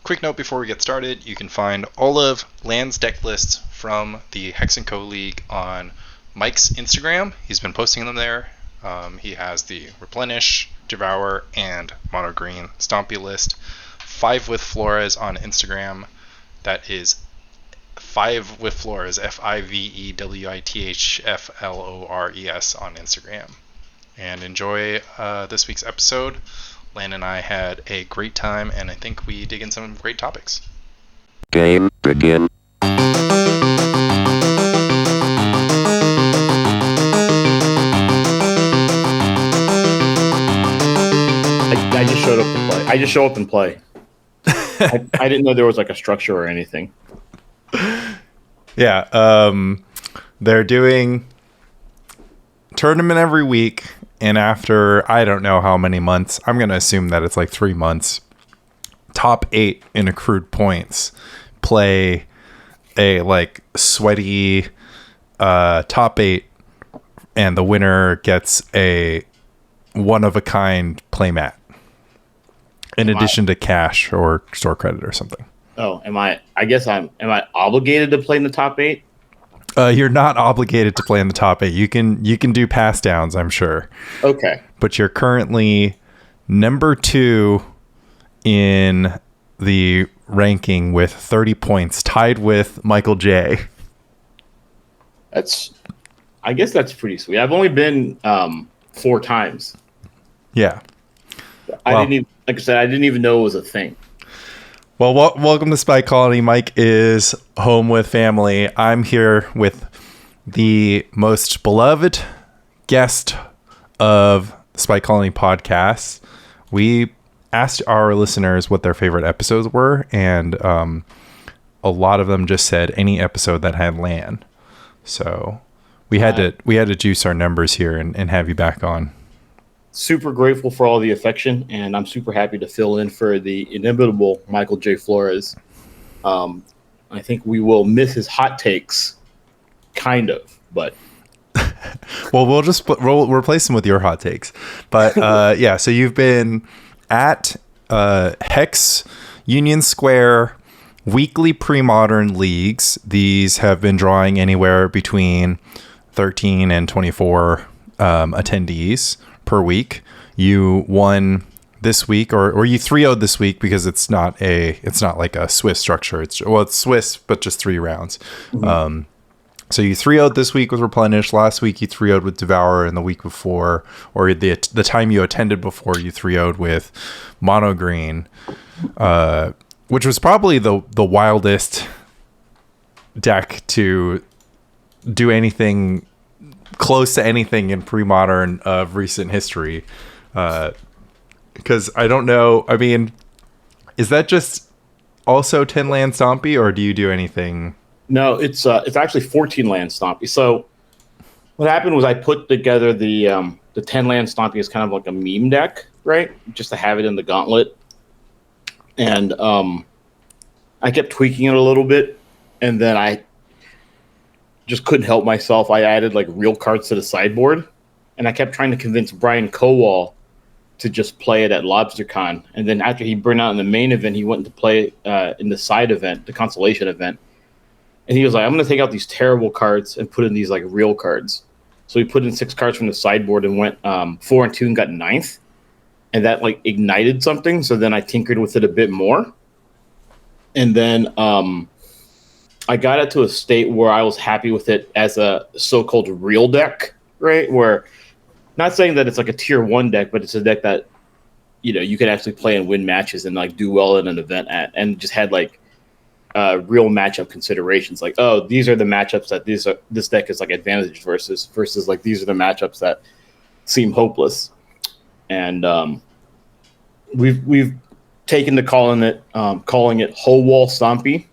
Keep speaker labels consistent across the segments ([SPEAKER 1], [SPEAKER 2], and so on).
[SPEAKER 1] Quick note before we get started, you can find all of Lan's deck lists from the Hex & Co League on Mike's Instagram. He's been posting them there. He has the Replenish, Devour, and Mono Green Stompy list. 5 with Flores on Instagram. That is 5 with Flores, FIVEWITHFLORES on Instagram. And enjoy this week's episode. Lan and I had a great time, and I think we dig in some great topics.
[SPEAKER 2] Game begin.
[SPEAKER 3] I just showed up to play. I just show up and play. I didn't know there was like a structure or anything.
[SPEAKER 4] Yeah, they're doing tournament every week, and after I don't know how many months, I'm going to assume that it's like 3 months, top 8 in accrued points play a like sweaty top 8, and the winner gets a one-of-a-kind playmat in addition to cash or store credit or something.
[SPEAKER 3] Oh, am I obligated to play in the top 8?
[SPEAKER 4] You're not obligated to play in the top 8. You can do pass downs, I'm sure.
[SPEAKER 3] Okay.
[SPEAKER 4] But you're currently number 2 in the ranking with 30 points, tied with Michael J.
[SPEAKER 3] I guess that's pretty sweet. I've only been 4 times.
[SPEAKER 4] Yeah.
[SPEAKER 3] I didn't even know it was a thing.
[SPEAKER 4] Well, welcome to Spy Colony. Mike is home with family. I'm here with the most beloved guest of the Spy Colony podcast. We asked our listeners what their favorite episodes were, and a lot of them just said any episode that had Lan. So we had to juice our numbers here and have you back on.
[SPEAKER 3] Super grateful for all the affection, and I'm super happy to fill in for the inimitable Michael J. Flores. I think we will miss his hot takes, kind of, but
[SPEAKER 4] well, we'll replace them with your hot takes. But yeah, so you've been at Hex Union Square weekly premodern leagues. These have been drawing anywhere between 13 and 24 attendees per week. You won this week, or you 3-0'd this week, because it's not like a Swiss structure. It's Swiss, but just 3 rounds. Mm-hmm. So you 3-0'd this week with Replenish. Last week you 3-0'd with Devour, and the week before, or the time you attended before, you 3-0'd with Mono Green, which was probably the wildest deck to do anything close to anything in pre-modern of recent history, because I don't know, I mean, is that just also 10 land stompy, or do you do anything?
[SPEAKER 3] No, it's actually 14 land stompy. So what happened was I put together the 10 land stompy as kind of like a meme deck, right, just to have it in the gauntlet, and I kept tweaking it a little bit, and then I just couldn't help myself. I added like real cards to the sideboard, and I kept trying to convince Brian Kowal to just play it at LobsterCon. And then after he burned out in the main event, he went to play in the side event, the consolation event. And he was like, I'm going to take out these terrible cards and put in these like real cards. So he put in 6 cards from the sideboard and went 4-2 and got 9th. And that like ignited something. So then I tinkered with it a bit more. And then I got it to a state where I was happy with it as a so-called real deck, right? Where, not saying that it's like a tier 1 deck, but it's a deck that, you know, you can actually play and win matches and like do well in an event at, and just had like real matchup considerations. Like, oh, these are the matchups that this deck is like advantaged versus like these are the matchups that seem hopeless. And we've taken to calling it whole wall stompy.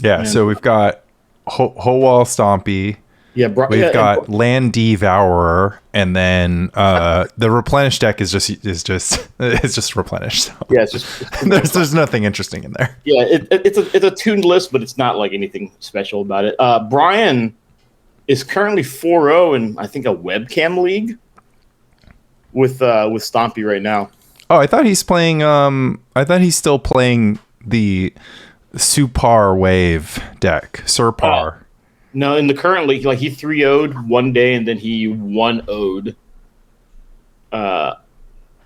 [SPEAKER 4] Yeah,
[SPEAKER 3] and
[SPEAKER 4] so we've got whole wall stompy.
[SPEAKER 3] Yeah,
[SPEAKER 4] we've got Lan Devour, and then the Replenish deck is just Replenish. So.
[SPEAKER 3] Yeah, it's just
[SPEAKER 4] there's nothing interesting in there.
[SPEAKER 3] Yeah, it's a tuned list, but it's not like anything special about it. Brian is currently 4-0 in I think a webcam league with Stompy right now.
[SPEAKER 4] Oh, I thought he's playing. I thought he's still playing the Supar wave deck, Surpar.
[SPEAKER 3] No, in the current league, like he 3-0'd one day and then he 1-0'd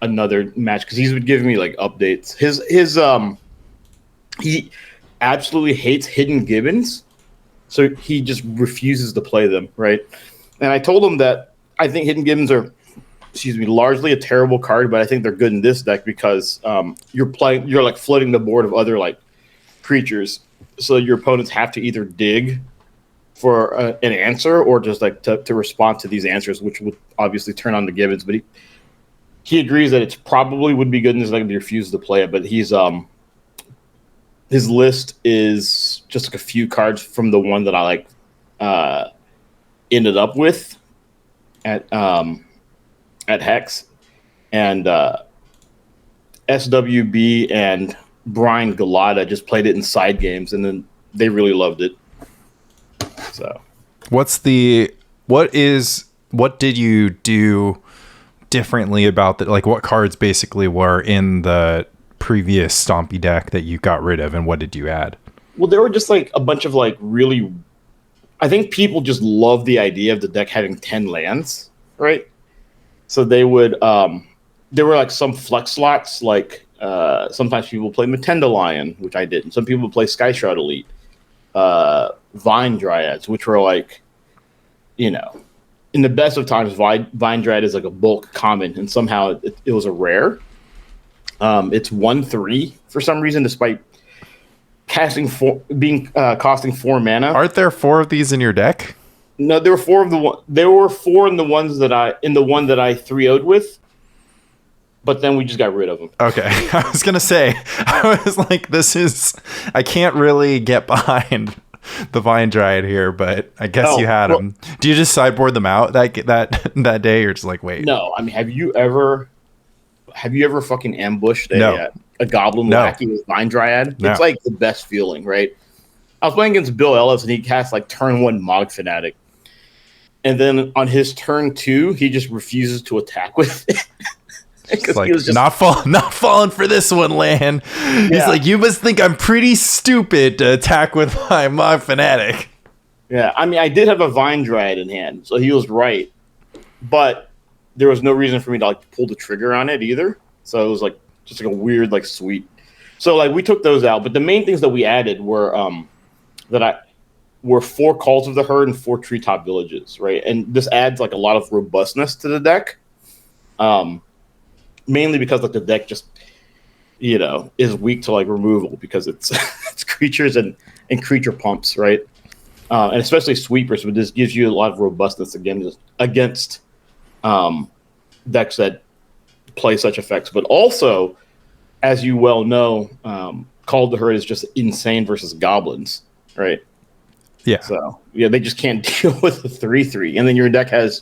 [SPEAKER 3] another match because he's been giving me like updates. He absolutely hates hidden gibbons, so he just refuses to play them, right? And I told him that I think hidden gibbons are, largely a terrible card, but I think they're good in this deck because you're like flooding the board of other like creatures, so your opponents have to either dig for an answer or just like to respond to these answers, which would obviously turn on the gibbons. But he agrees that it's probably would be good in this deck, but he refuses to play it. But he's his list is just like a few cards from the one that I like ended up with at Hex, and SWB and Brian Galata just played it in side games, and then they really loved it. So, what did you do differently about that? Like, what cards basically were in the previous Stompy deck that you got rid of, and what did you add? Well, there were just like a bunch of like really, I think people just love the idea of the deck having 10 lands, right? So they would, there were like some flex slots, like sometimes people play Metendalion, which I didn't. Some people play Sky Shroud Elite, Vine Dryads, which were like, in the best of times, Vine Dryad is like a bulk common, and somehow it was a rare. It's 1/3 for some reason, despite costing 4 mana.
[SPEAKER 4] Aren't there 4 of these in your deck?
[SPEAKER 3] No, there were 4 of the one. There were 4 in the one that I 3-0'd with, but then we just got rid of them.
[SPEAKER 4] Okay, I was gonna say, I was like, I can't really get behind the Vine Dryad here, but I guess you had them. Do you just sideboard them out that day, or just like wait?
[SPEAKER 3] No, I mean, have you ever fucking ambushed a goblin lackey with Vine Dryad?
[SPEAKER 4] No.
[SPEAKER 3] It's like the best feeling, right? I was playing against Bill Ellis, and he cast like turn 1 Mog Fanatic, and then on his turn 2, he just refuses to attack with it.
[SPEAKER 4] It's like, not falling for this one, Lan. He's like, you must think I'm pretty stupid to attack with my Mog Fanatic.
[SPEAKER 3] Yeah, I mean, I did have a Vine Dryad in hand, so he was right, but there was no reason for me to like pull the trigger on it either. So it was like just like a weird like sweet. So like we took those out, but the main things that we added were 4 Calls of the Herd and 4 Treetop Villages, right? And this adds like a lot of robustness to the deck. Mainly because like the deck just is weak to like removal because it's it's creatures and creature pumps, right? And especially sweepers, but this gives you a lot of robustness against decks that play such effects. But also, as you well know, Call of the Herd is just insane versus goblins, right?
[SPEAKER 4] Yeah.
[SPEAKER 3] So they just can't deal with the 3/3, and then your deck has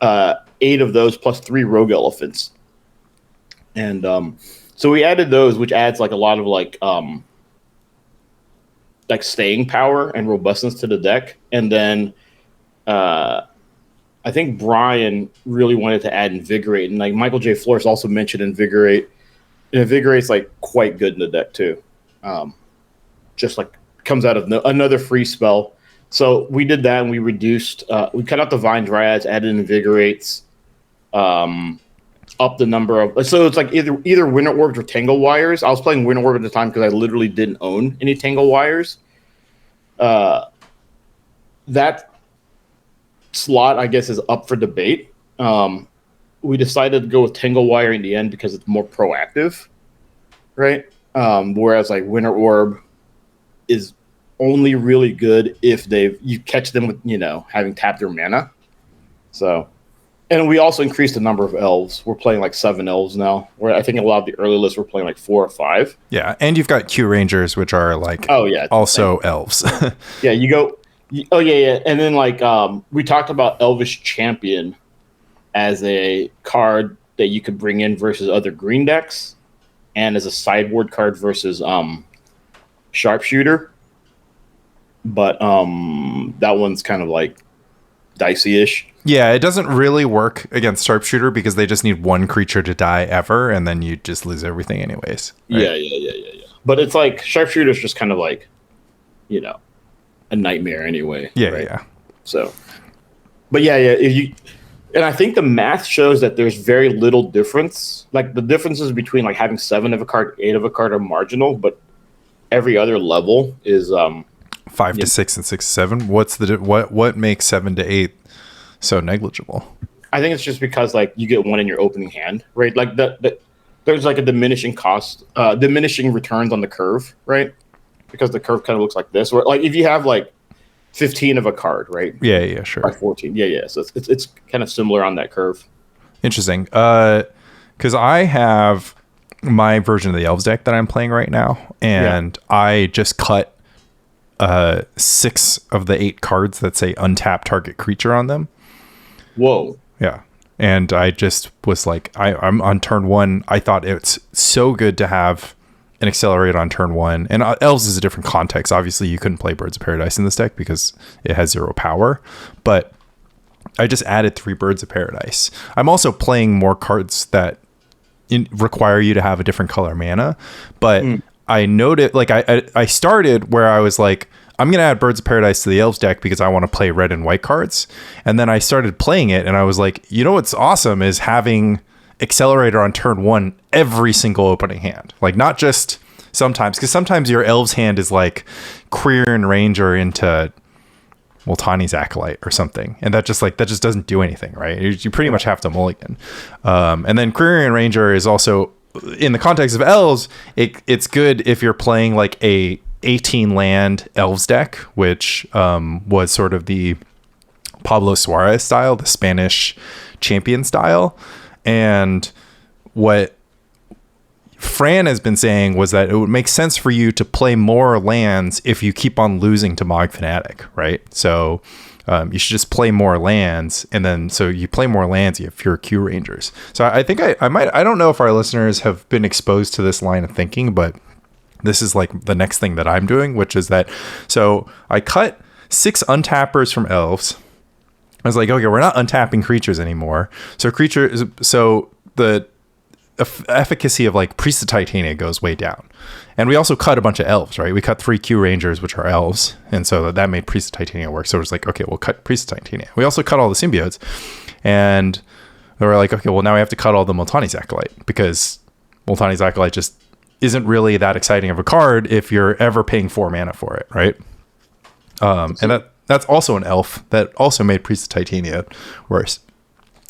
[SPEAKER 3] 8 of those plus 3 rogue elephants. And so we added those, which adds like a lot of like staying power and robustness to the deck. And then I think Brian really wanted to add Invigorate, and like Michael J. Flores also mentioned Invigorate. And Invigorate's like quite good in the deck too. Just like comes out of another free spell. So we did that, and we reduced. We cut out the Vine Dryads, added Invigorates. Up the number of, so it's like either Winter Orbs or Tangle Wires. I was playing Winter Orb at the time because I literally didn't own any Tangle Wires. That slot, I guess, is up for debate. We decided to go with Tangle Wire in the end because it's more proactive, right? Whereas like Winter Orb is only really good if you catch them with having tapped their mana. So. And we also increased the number of elves. We're playing like 7 elves now. Where I think a lot of the early lists were playing like 4 or 5.
[SPEAKER 4] Yeah, and you've got Q Rangers, which are like also elves.
[SPEAKER 3] Yeah, and then like we talked about Elvish Champion as a card that you could bring in versus other green decks, and as a sideboard card versus Sharpshooter. But that one's kind of like dicey-ish.
[SPEAKER 4] Yeah, it doesn't really work against Sharpshooter because they just need 1 creature to die ever, and then you just lose everything anyways. Right?
[SPEAKER 3] Yeah. But it's like sharpshooter's just kind of like, you know, a nightmare anyway.
[SPEAKER 4] Yeah,
[SPEAKER 3] right?
[SPEAKER 4] yeah.
[SPEAKER 3] So, but yeah. If you, and I think the math shows that there's very little difference. Like the differences between like having 7 of a card, 8 of a card are marginal, but every other level is
[SPEAKER 4] 5 to 6 and 6 to 7. What's the what makes 7 to 8 so negligible?
[SPEAKER 3] I think it's just because like you get 1 in your opening hand, right? Like there's like a diminishing cost, diminishing returns on the curve, right? Because the curve kind of looks like this. Or like if you have like 15 of a card, right?
[SPEAKER 4] Yeah, sure.
[SPEAKER 3] By 14, yeah. So it's kind of similar on that curve.
[SPEAKER 4] Interesting. Because I have my version of the Elves deck that I'm playing right now, and I just cut 6 of the 8 cards that say untap target creature on them.
[SPEAKER 3] Whoa.
[SPEAKER 4] Yeah. And I just was like, I'm on turn 1. I thought it's so good to have an accelerate on turn 1. And Elves is a different context. Obviously, you couldn't play Birds of Paradise in this deck because it has 0 power. But I just added 3 Birds of Paradise. I'm also playing more cards that require you to have a different color mana. But I noted, like, I started where I was like, I'm going to add Birds of Paradise to the Elves deck because I want to play red and white cards. And then I started playing it and I was like, you know what's awesome is having Accelerator on turn 1 every single opening hand. Like, not just sometimes, because sometimes your Elves hand is like Career and Ranger into Multani's Acolyte or something. And that just doesn't do anything, right? You pretty much have to mulligan. And then Career and Ranger is also, in the context of Elves, it's good if you're playing like a 18 land Elves deck, which was sort of the Pablo Suarez style, the Spanish champion style. And what Fran has been saying was that it would make sense for you to play more lands if you keep on losing to Mog Fanatic, right? So you should just play more lands, and then so you play more lands, you have fewer Q Rangers. So I think I don't know if our listeners have been exposed to this line of thinking, but this is like the next thing that I'm doing, which is that, so I cut 6 untappers from Elves. I was like, okay, we're not untapping creatures anymore. So the efficacy of like Priest of Titania goes way down. And we also cut a bunch of Elves, right? We cut 3 Q Rangers, which are Elves. And so that made Priest of Titania work. So it was like, okay, we'll cut Priest of Titania. We also cut all the symbiotes. And they were like, okay, well, now we have to cut all the Multani's Acolyte, because Multani's Acolyte just isn't really that exciting of a card if you're ever paying 4 mana for it, right? And that's also an elf that also made Priest of Titania worse.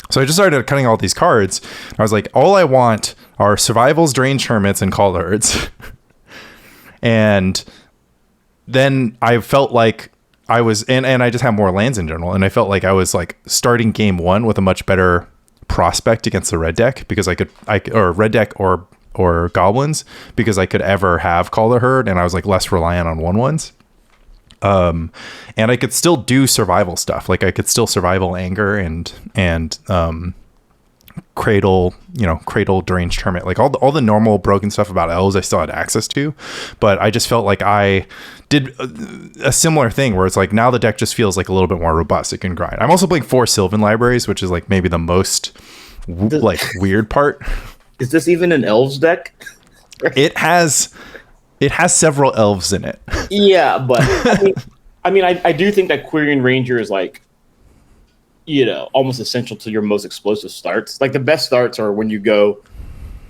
[SPEAKER 4] So I just started cutting all these cards. I was like, all I want are Survivals, Strange Hermits, and Call Herds. And then I felt like I was, and I just have more lands in general, and I felt like I was like starting game 1 with a much better prospect against the red deck, because or red deck or goblins, because I could ever have Call the Herd, and I was like less reliant on 1/1s. And I could still do survival stuff. Like I could still survival anger and cradle deranged hermit, like all the normal broken stuff about Elves I still had access to. But I just felt like I did a similar thing where it's like, now the deck just feels like a little bit more robust. It can grind. I'm also playing 4 Sylvan libraries, which is like maybe the most like weird part.
[SPEAKER 3] Is this even an Elves deck?
[SPEAKER 4] It has several Elves in it.
[SPEAKER 3] Yeah, but I do think that Quirion Ranger is like, you know, almost essential to your most explosive starts. Like the best starts are when you go,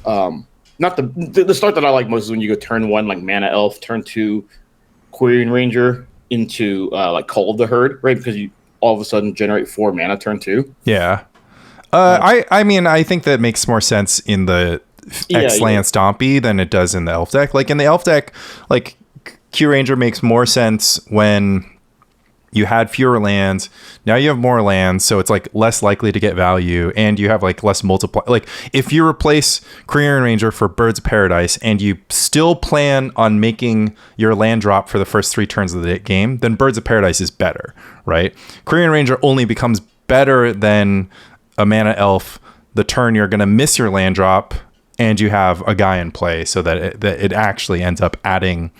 [SPEAKER 3] not the start that I like most is when you go turn 1 like Mana Elf, turn 2 Quirion Ranger into like Call of the Herd, right? Because you all of a sudden generate 4 mana turn 2.
[SPEAKER 4] Yeah. I mean, I think that makes more sense in the X-Land Stompy than it does in the Elf deck. Like in the Elf deck, like Q Ranger makes more sense when you had fewer lands. Now you have more lands, so it's like less likely to get value, and you have like less multiply. Like if you replace Career Ranger for Birds of Paradise and you still plan on making your land drop for the first 3 turns of the game, then Birds of Paradise is better, right? Career Ranger only becomes better than a Mana Elf the turn you're going to miss your land drop and you have a guy in play, so that it actually ends up adding,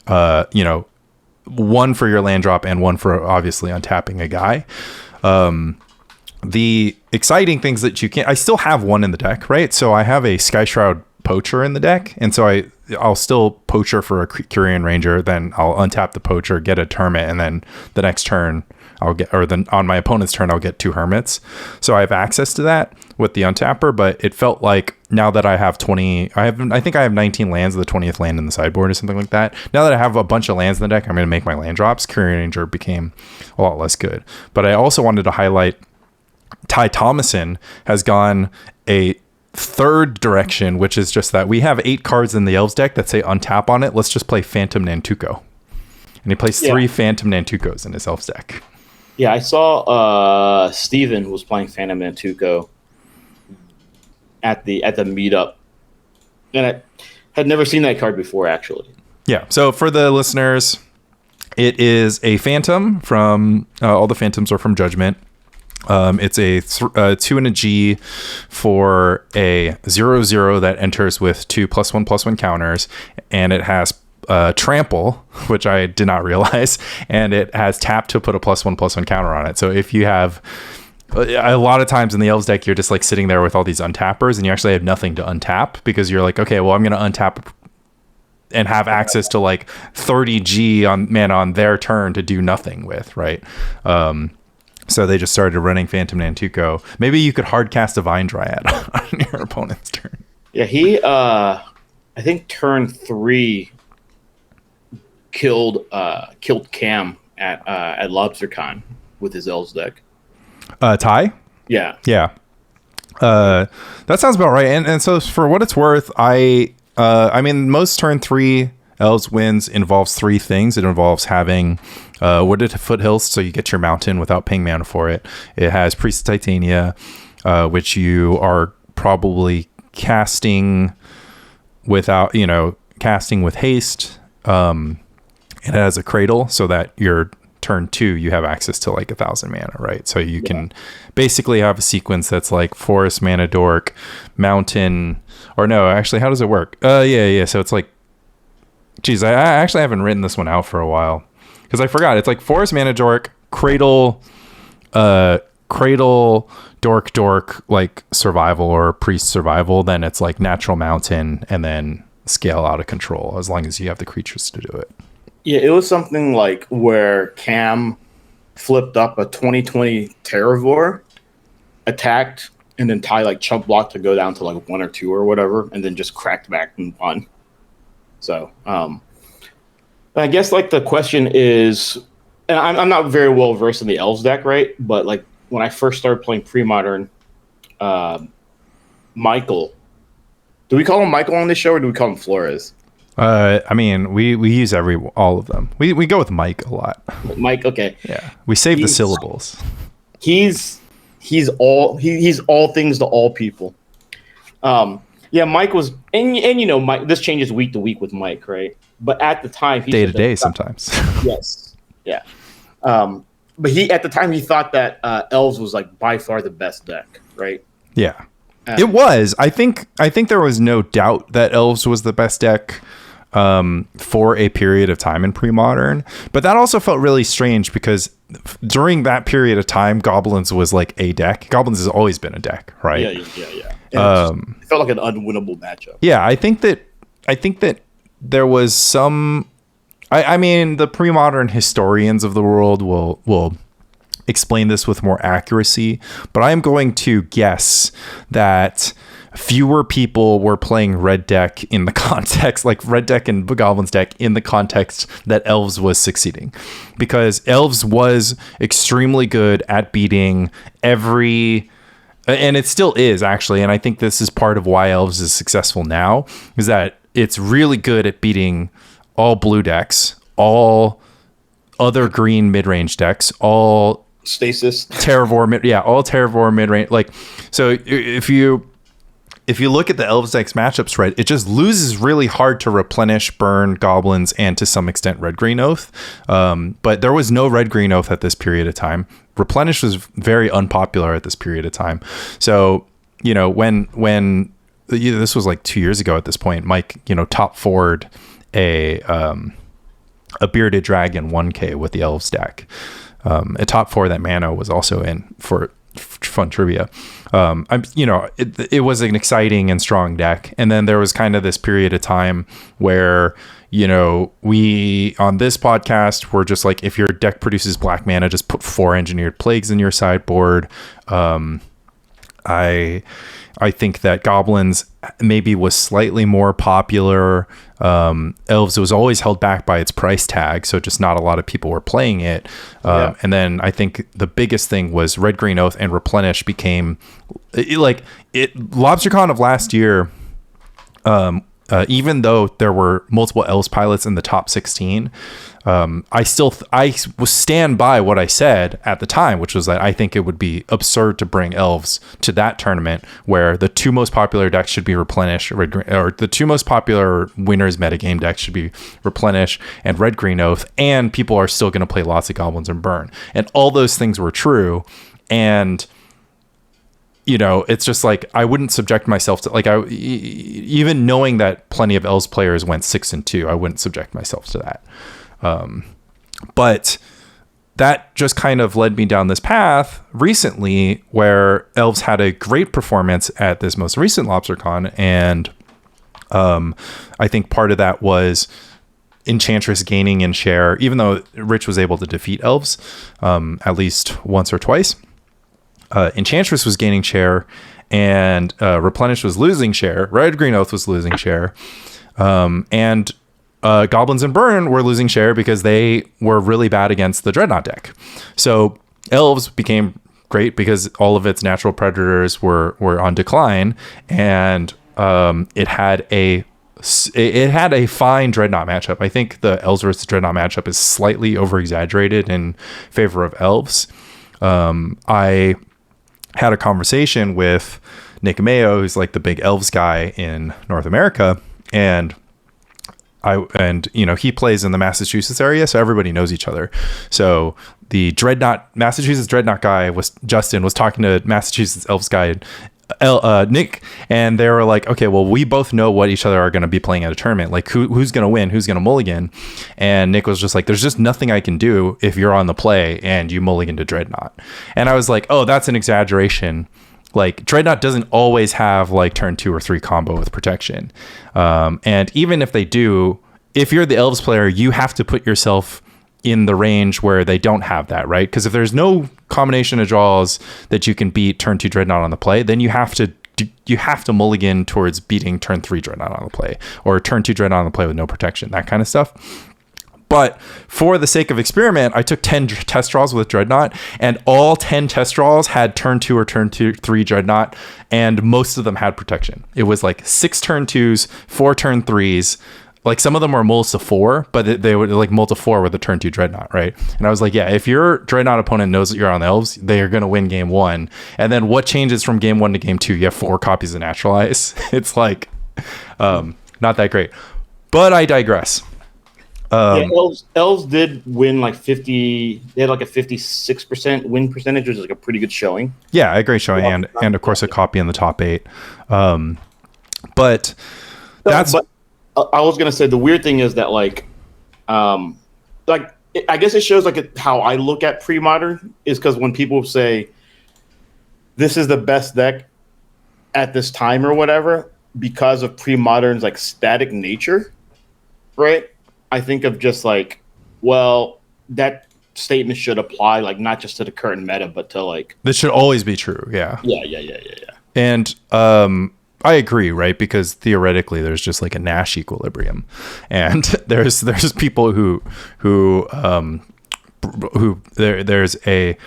[SPEAKER 4] 1 for your land drop and 1 for obviously untapping a guy. The exciting things that I still have 1 in the deck, right? So I have a Sky Shroud Poacher in the deck, and so I'll still poacher for a Curian Ranger, then I'll untap the poacher, get a Hermit, and then the next turn I'll get, or then on my opponent's turn I'll get 2 Hermits. So I have access to that with the untapper, but it felt like now that I have 20, I think I have 19 lands of the 20th land in the sideboard or something like that. Now that I have a bunch of lands in the deck, I'm going to make my land drops. Curian Ranger became a lot less good. But I also wanted to highlight Ty Thomason has gone a third direction, which is just that we have 8 cards in the Elves deck that say untap on it. Let's just play Phantom Nantuko. And he plays 3 Phantom Nantukos in his Elves deck.
[SPEAKER 3] Yeah, I saw Steven, who was playing Phantom Nantuko at the meetup. And I had never seen that card before, actually.
[SPEAKER 4] Yeah, so for the listeners, it is a Phantom from... all the Phantoms are from Judgment. It's a 2 and a G for a 0/0 that enters with 2 +1/+1 counters, and it has trample, which I did not realize, and it has tap to put a +1/+1 counter on it. So if you have a lot of times in the Elves deck, you're just like sitting there with all these untappers, and you actually have nothing to untap because you're like, okay, well, I'm going to untap and have access to like 30 G on their turn to do nothing with, right? So they just started running Phantom Nantuko. Maybe you could hard cast a Vine Dryad on your opponent's turn.
[SPEAKER 3] Yeah, he, I think turn 3 killed Cam at LobsterCon with his Elves deck.
[SPEAKER 4] Ty?
[SPEAKER 3] Yeah.
[SPEAKER 4] Yeah. That sounds about right. And so for what it's worth, I mean, most turn 3 Elves wins involves 3 things. It involves having wooded foothills, so you get your mountain without paying mana for it. It has Priest of Titania, which you are probably casting without, casting with haste. It has a cradle, so that your turn 2 you have access to like 1,000 mana, right? So you can basically have a sequence that's like Forest, Mana Dork, Mountain, or no, actually, how does it work? Yeah. So it's like, geez, I actually haven't written this one out for a while because I forgot. It's like Forest, Mana Dork, Cradle, Dork, like Survival or Priest Survival. Then it's like Natural Mountain, and then Scale Out of Control, as long as you have the creatures to do it.
[SPEAKER 3] Yeah, it was something like where Cam flipped up a 2020 Devour, attacked, and then Ty like chump blocked to go down to like 1 or 2 or whatever, and then just cracked back and won. So, I guess like the question is, and I'm not very well versed in the Elves deck, right? But like when I first started playing premodern, Michael, do we call him Michael on this show or do we call him Flores?
[SPEAKER 4] I mean, we use all of them. We go with Mike a lot.
[SPEAKER 3] Mike, okay.
[SPEAKER 4] Yeah, we save the syllables.
[SPEAKER 3] He's all things to all people. Yeah, Mike was, and Mike. This changes week to week with Mike, right? But at the time,
[SPEAKER 4] day to day sometimes.
[SPEAKER 3] Yes, yeah. But at the time he thought that Elves was like by far the best deck, right?
[SPEAKER 4] Yeah, it was. I think there was no doubt that Elves was the best deck for a period of time in premodern, but that also felt really strange because during that period of time, Goblins was like a deck. Goblins has always been a deck, right?
[SPEAKER 3] Yeah. It felt like an unwinnable matchup.
[SPEAKER 4] Yeah, I think that there was some. I mean, the premodern historians of the world will explain this with more accuracy, but I'm going to guess that fewer people were playing red deck in the context, like red deck and Goblins deck in the context that Elves was succeeding, because Elves was extremely good at beating every, and it still is actually, and I think this is part of why Elves is successful now, is that it's really good at beating all blue decks, all other green mid-range decks, all
[SPEAKER 3] Stasis,
[SPEAKER 4] Terravor, all Terravor mid-range. Like, so if you look at the Elves decks matchups, right, it just loses really hard to Replenish, Burn, Goblins, and to some extent Red-Green Oath. But there was no Red-Green Oath at this period of time. Replenish was very unpopular at this period of time. So, when this was like 2 years ago at this point, Mike, top forward a Bearded Dragon 1K with the Elves deck. A top 4 that Mano was also in for fun trivia. It was an exciting and strong deck. And then there was kind of this period of time where, we on this podcast were just like, if your deck produces black mana, just put 4 engineered plagues in your sideboard. I think that goblins maybe was slightly more popular. Elves was always held back by its price tag, so just not a lot of people were playing it. And then I think the biggest thing was Red Green Oath and Replenish became LobsterCon of last year. Even though there were multiple Elves pilots in the top 16, I stand by what I said at the time, which was that I think it would be absurd to bring Elves to that tournament where the 2 most popular decks should be Replenish, or the 2 most popular winners metagame decks should be Replenish and Red Green Oath, and people are still going to play lots of Goblins and Burn. And all those things were true. And it's just like, I wouldn't subject myself to even knowing that plenty of Elves players went 6-2, I wouldn't subject myself to that. But that just kind of led me down this path recently where Elves had a great performance at this most recent LobsterCon. And I think part of that was Enchantress gaining in share, even though Rich was able to defeat Elves at least once or twice. Enchantress was gaining share, and Replenish was losing share. Red Green Oath was losing share, and Goblins and Burn were losing share because they were really bad against the Dreadnot deck. So Elves became great because all of its natural predators were on decline, and it had a fine Dreadnot matchup. I think the Elves versus Dreadnot matchup is slightly over exaggerated in favor of Elves. I had a conversation with Nick Mayo, who's like the big Elves guy in North America, and he plays in the Massachusetts area, so everybody knows each other. So the Massachusetts Dreadnot guy Justin was talking to Massachusetts Elves guy Nick, and they were like, okay, well, we both know what each other are going to be playing at a tournament. Like, who's going to win? Who's going to mulligan? And Nick was just like, there's just nothing I can do if you're on the play and you mulligan to Dreadnot. And I was like, oh, that's an exaggeration. Like, Dreadnot doesn't always have like turn 2 or 3 combo with protection. And even if they do, if you're the Elves player, you have to put yourself in the range where they don't have that, right? Because if there's no combination of draws that you can beat turn 2 Dreadnot on the play, then you have to mulligan towards beating turn 3 Dreadnot on the play, or turn 2 Dreadnot on the play with no protection, that kind of stuff. But for the sake of experiment, I took 10 test draws with Dreadnot, and all 10 test draws had turn 2 or turn 3 Dreadnot, and most of them had protection. It was like 6 turn 2s, 4 turn 3s. Like, some of them were mulls to 4, but they were like mull to 4 with a turn 2 Dreadnot, right? And I was like, yeah, if your Dreadnot opponent knows that you're on the Elves, they are going to win game 1. And then what changes from game 1 to game 2? You have 4 copies of Naturalize. It's like, not that great. But I digress.
[SPEAKER 3] Elves did win like 50. They had like a 56% win percentage, which is like a pretty good showing.
[SPEAKER 4] Yeah, a great showing, and of course a copy in the top 8. But that's. But
[SPEAKER 3] I was gonna say the weird thing is that I guess it shows like how I look at premodern is because when people say this is the best deck at this time or whatever because of premodern's like static nature, right? I think of just like, well, that statement should apply like not just to the current meta, but to like
[SPEAKER 4] this should always be true. Yeah. And I agree, right? Because theoretically, there's just like a Nash equilibrium, and there's people there's a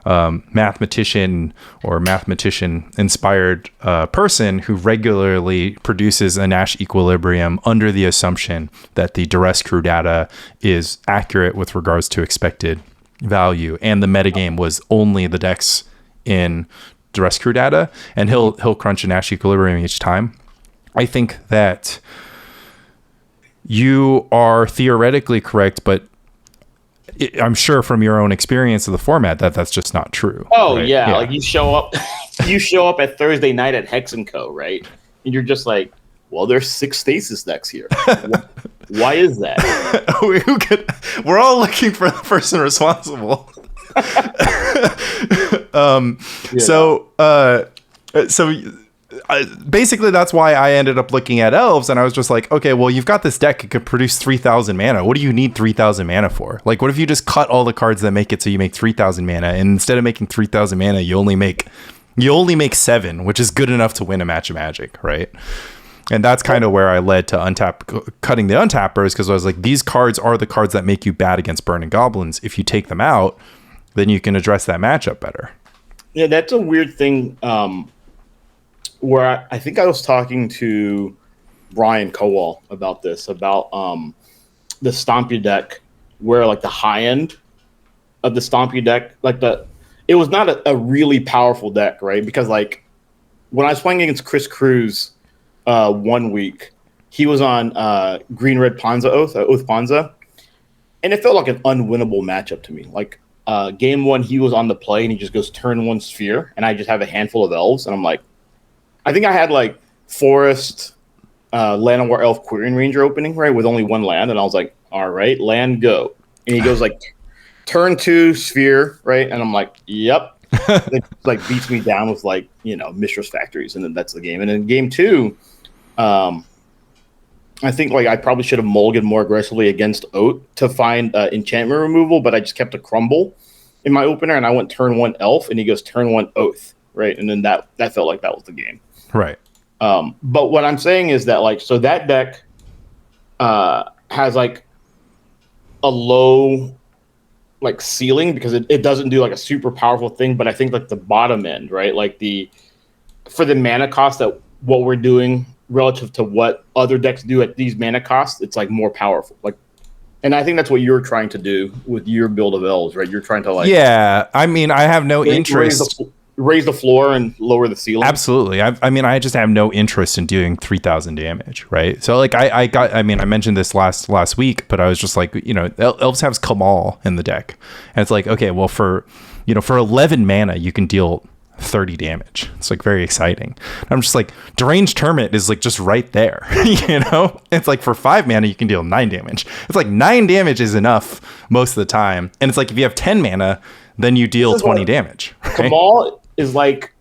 [SPEAKER 4] mathematician or mathematician inspired person who regularly produces a Nash equilibrium under the assumption that the duress crew data is accurate with regards to expected value, and the metagame was only the decks in duress crew data, and he'll crunch a Nash equilibrium each time. I think that you are theoretically correct, but I'm sure from your own experience of the format that's just not true.
[SPEAKER 3] Oh, right? Yeah, like you show up at Thursday night at Hex & Co, right? And you're just like, well, there's 6 stasis decks here. Why is that?
[SPEAKER 4] We're all looking for the person responsible. Basically, that's why I ended up looking at Elves, and I was just like, okay, well, you've got this deck that could produce 3,000 mana. What do you need 3,000 mana for? Like, what if you just cut all the cards that make it so you make 3,000 mana, and instead of making 3,000 mana, you only make 7, which is good enough to win a match of Magic, right? And that's kind of where I led to cutting the untappers, because I was like, these cards are the cards that make you bad against Burning Goblins. If you take them out, then you can address that matchup better.
[SPEAKER 3] Yeah, that's a weird thing. Where I think I was talking to Brian Kowal about this, about the Stompy deck, where like the high end of the Stompy deck, like it was not a really powerful deck, right? Because like when I was playing against Chris Cruz 1 week, he was on Green Red Ponza Oath Ponza, and it felt like an unwinnable matchup to me. Like game 1, he was on the play and he just goes turn 1 Sphere, and I just have a handful of Elves, and I'm like, I think I had like Forest, Llanowar Elf, Quirion Ranger opening, right, with only 1 land, and I was like, all right, land, go. And he goes like, turn 2 Sphere, right, and I'm like, yep. It like beats me down with like, Mistress Factories, and then that's the game. And in game 2, I think like I probably should have mulliganed more aggressively against Oat to find enchantment removal, but I just kept a Crumble in my opener, and I went turn 1 Elf, and he goes turn 1 Oath, right, and then that felt like that was the game.
[SPEAKER 4] Right.
[SPEAKER 3] But what I'm saying is that like, so that deck has like a low like ceiling, because it doesn't do like a super powerful thing, but I think like the bottom end, right, like for the mana cost that what we're doing relative to what other decks do at these mana costs, it's like more powerful. Like, and I think that's what you're trying to do with your build of Elves, right? You're trying to like,
[SPEAKER 4] yeah, I mean, I have no interest.
[SPEAKER 3] Raise the floor and lower the ceiling.
[SPEAKER 4] Absolutely. I just have no interest in doing 3,000 damage, right? So like I mentioned this last week, but I was just like, Elves have Kamal in the deck, and it's like, okay, well, for 11 mana you can deal 30 damage. It's like very exciting. I'm just like, Deranged Hermit is like just right there. It's like for 5 mana you can deal 9 damage. It's like 9 damage is enough most of the time, and it's like if you have 10 mana, then you deal 20 damage. Right?
[SPEAKER 3] Kamal is like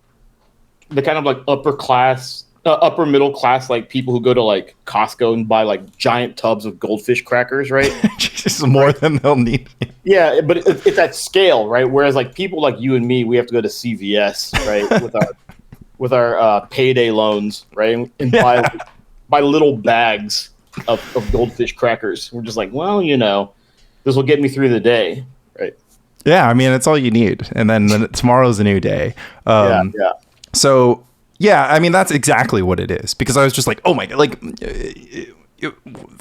[SPEAKER 3] the kind of like upper middle class, like people who go to like Costco and buy like giant tubs of goldfish crackers, right?
[SPEAKER 4] Jesus, more than they'll need.
[SPEAKER 3] Yeah, but it's at scale, right? Whereas like people like you and me, we have to go to CVS, right, with our payday loans, right, and buy little bags of goldfish crackers. We're just like, well, this will get me through the day, right?
[SPEAKER 4] Yeah, I mean, it's all you need. And then tomorrow's a new day.
[SPEAKER 3] Yeah.
[SPEAKER 4] So, yeah, I mean, that's exactly what it is. Because I was just like, oh my God, like,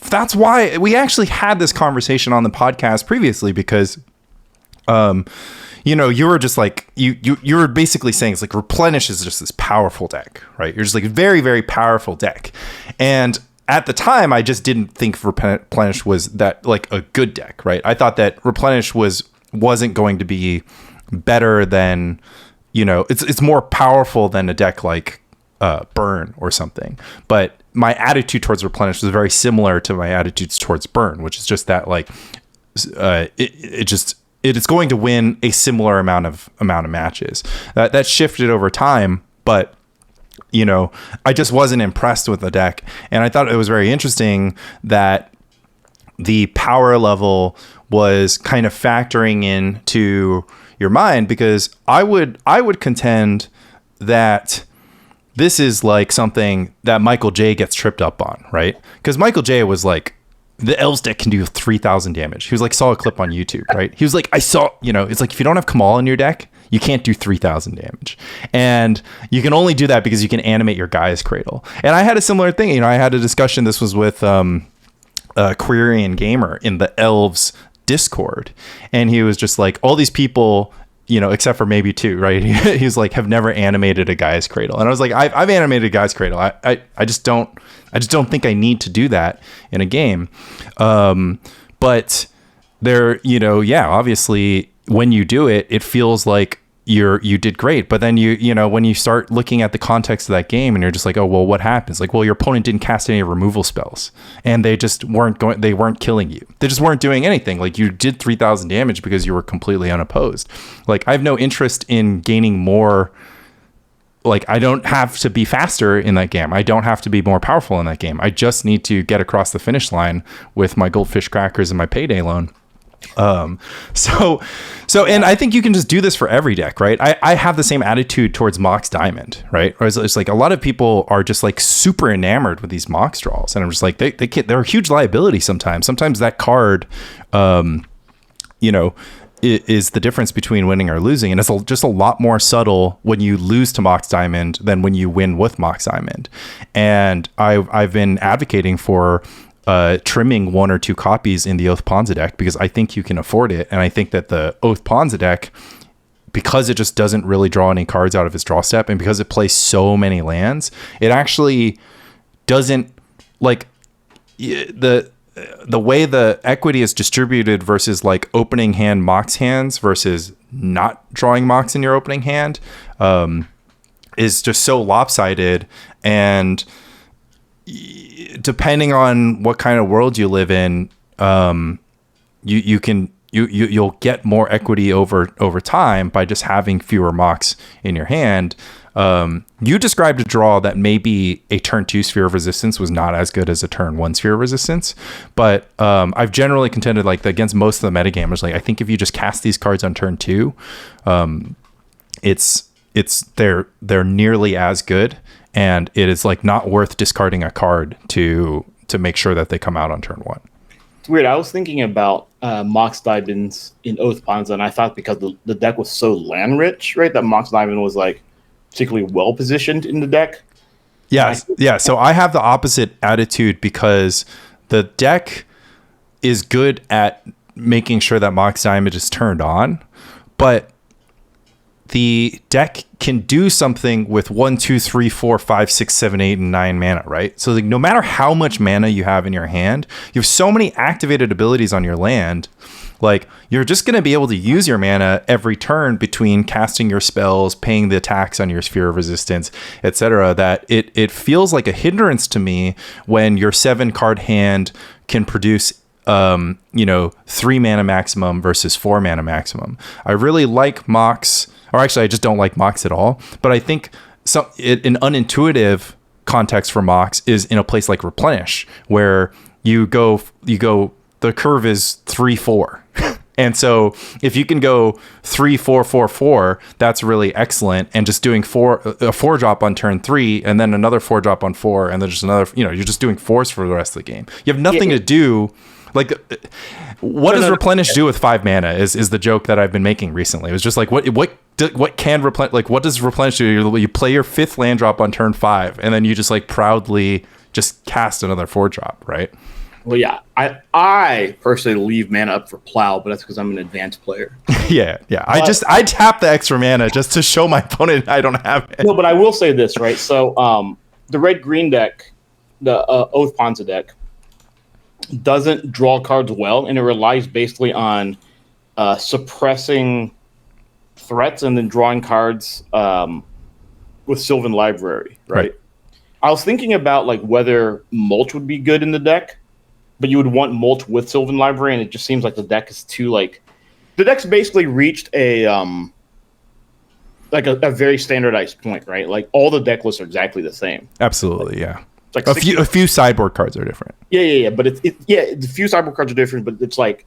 [SPEAKER 4] that's why we actually had this conversation on the podcast previously, because, you were just like, you were basically saying it's like Replenish is just this powerful deck, right? You're just like a very, very powerful deck. And at the time, I just didn't think Replenish was that like a good deck, right? I thought that Replenish wasn't going to be better than, it's more powerful than a deck like Burn or something. But my attitude towards Replenish was very similar to my attitudes towards Burn, which is just that like it's going to win a similar amount of matches. That shifted over time, but I just wasn't impressed with the deck, and I thought it was very interesting that the power level was kind of factoring into your mind, because I would contend that this is like something that Michael J gets tripped up on, right? Because Michael J was like, the Elves deck can do 3,000 damage. He was like, saw a clip on YouTube, right? He was like, it's like, if you don't have Kamal in your deck, you can't do 3,000 damage. And you can only do that because you can animate your Gaia's Cradle. And I had a similar thing. I had a discussion. This was with Quirion Gamer in the Elves Discord. And he was just like, all these people, except for maybe 2, right? He's like, have never animated a Gaia's Cradle. And I was like, I've animated a Gaia's Cradle. I just don't think I need to do that in a game. But there, obviously when you do it, it feels like you did great. But then you know, when you start looking at the context of that game and you're just like, oh, well, what happens? Like, well, your opponent didn't cast any removal spells and they just they weren't killing you. They just weren't doing anything. Like, you did 3,000 damage because you were completely unopposed. Like, I have no interest in gaining more. Like, I don't have to be faster in that game. I don't have to be more powerful in that game. I just need to get across the finish line with my goldfish crackers and my payday loan. So, and I think you can just do this for every deck, right? I have the same attitude towards Mox Diamond, right? Or it's like a lot of people are just like super enamored with these Mox draws, and I'm just like, they're a huge liability sometimes. Sometimes that card, you know, is the difference between winning or losing, and it's just a lot more subtle when you lose to Mox Diamond than when you win with Mox Diamond. And I've been advocating for trimming 1 or 2 copies in the Oath Ponza deck because I think you can afford it, and I think that the Oath Ponza deck, because it just doesn't really draw any cards out of its draw step, and because it plays so many lands, it actually doesn't, like, the way the equity is distributed versus like opening hand Mox hands versus not drawing Mox in your opening hand is just so lopsided. And depending on what kind of world you live in, you'll get more equity over time by just having fewer Mox in your hand. You described a draw that maybe a turn 2 Sphere of Resistance was not as good as a turn 1 Sphere of Resistance, but I've generally contended like against most of the metagamers, like I think if you just cast these cards on turn 2, they're nearly as good, and it is like not worth discarding a card to make sure that they come out on turn 1.
[SPEAKER 3] It's weird. I was thinking about Mox Diamonds in Oath Ponza, and I thought because the deck was so land rich, right, that Mox Diamond was like particularly well positioned in the deck.
[SPEAKER 4] Yeah. So I have the opposite attitude because the deck is good at making sure that Mox Diamond is turned on, but the deck can do something with 1, 2, 3, 4, 5, 6, 7, 8, and 9 mana, right? So like, no matter how much mana you have in your hand, you have so many activated abilities on your land. Like, you're just going to be able to use your mana every turn between casting your spells, paying the attacks on your Sphere of Resistance, etc. That it feels like a hindrance to me when your 7 card hand can produce 3 mana maximum versus 4 mana maximum. I really like Mox, or actually I just don't like Mox at all. But I think an unintuitive context for Mox is in a place like Replenish, where you go the curve is 3-4. And so if you can go 3-4-4-4, that's really excellent. And just doing a 4-drop on turn 3, and then another 4-drop on 4, and then just another, you're just doing 4s for the rest of the game. You have nothing to do. Like, what does Replenish do with 5 mana is the joke that I've been making recently. It was just like, what can Replenish, like, what does Replenish do? You play your 5th land drop on turn 5, and then you just like proudly just cast another 4-drop, right?
[SPEAKER 3] Well, yeah, I personally leave mana up for Plow, but that's because I'm an advanced player.
[SPEAKER 4] Yeah. I tap the extra mana just to show my opponent I don't have it.
[SPEAKER 3] No, but I will say this, right? So the red-green deck, the Oath Ponza deck, doesn't draw cards well, and it relies basically on suppressing threats and then drawing cards with Sylvan Library, right? I was thinking about like whether Mulch would be good in the deck, but you would want Mulch with Sylvan Library, and it just seems like the deck is too like the deck's basically reached a very standardized point, right? Like all the deck lists are exactly the same.
[SPEAKER 4] Absolutely, yeah.
[SPEAKER 3] Like
[SPEAKER 4] a few sideboard cards are different.
[SPEAKER 3] Yeah. But the few sideboard cards are different, but it's like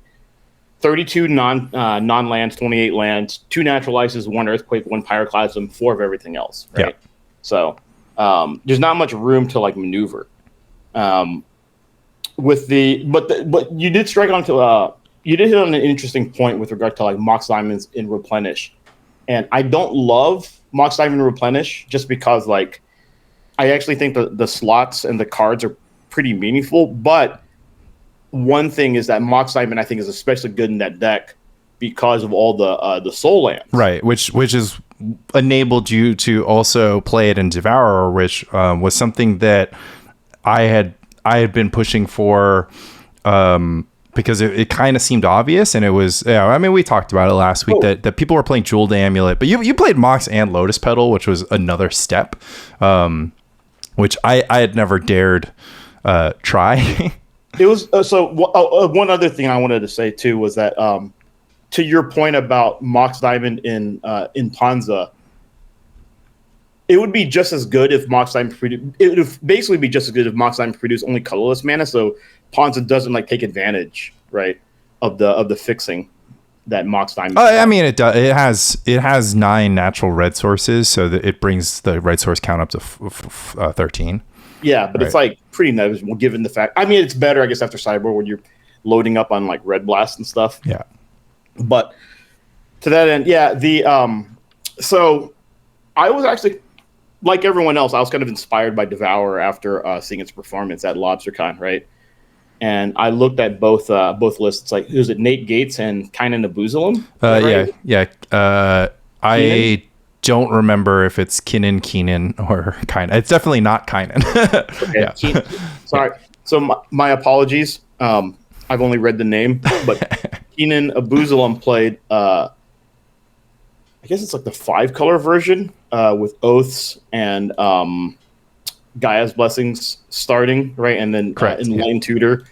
[SPEAKER 3] 32 non-lands, 28 lands, 2 natural ices, 1 earthquake, 1 pyroclasm, 4 of everything else, right? Yeah. So there's not much room to like maneuver. But you did strike onto you did hit on an interesting point with regard to like Mox Diamonds in Replenish, and I don't love Mox Diamond Replenish just because like I actually think the slots and the cards are pretty meaningful. But one thing is that Mox Diamond I think is especially good in that deck because of all the soul lands,
[SPEAKER 4] right? Which is enabled you to also play it in Devour, which was something that I had been pushing for because it kind of seemed obvious, and it was, yeah, I mean, we talked about it last week that people were playing Jeweled Amulet, but you played Mox and Lotus Petal, which was another step, which I had never dared try.
[SPEAKER 3] It was one other thing I wanted to say too was that to your point about Mox Diamond in Panza, it would be just as good if Mox Diamond it would basically be just as good if Mox Diamond produced only colorless mana, so Panza doesn't like take advantage, right, of the fixing that Mox Diamond.
[SPEAKER 4] I mean, it does. It has 9 natural red sources, so that it brings the red source count up to 13.
[SPEAKER 3] Yeah, but it's like pretty negligible given the fact. I mean, it's better, I guess, after Cyborg when you're loading up on like Red Blast and stuff.
[SPEAKER 4] Yeah,
[SPEAKER 3] but to that end, yeah. So I was actually, like everyone else, I was kind of inspired by Devour after seeing its performance at LobsterCon, right? And I looked at both lists. Like, who's it? Nate Gates and Kainan Abuzalam? Right?
[SPEAKER 4] Yeah. I don't remember if it's Keenan or Kainan. It's definitely not Kainan.
[SPEAKER 3] Okay. Yeah. Sorry. So my apologies. I've only read the name, but Keenan Abuzalam played. I guess it's like the 5-color version with Oaths and Gaia's Blessings starting, right? And then in Lane Tutor.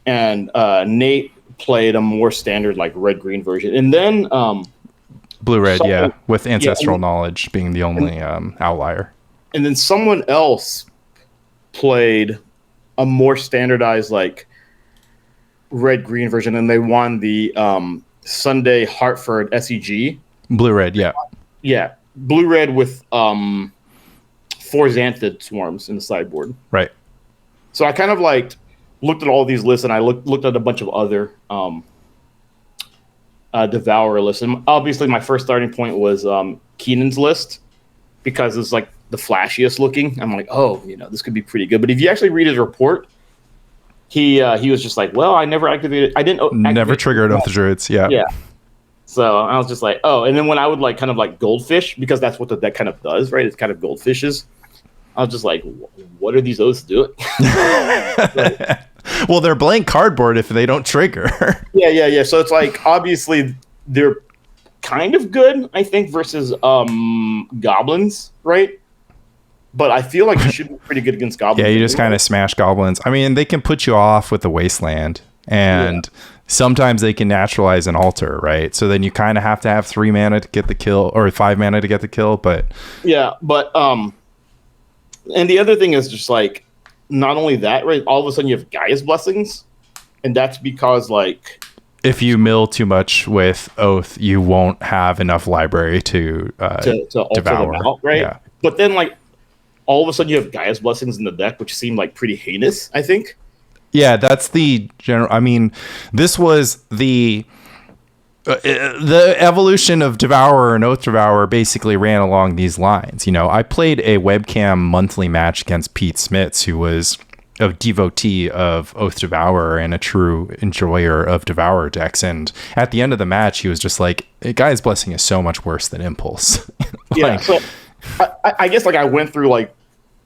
[SPEAKER 3] And Nate played a more standard, like, red-green version. And then
[SPEAKER 4] Blue-red, with Ancestral Knowledge being the only outlier. And
[SPEAKER 3] then someone else played a more standardized, like, red-green version, and they won the Sunday Hartford SEG.
[SPEAKER 4] Blue-red, yeah.
[SPEAKER 3] Yeah, blue-red with 4 Xanthid Swarms in the sideboard.
[SPEAKER 4] Right.
[SPEAKER 3] So I kind of like looked at all these lists, and I looked at a bunch of other Devour lists. And obviously, my first starting point was Keenan's list because it's like the flashiest looking. I'm like, oh, this could be pretty good. But if you actually read his report, he was just like, well, I never activated. I didn't
[SPEAKER 4] never triggered Oath of Druids. Yeah.
[SPEAKER 3] Yeah. So I was just like, oh, and then when I would like kind of like goldfish, because that's what the deck kind of does, right? It's kind of goldfishes. I was just like, what are these oaths doing?
[SPEAKER 4] Well, they're blank cardboard if they don't trigger.
[SPEAKER 3] Yeah. So it's like, obviously, they're kind of good, I think, versus goblins, right? But I feel like you should be pretty good against goblins.
[SPEAKER 4] Yeah, you just kind of smash goblins. I mean, they can put you off with the Wasteland, and sometimes they can naturalize an altar, right? So then you kind of have to have 3 mana to get the kill, or 5 mana to get the kill, but...
[SPEAKER 3] Yeah, but... And the other thing is just like, not only that, right? All of a sudden you have Gaia's Blessings, and that's because like,
[SPEAKER 4] if you mill too much with Oath, you won't have enough library to devour
[SPEAKER 3] them out, right?
[SPEAKER 4] Yeah.
[SPEAKER 3] But then like, all of a sudden you have Gaia's Blessings in the deck, which seemed like pretty heinous, I think.
[SPEAKER 4] Yeah, that's the general. I mean, this was the evolution of Devourer and Oath Devourer basically ran along these lines. I played a webcam monthly match against Pete Smits, who was a devotee of Oath Devourer and a true enjoyer of Devourer decks. And at the end of the match, he was just like, Gaia's Blessing is so much worse than Impulse.
[SPEAKER 3] Yeah, so I guess like I went through like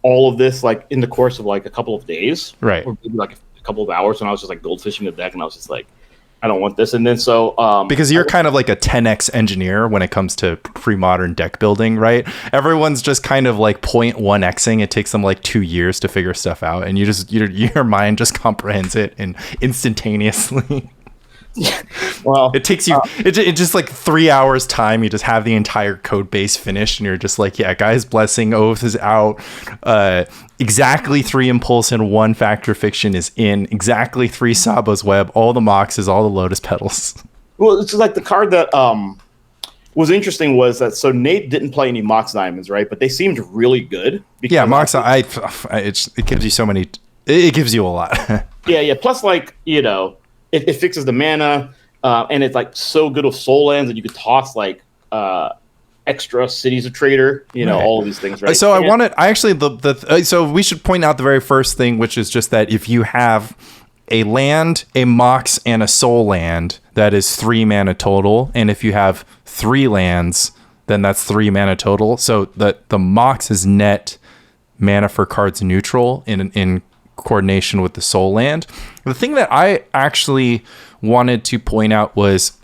[SPEAKER 3] all of this like in the course of like a couple of days.
[SPEAKER 4] Right.
[SPEAKER 3] Or maybe like a couple of hours, and I was just like goldfishing the deck, and I was just like, I don't want this. And then so
[SPEAKER 4] because you're kind of like a 10x engineer when it comes to pre-modern deck building, right? Everyone's just kind of like 0.1xing. It takes them like 2 years to figure stuff out, and your mind just comprehends it and instantaneously.
[SPEAKER 3] Well,
[SPEAKER 4] it takes you it just like 3 hours time. You just have the entire code base finished, and you're just like, yeah, Gaia's Blessing, Oath is out, exactly 3 Impulse and 1 Factor Fiction is in, exactly 3 Sabo's Web, all the Moxes, all the Lotus Petals.
[SPEAKER 3] Well, it's like the card that was interesting was that so Nate didn't play any Mox Diamonds, right? But they seemed really good.
[SPEAKER 4] Yeah, Mox, it gives you so many. It gives you a lot.
[SPEAKER 3] Yeah. Plus, like it fixes the mana, and it's like so good with soul lands that you could toss like extra Cities of Trader, right. All of these things, right?
[SPEAKER 4] So so we should point out the very first thing, which is just that if you have a land, a Mox, and a soul land, that is 3 mana total, and if you have 3 lands, then that's 3 mana total. So the Mox is net mana for cards neutral in coordination with the soul land. The thing that I actually wanted to point out was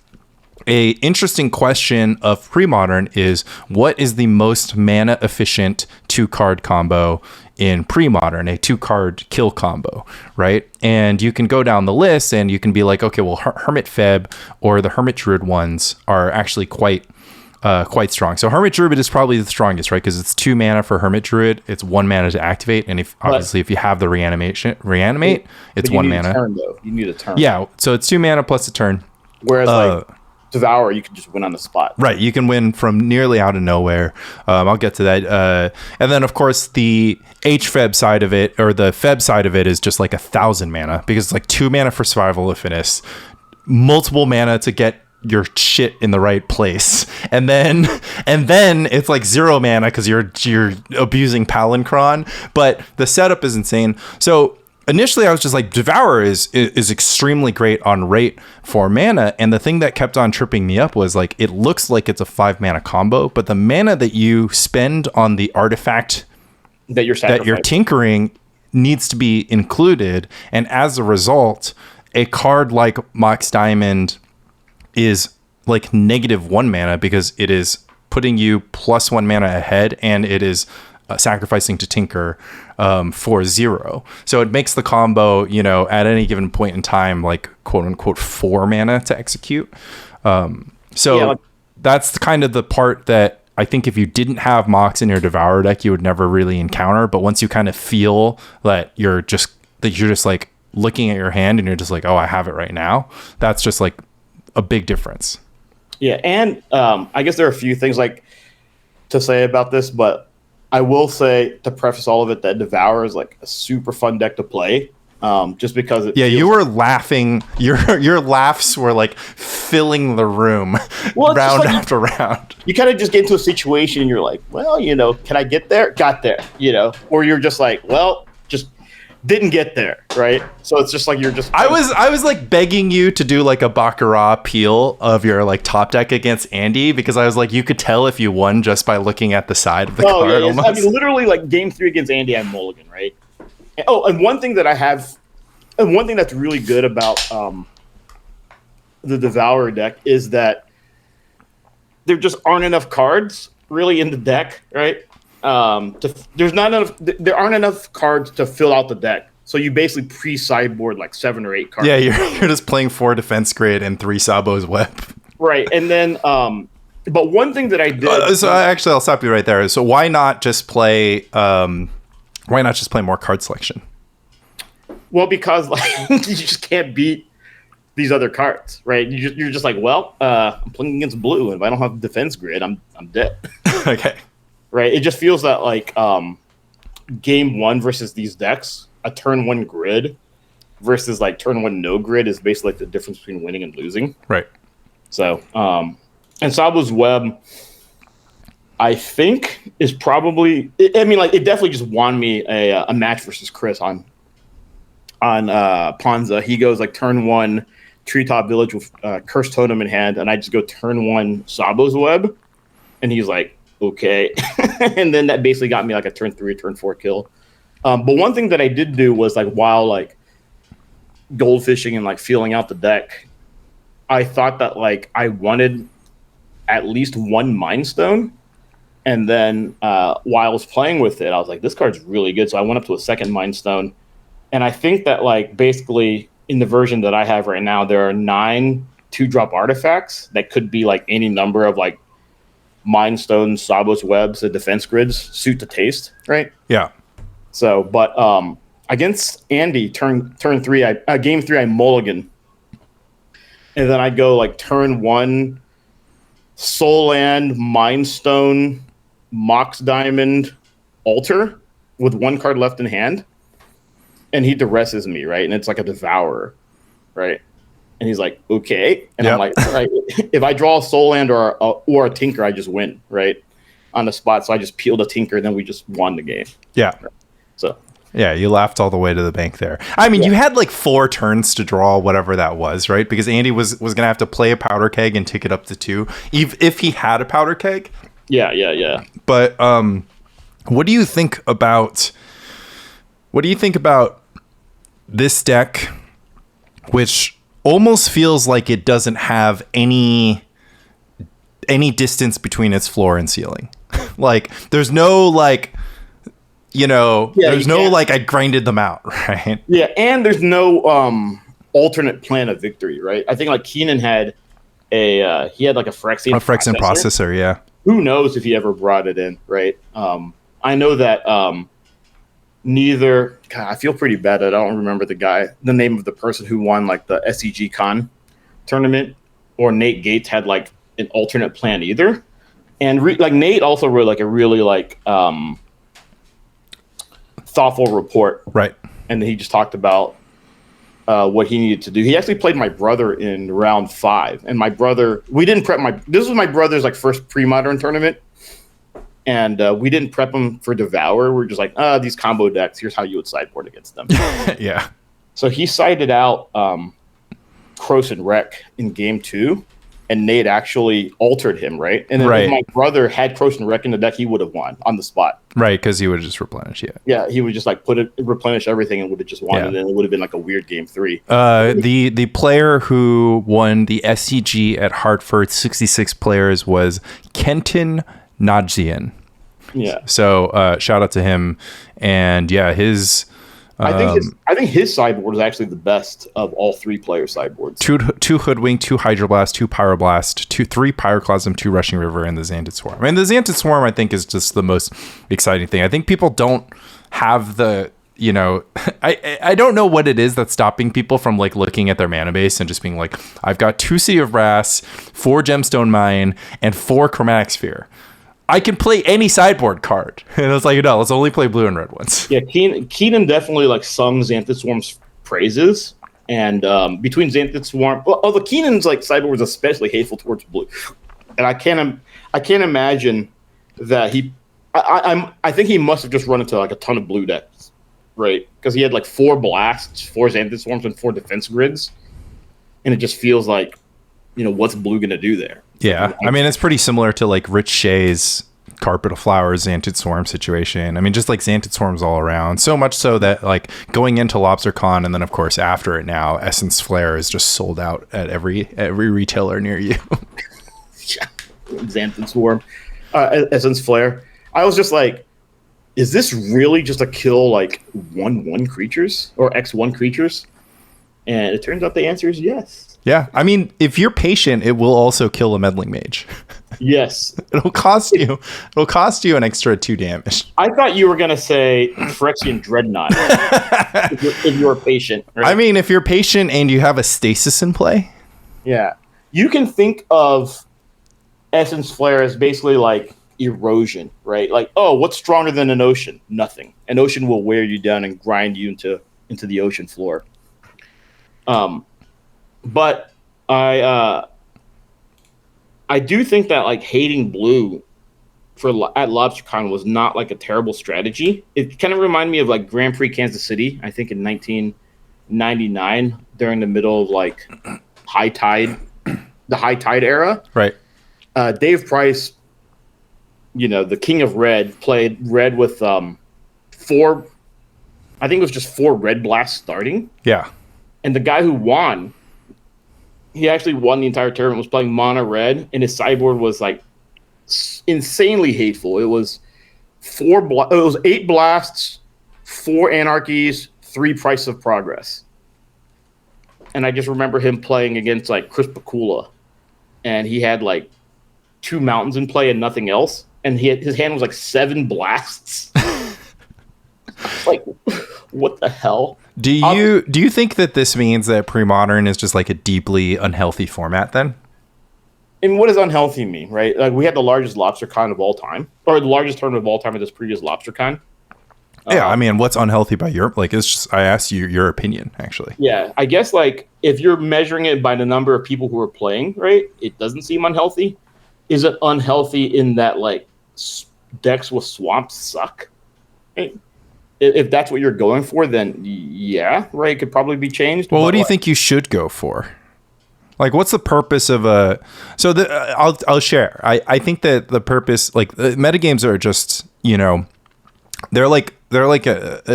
[SPEAKER 4] a interesting question of premodern is what is the most mana efficient 2-card combo in premodern, a 2-card kill combo, right? And you can go down the list and you can be like, okay, well, Hermit Feb or the Hermit Druid ones are actually quite strong. So Hermit Druid is probably the strongest, right? Because it's 2 mana for Hermit Druid, it's 1 mana to activate, and if you have the reanimate, it's 1 mana.
[SPEAKER 3] You need a turn.
[SPEAKER 4] Yeah, so it's 2 mana plus a turn.
[SPEAKER 3] Whereas Devour, you can just win on the spot.
[SPEAKER 4] Right, you can win from nearly out of nowhere. I'll get to that. And then, of course, the HFeb side of it, or the Feb side of it, is just like 1,000 mana, because it's like 2 mana for Survival of Fittest, multiple mana to get your shit in the right place, and then it's like 0 mana because you're abusing Palancron. But the setup is insane. So initially I was just like, Devour is extremely great on rate for mana, and the thing that kept on tripping me up was like, it looks like it's a 5 mana combo, but the mana that you spend on the artifact that you're tinkering needs to be included, and as a result, a card like Mox Diamond is like -1 mana because it is putting you +1 mana ahead, and it is sacrificing to tinker for 0. So it makes the combo, at any given point in time, like quote unquote 4 mana to execute. That's kind of the part that I think if you didn't have Mox in your Devour deck, you would never really encounter. But once you kind of feel that you're just like looking at your hand and you're just like, oh, I have it right now, that's just like a big difference.
[SPEAKER 3] Yeah, and I guess there are a few things like to say about this, but I will say, to preface all of it, that Devour is like a super fun deck to play. Just because
[SPEAKER 4] you were laughing. Your laughs were like filling the room round after round.
[SPEAKER 3] You kind of just get into a situation and you're like, well, can I get there? Got there, or you're just like, well, just didn't get there, right? So it's just like you're just.
[SPEAKER 4] I was like begging you to do like a Baccarat peel of your like top deck against Andy, because I was like, you could tell if you won just by looking at the side of the card.
[SPEAKER 3] Yeah.
[SPEAKER 4] Almost.
[SPEAKER 3] I mean, literally, like game 3 against Andy, I mulligan, right? And one thing that's really good about the Devour deck is that there just aren't enough cards really in the deck, right? There aren't enough cards to fill out the deck, so you basically pre-sideboard like 7 or 8 cards.
[SPEAKER 4] Yeah, you're just playing 4 defense grid and 3 Sabo's Web.
[SPEAKER 3] Right, and then but one thing that I did.
[SPEAKER 4] So actually, I'll stop you right there. So why not just play more card selection?
[SPEAKER 3] Well, because like you just can't beat these other cards, right? You're just like, well, I'm playing against blue, and if I don't have defense grid, I'm dead.
[SPEAKER 4] Okay.
[SPEAKER 3] Right, it just feels that like game 1 versus these decks, a turn 1 grid versus like turn 1 no grid is basically like the difference between winning and losing.
[SPEAKER 4] Right.
[SPEAKER 3] So, and Sabo's Web, I think, is probably. I mean, like it definitely just won me a match versus Chris on Ponza. He goes like turn 1 Treetop Village with Cursed Totem in hand, and I just go turn 1 Sabo's Web, and he's like, okay. And then that basically got me like a turn 3, turn 4 kill. But one thing that I did do was like while like goldfishing and like feeling out the deck, I thought that like I wanted at least 1 Mind Stone. And then while I was playing with it, I was like, this card's really good. So I went up to a 2nd Mind Stone. And I think that like basically in the version that I have right now, there are 9 2-drop artifacts that could be like any number of like Mind Stones, Sabo's Webs, the defense grids suit to taste, right?
[SPEAKER 4] Yeah.
[SPEAKER 3] So, but against Andy, turn 3, game 3, I mulligan, and then I go like turn 1, Soul Land, Mind Stone, Mox Diamond, Altar with 1 card left in hand, and he duresses me, right? And it's like a Devourer, right? And he's like, okay. And I'm like, all right, if I draw a Soul Land or a Tinker, I just win, right? On the spot. So I just peeled a Tinker, and then we just won the game.
[SPEAKER 4] Yeah.
[SPEAKER 3] So.
[SPEAKER 4] Yeah, you laughed all the way to the bank there. I mean, you had like 4 turns to draw whatever that was, right? Because Andy was going to have to play a Powder Keg and take it up to 2, if he had a Powder Keg.
[SPEAKER 3] Yeah.
[SPEAKER 4] But what do you think about this deck, which almost feels like it doesn't have any distance between its floor and ceiling. Like there's no like, there's no like I grinded them out, right?
[SPEAKER 3] Yeah, and there's no alternate plan of victory, right? I think like Keenan had he had like a Phyrexian
[SPEAKER 4] processor, yeah.
[SPEAKER 3] Who knows if he ever brought it in, right? I know that neither. God, I feel pretty bad that I don't remember the name of the person who won like the SCG Con tournament, or Nate Gates had like an alternate plan either. And like Nate also wrote like a really like thoughtful report,
[SPEAKER 4] right?
[SPEAKER 3] And then he just talked about what he needed to do. He actually played my brother in round 5, and my brother, we didn't prep this was my brother's like first pre-modern tournament, and we didn't prep him for Devour. We're just like, these combo decks, here's how you would sideboard against them.
[SPEAKER 4] Yeah.
[SPEAKER 3] So he sided out Cross and Wreck in game 2, and Nate actually altered him, right? And then if my brother had Cross and Wreck in the deck, he would have won on the spot.
[SPEAKER 4] Right, because he would just replenish, yeah.
[SPEAKER 3] Yeah, he would just like replenish everything and would have just won, and then it would have been like a weird game 3.
[SPEAKER 4] The player who won the SCG at Hartford 66 players was Kenton Nadzian.
[SPEAKER 3] Yeah.
[SPEAKER 4] So shout out to him. And yeah, his
[SPEAKER 3] I think his sideboard is actually the best of all 3 player sideboards.
[SPEAKER 4] Two Hoodwink, 2 Hydroblast, 2 Pyroblast, 3 Pyroclasm, 2 Rushing River, and the Xantid Swarm. And the Xantid Swarm, I think, is just the most exciting thing. I think people don't have the, I don't know what it is that's stopping people from like looking at their mana base and just being like, I've got 2 Sea of Brass, 4 Gemstone Mine, and 4 Chromatic Sphere. I can play any sideboard card. And it's like, no, let's only play blue and red ones.
[SPEAKER 3] Yeah, Keenan definitely like sung Xantid Swarm's praises. And between Xantid Swarm, although Keenan's like sideboard was especially hateful towards blue. And I can't imagine that I think he must have just run into like a ton of blue decks, right? Because he had like 4 blasts, 4 Xantid Swarms, and 4 defense grids. And it just feels like, what's blue going to do there?
[SPEAKER 4] Yeah, I mean, it's pretty similar to like Rich Shea's Carpet of Flowers Xantid Swarm situation. I mean, just like Xantid Swarms all around. So much so that like going into LobsterCon and then of course after it now, Essence Flare is just sold out at every retailer near you.
[SPEAKER 3] Yeah, Xantid Swarm, Essence Flare. I was just like, is this really just a kill like 1/1 creatures or X1 creatures? And it turns out the answer is yes.
[SPEAKER 4] Yeah, I mean, if you're patient, it will also kill a Meddling Mage.
[SPEAKER 3] Yes.
[SPEAKER 4] It'll cost you an extra 2 damage.
[SPEAKER 3] I thought you were going to say Phyrexian Dreadnot if you were patient. Right?
[SPEAKER 4] I mean, if you're patient and you have a stasis in play.
[SPEAKER 3] Yeah. You can think of Essence Flare as basically like erosion, right? Like, oh, what's stronger than an ocean? Nothing. An ocean will wear you down and grind you into the ocean floor. But I do think that like hating blue at LobsterCon was not like a terrible strategy. It kind of reminded me of like Grand Prix Kansas City, I think in 1999 during the middle of like the high tide era.
[SPEAKER 4] Right.
[SPEAKER 3] Dave Price, the King of Red, played red with 4. I think it was just 4 red blasts starting.
[SPEAKER 4] Yeah.
[SPEAKER 3] And the guy who won, he actually won the entire tournament, was playing mono red, and his sideboard was like insanely hateful. It was 8 blasts, 4 anarchies, 3 Price of Progress. And I just remember him playing against like Chris Pakula, and he had like 2 mountains in play and nothing else, and his hand was like 7 blasts. Like, what the hell?
[SPEAKER 4] Do you think that this means that pre-modern is just like a deeply unhealthy format then?
[SPEAKER 3] And what does unhealthy mean, right? Like we had the largest LobsterCon of all time, or the largest tournament of all time at this previous LobsterCon.
[SPEAKER 4] Yeah, I mean, what's unhealthy by your like? It's just I asked you your opinion, actually.
[SPEAKER 3] Yeah, I guess like if you're measuring it by the number of people who are playing, right? It doesn't seem unhealthy. Is it unhealthy in that like decks with swamps suck? Right? If that's what you're going for, then yeah, right, it could probably be changed.
[SPEAKER 4] Well, what do you think you should go for? Like, what's the purpose of a... So I'll share. I think that the purpose... Like, metagames are just, they're like there's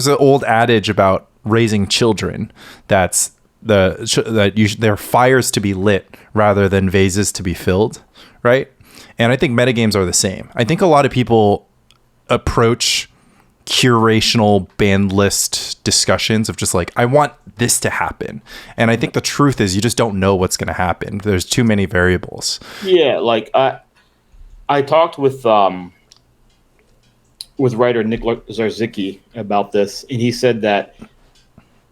[SPEAKER 4] an old adage about raising children that's they're fires to be lit rather than vases to be filled, right? And I think metagames are the same. I think a lot of people approach curational band list discussions of just like, I want this to happen, and I think the truth is you just don't know what's going to happen. There's too many variables.
[SPEAKER 3] Yeah, like I talked with writer Nick Zarzicki about this, and he said that,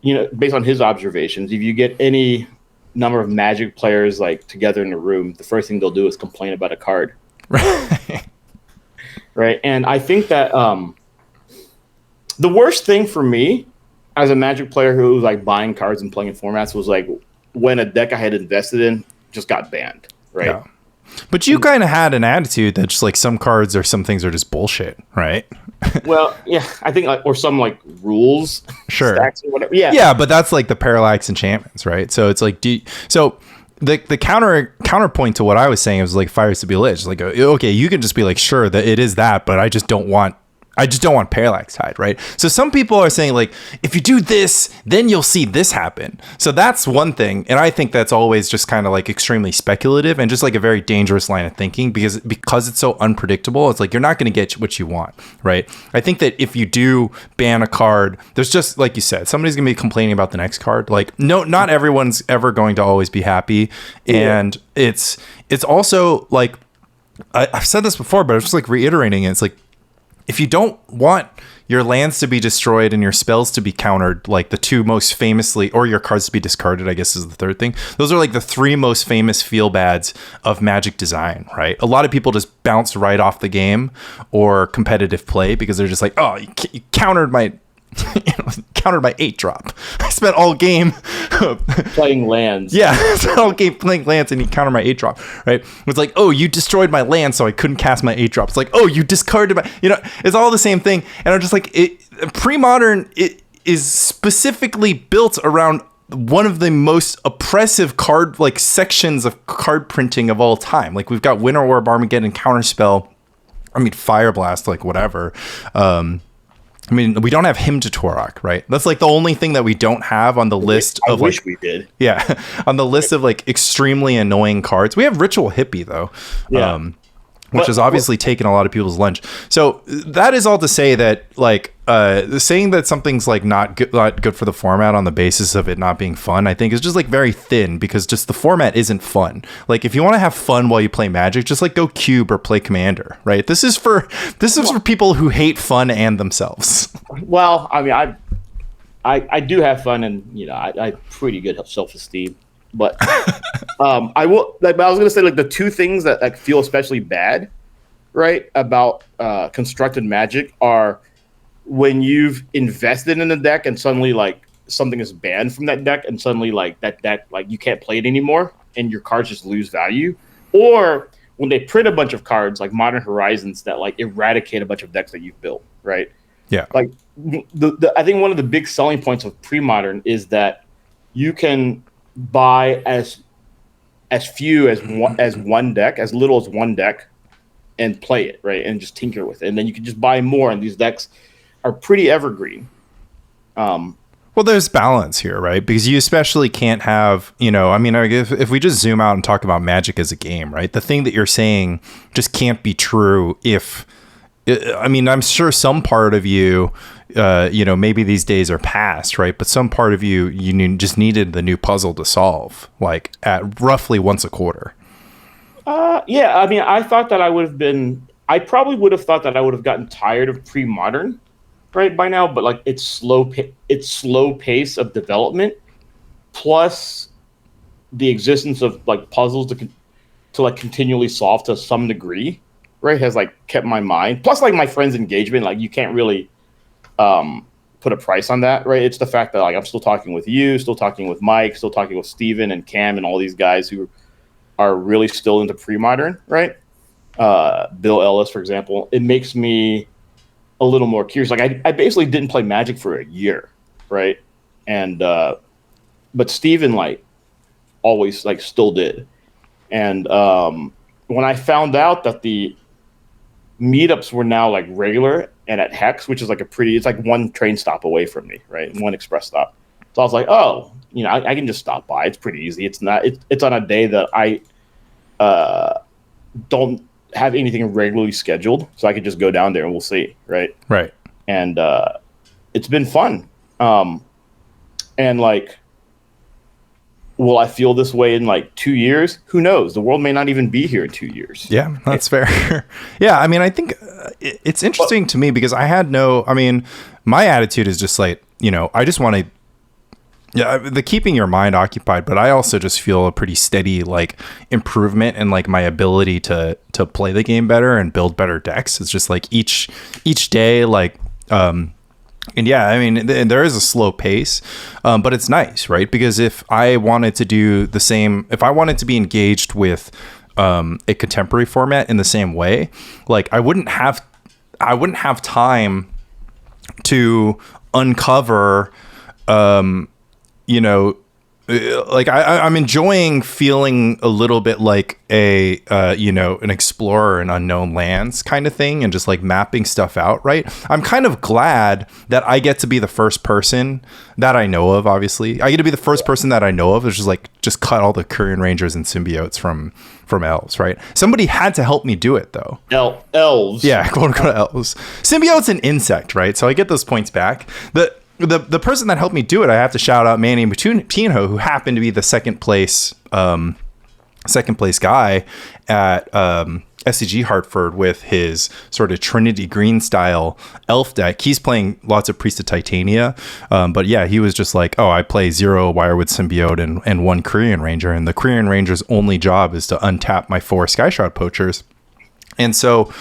[SPEAKER 3] you know, based on his observations, if you get any number of Magic players like together in a room, the first thing they'll do is complain about a card.
[SPEAKER 4] Right.
[SPEAKER 3] Right. And I think that the worst thing for me as a Magic player who was like buying cards and playing in formats was like when a deck I had invested in just got banned. Right.
[SPEAKER 4] Yeah. But you kind of had an attitude that just like some cards or some things are just bullshit, right?
[SPEAKER 3] Well, yeah, I think like, or some like rules,
[SPEAKER 4] sure,
[SPEAKER 3] stacks or whatever. Yeah,
[SPEAKER 4] yeah, but that's like the parallax enchantments, right? So it's like, so the counterpoint to what I was saying was like fires to be lit. It's like, okay, you can just be like, sure, that it is that, but I just don't want parallax tide, right? So some people are saying like, if you do this, then you'll see this happen. So that's one thing, and I think that's always just kind of like extremely speculative and just like a very dangerous line of thinking because it's so unpredictable. It's like you're not going to get what you want, right? I think that if you do ban a card, there's just like you said, somebody's going to be complaining about the next card. Like, no, not everyone's ever going to always be happy, and it's also like I've said this before, but I'm just like reiterating it. It's like, if you don't want your lands to be destroyed and your spells to be countered, like the two most famously, or your cards to be discarded, I guess is the third thing. Those are like the three most famous feel bads of Magic design, right? A lot of people just bounce right off the game or competitive play because they're just like, oh, you countered my... countered my 8-drop. I spent all game
[SPEAKER 3] playing lands.
[SPEAKER 4] Yeah, I spent all game playing lands, and you countered my 8-drop. Right? It's like, oh, you destroyed my land, so I couldn't cast my 8-drop. It's like, oh, you discarded my. It's all the same thing. And I'm just like, pre-modern. It is specifically built around one of the most oppressive card sections of card printing of all time. Like we've got Winter Orb, Armageddon, Counterspell. I mean, Fire Blast, like whatever. I mean, we don't have Hymn to Torok, right? That's like the only thing that we don't have on the list of
[SPEAKER 3] I wish we did.
[SPEAKER 4] Yeah, on the list of like extremely annoying cards. We have Ritual Hippie though.
[SPEAKER 3] Yeah.
[SPEAKER 4] Which has obviously taken a lot of people's lunch. So that is all to say that like saying that something's like not good for the format on the basis of it not being fun, I think is just like very thin because just the format isn't fun. Like if you want to have fun while you play Magic, just like go cube or play Commander, right? This is for people who hate fun and themselves.
[SPEAKER 3] Well, I mean, I do have fun, and I pretty good self-esteem. But I will like. But I was gonna say like the two things that like feel especially bad, right, about constructed Magic are when you've invested in a deck and suddenly like something is banned from that deck, and suddenly like that deck like you can't play it anymore, and your cards just lose value, or when they print a bunch of cards like Modern Horizons that like eradicate a bunch of decks that you've built, right?
[SPEAKER 4] Yeah.
[SPEAKER 3] Like I think one of the big selling points of pre-modern is that you can buy as few as one deck, as little as one deck, and play it, right, and just tinker with it, and then you can just buy more, and these decks are pretty evergreen.
[SPEAKER 4] Well, there's balance here, right? Because you especially can't have, I mean, if we just zoom out and talk about Magic as a game, right? The thing that you're saying just can't be true if, I mean, I'm sure some part of you, maybe these days are past, right? But some part of you just needed the new puzzle to solve, like at roughly once a quarter.
[SPEAKER 3] Yeah, I mean, I probably would have thought that I would have gotten tired of pre-modern, right, by now. But like it's slow pace of development, plus the existence of like puzzles to like continually solve to some degree, right, has like kept my mind. Plus, like my friends' engagement, like you can't really put a price on that, right? It's the fact that like I'm still talking with you, still talking with Mike, still talking with Steven and Cam and all these guys who are really still into pre-modern, right? Bill Ellis, for example. It makes me a little more curious. Like I basically didn't play Magic for a year, right? And but Steven like always like still did. And when I found out that the meetups were now like regular and at Hex, which is like it's like one train stop away from me, right? One express stop. So I was like, oh, I can just stop by. It's pretty easy. It's not. It's on a day that I don't have anything regularly scheduled, so I could just go down there and we'll see, right?
[SPEAKER 4] Right.
[SPEAKER 3] And it's been fun. And like, will I feel this way in like 2 years? Who knows? The world may not even be here in 2 years.
[SPEAKER 4] Yeah, that's fair. Yeah, I mean, I think it's interesting to me because my attitude is just like, I just want to, the keeping your mind occupied, but I also just feel a pretty steady like improvement in like my ability to play the game better and build better decks. It's just like each day, like, and yeah, I mean, there is a slow pace, but it's nice, right? Because if I wanted to do the same, if I wanted to be engaged with a contemporary format in the same way, like I wouldn't have time to uncover, like I'm enjoying feeling a little bit like an explorer in unknown lands kind of thing, and just like mapping stuff out, right? I'm kind of glad that I get to be the first person that I know of. Obviously, I get to be the first person that I know of is just cut all the Korean Rangers and symbiotes from Elves, right? Somebody had to help me do it though.
[SPEAKER 3] Elves,
[SPEAKER 4] yeah, quote unquote Elves. Symbiote's an insect, right? So I get those points back. The person that helped me do it, I have to shout out Manny Matinho, who happened to be the second place guy at SCG Hartford with his sort of Trinity Green style elf deck. He's playing lots of Priest of Titania, but yeah, he was just like, oh, I play 0 Wirewood Symbiote and 1 Korean Ranger, and the Korean Ranger's only job is to untap my 4 Skyshroud Poachers. And so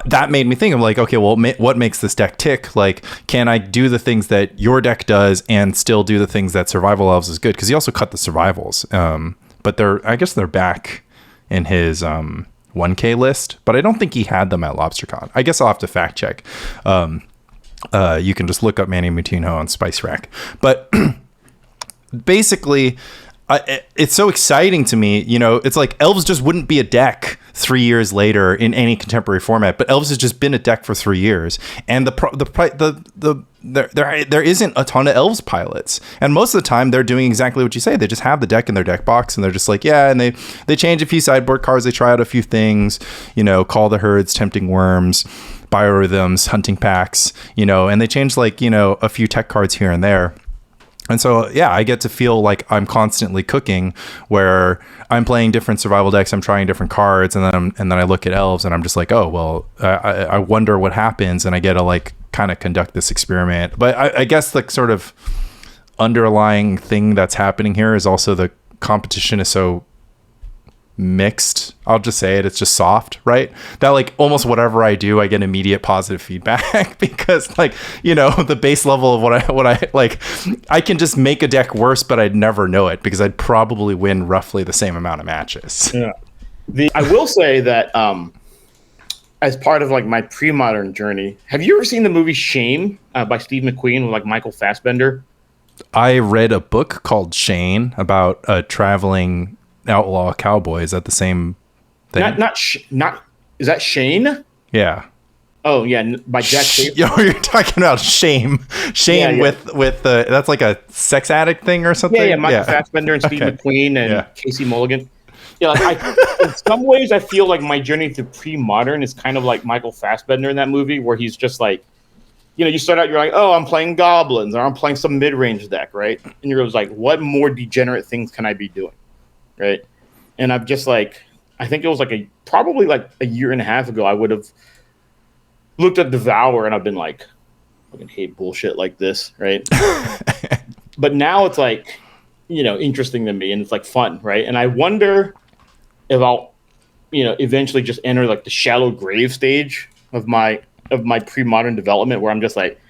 [SPEAKER 4] that made me think, I'm like, okay, well, what makes this deck tick? Like, can I do the things that your deck does and still do the things that Survival Elves is good? Because he also cut the survivals, but I guess they're back in his 1K list, but I don't think he had them at LobsterCon. I guess I'll have to fact check. You can just look up Manny Mutino on Spice Rack, but basically, it's so exciting to me. It's like Elves just wouldn't be a deck 3 years later in any contemporary format, but Elves has just been a deck for 3 years, and there isn't a ton of Elves pilots, and most of the time they're doing exactly what you say. They just have the deck in their deck box, and they're just like, yeah, and they change a few sideboard cards, they try out a few things, Call the Herds, Tempting Worms, Biorhythms, Hunting Packs, and they change like a few tech cards here and there. And so, yeah, I get to feel like I'm constantly cooking, where I'm playing different survival decks, I'm trying different cards, and then I look at Elves and I'm just like, oh, well, I wonder what happens, and I get to like kind of conduct this experiment. But I guess the sort of underlying thing that's happening here is also the competition is so mixed. I'll just say it. It's just soft, right? That like almost whatever I do, I get immediate positive feedback because like, the base level of what I like, I can just make a deck worse, but I'd never know it because I'd probably win roughly the same amount of matches.
[SPEAKER 3] Yeah. I will say that as part of like my pre-modern journey, have you ever seen the movie Shame by Steve McQueen with like Michael Fassbender?
[SPEAKER 4] I read a book called Shane about traveling outlaw cowboy. Is that the same thing?
[SPEAKER 3] Not is that Shane?
[SPEAKER 4] Yeah.
[SPEAKER 3] Oh yeah, by Jack.
[SPEAKER 4] Yo, you're talking about Shame yeah. with that's like a sex addict thing or something.
[SPEAKER 3] Yeah, Michael Fassbender and Steve McQueen and Casey Mulligan. Yeah, like in some ways I feel like my journey to pre-modern is kind of like Michael Fassbender in that movie, where he's just like, you start out, you're like, oh, I'm playing goblins, or I'm playing some mid-range deck, right? And you're just like, what more degenerate things can I be doing? Right. And I'm just like, I think it was like probably like a year and a half ago, I would have looked at Devour and I've been like, I fucking hate bullshit like this. Right. But now it's like, interesting to me, and it's like fun. Right. And I wonder if I'll, eventually just enter like the shallow grave stage of my pre-modern development, where I'm just like,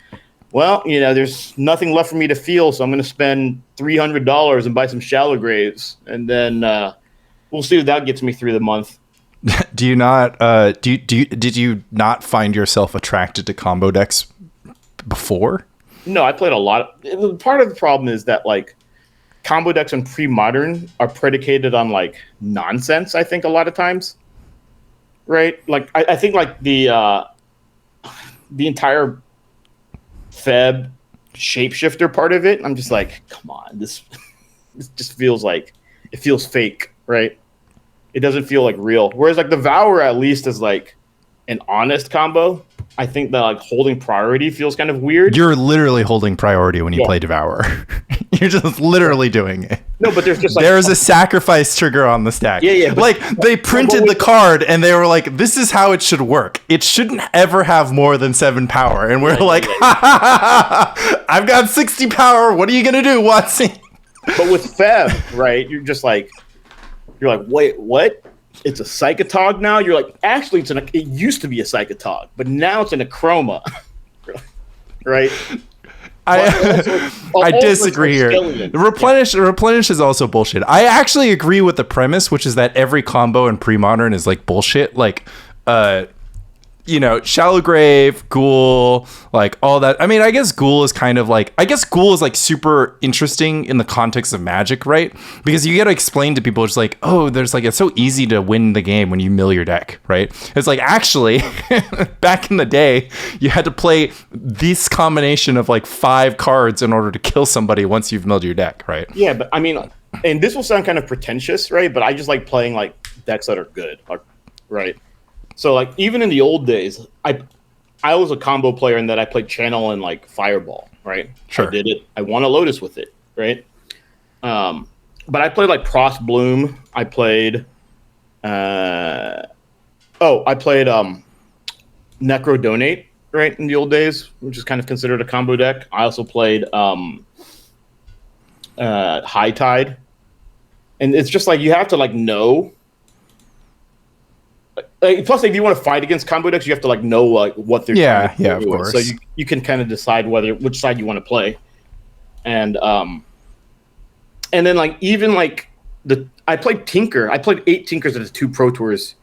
[SPEAKER 3] well, there's nothing left for me to feel, so I'm going to spend $300 and buy some shallow graves, and then we'll see if that gets me through the month.
[SPEAKER 4] Do you not? Did you not find yourself attracted to combo decks before?
[SPEAKER 3] No, I played a lot. Part of the problem is that like combo decks in pre-modern are predicated on like nonsense. I think a lot of times. right? Like I think like the entire Feb shapeshifter part of it, I'm just like, come on, this just feels like it feels fake, right? It doesn't feel like real. Whereas like the Devour at least is like an honest combo. I think that like holding priority feels kind of weird.
[SPEAKER 4] You're literally holding priority when you play Devour. You're just literally doing it.
[SPEAKER 3] No, but there's just like
[SPEAKER 4] there's a sacrifice trigger on the stack.
[SPEAKER 3] Yeah.
[SPEAKER 4] Like they printed the card and they were like, this is how it should work. It shouldn't ever have more than 7 power. And we're like, I've got 60 power. What are you gonna do, Watson?
[SPEAKER 3] But with Feb, right? You're like, wait, what? It's a Psychotog now. You're like, actually, it used to be a Psychotog, but now it's an Achroma, right?
[SPEAKER 4] I disagree here. Replenish is also bullshit. I actually agree with the premise, which is that every combo in pre-modern is like bullshit. Like, Shallow Grave, Ghoul, like all that. I mean, I guess Ghoul is super interesting in the context of Magic, right? Because you got to explain to people, it's like, oh, it's so easy to win the game when you mill your deck, right? It's like, actually, back in the day, you had to play this combination of like 5 cards in order to kill somebody once you've milled your deck, right?
[SPEAKER 3] Yeah, but I mean, and this will sound kind of pretentious, right? But I just like playing like decks that are good, right? So like even in the old days, I was a combo player in that I played Channel and like Fireball, right?
[SPEAKER 4] Sure.
[SPEAKER 3] I did it. I won a Lotus with it, right? But I played like Prost Bloom. I played Necro Donate, right, in the old days, which is kind of considered a combo deck. I also played High Tide. And it's just like you have to like know. Plus, if you want to fight against combo decks, you have to like know like what they're
[SPEAKER 4] trying to do. Of course.
[SPEAKER 3] So you can kind of decide which side you want to play, and then like even like I played Tinker. I played 8 Tinkers at the 2 Pro Tours,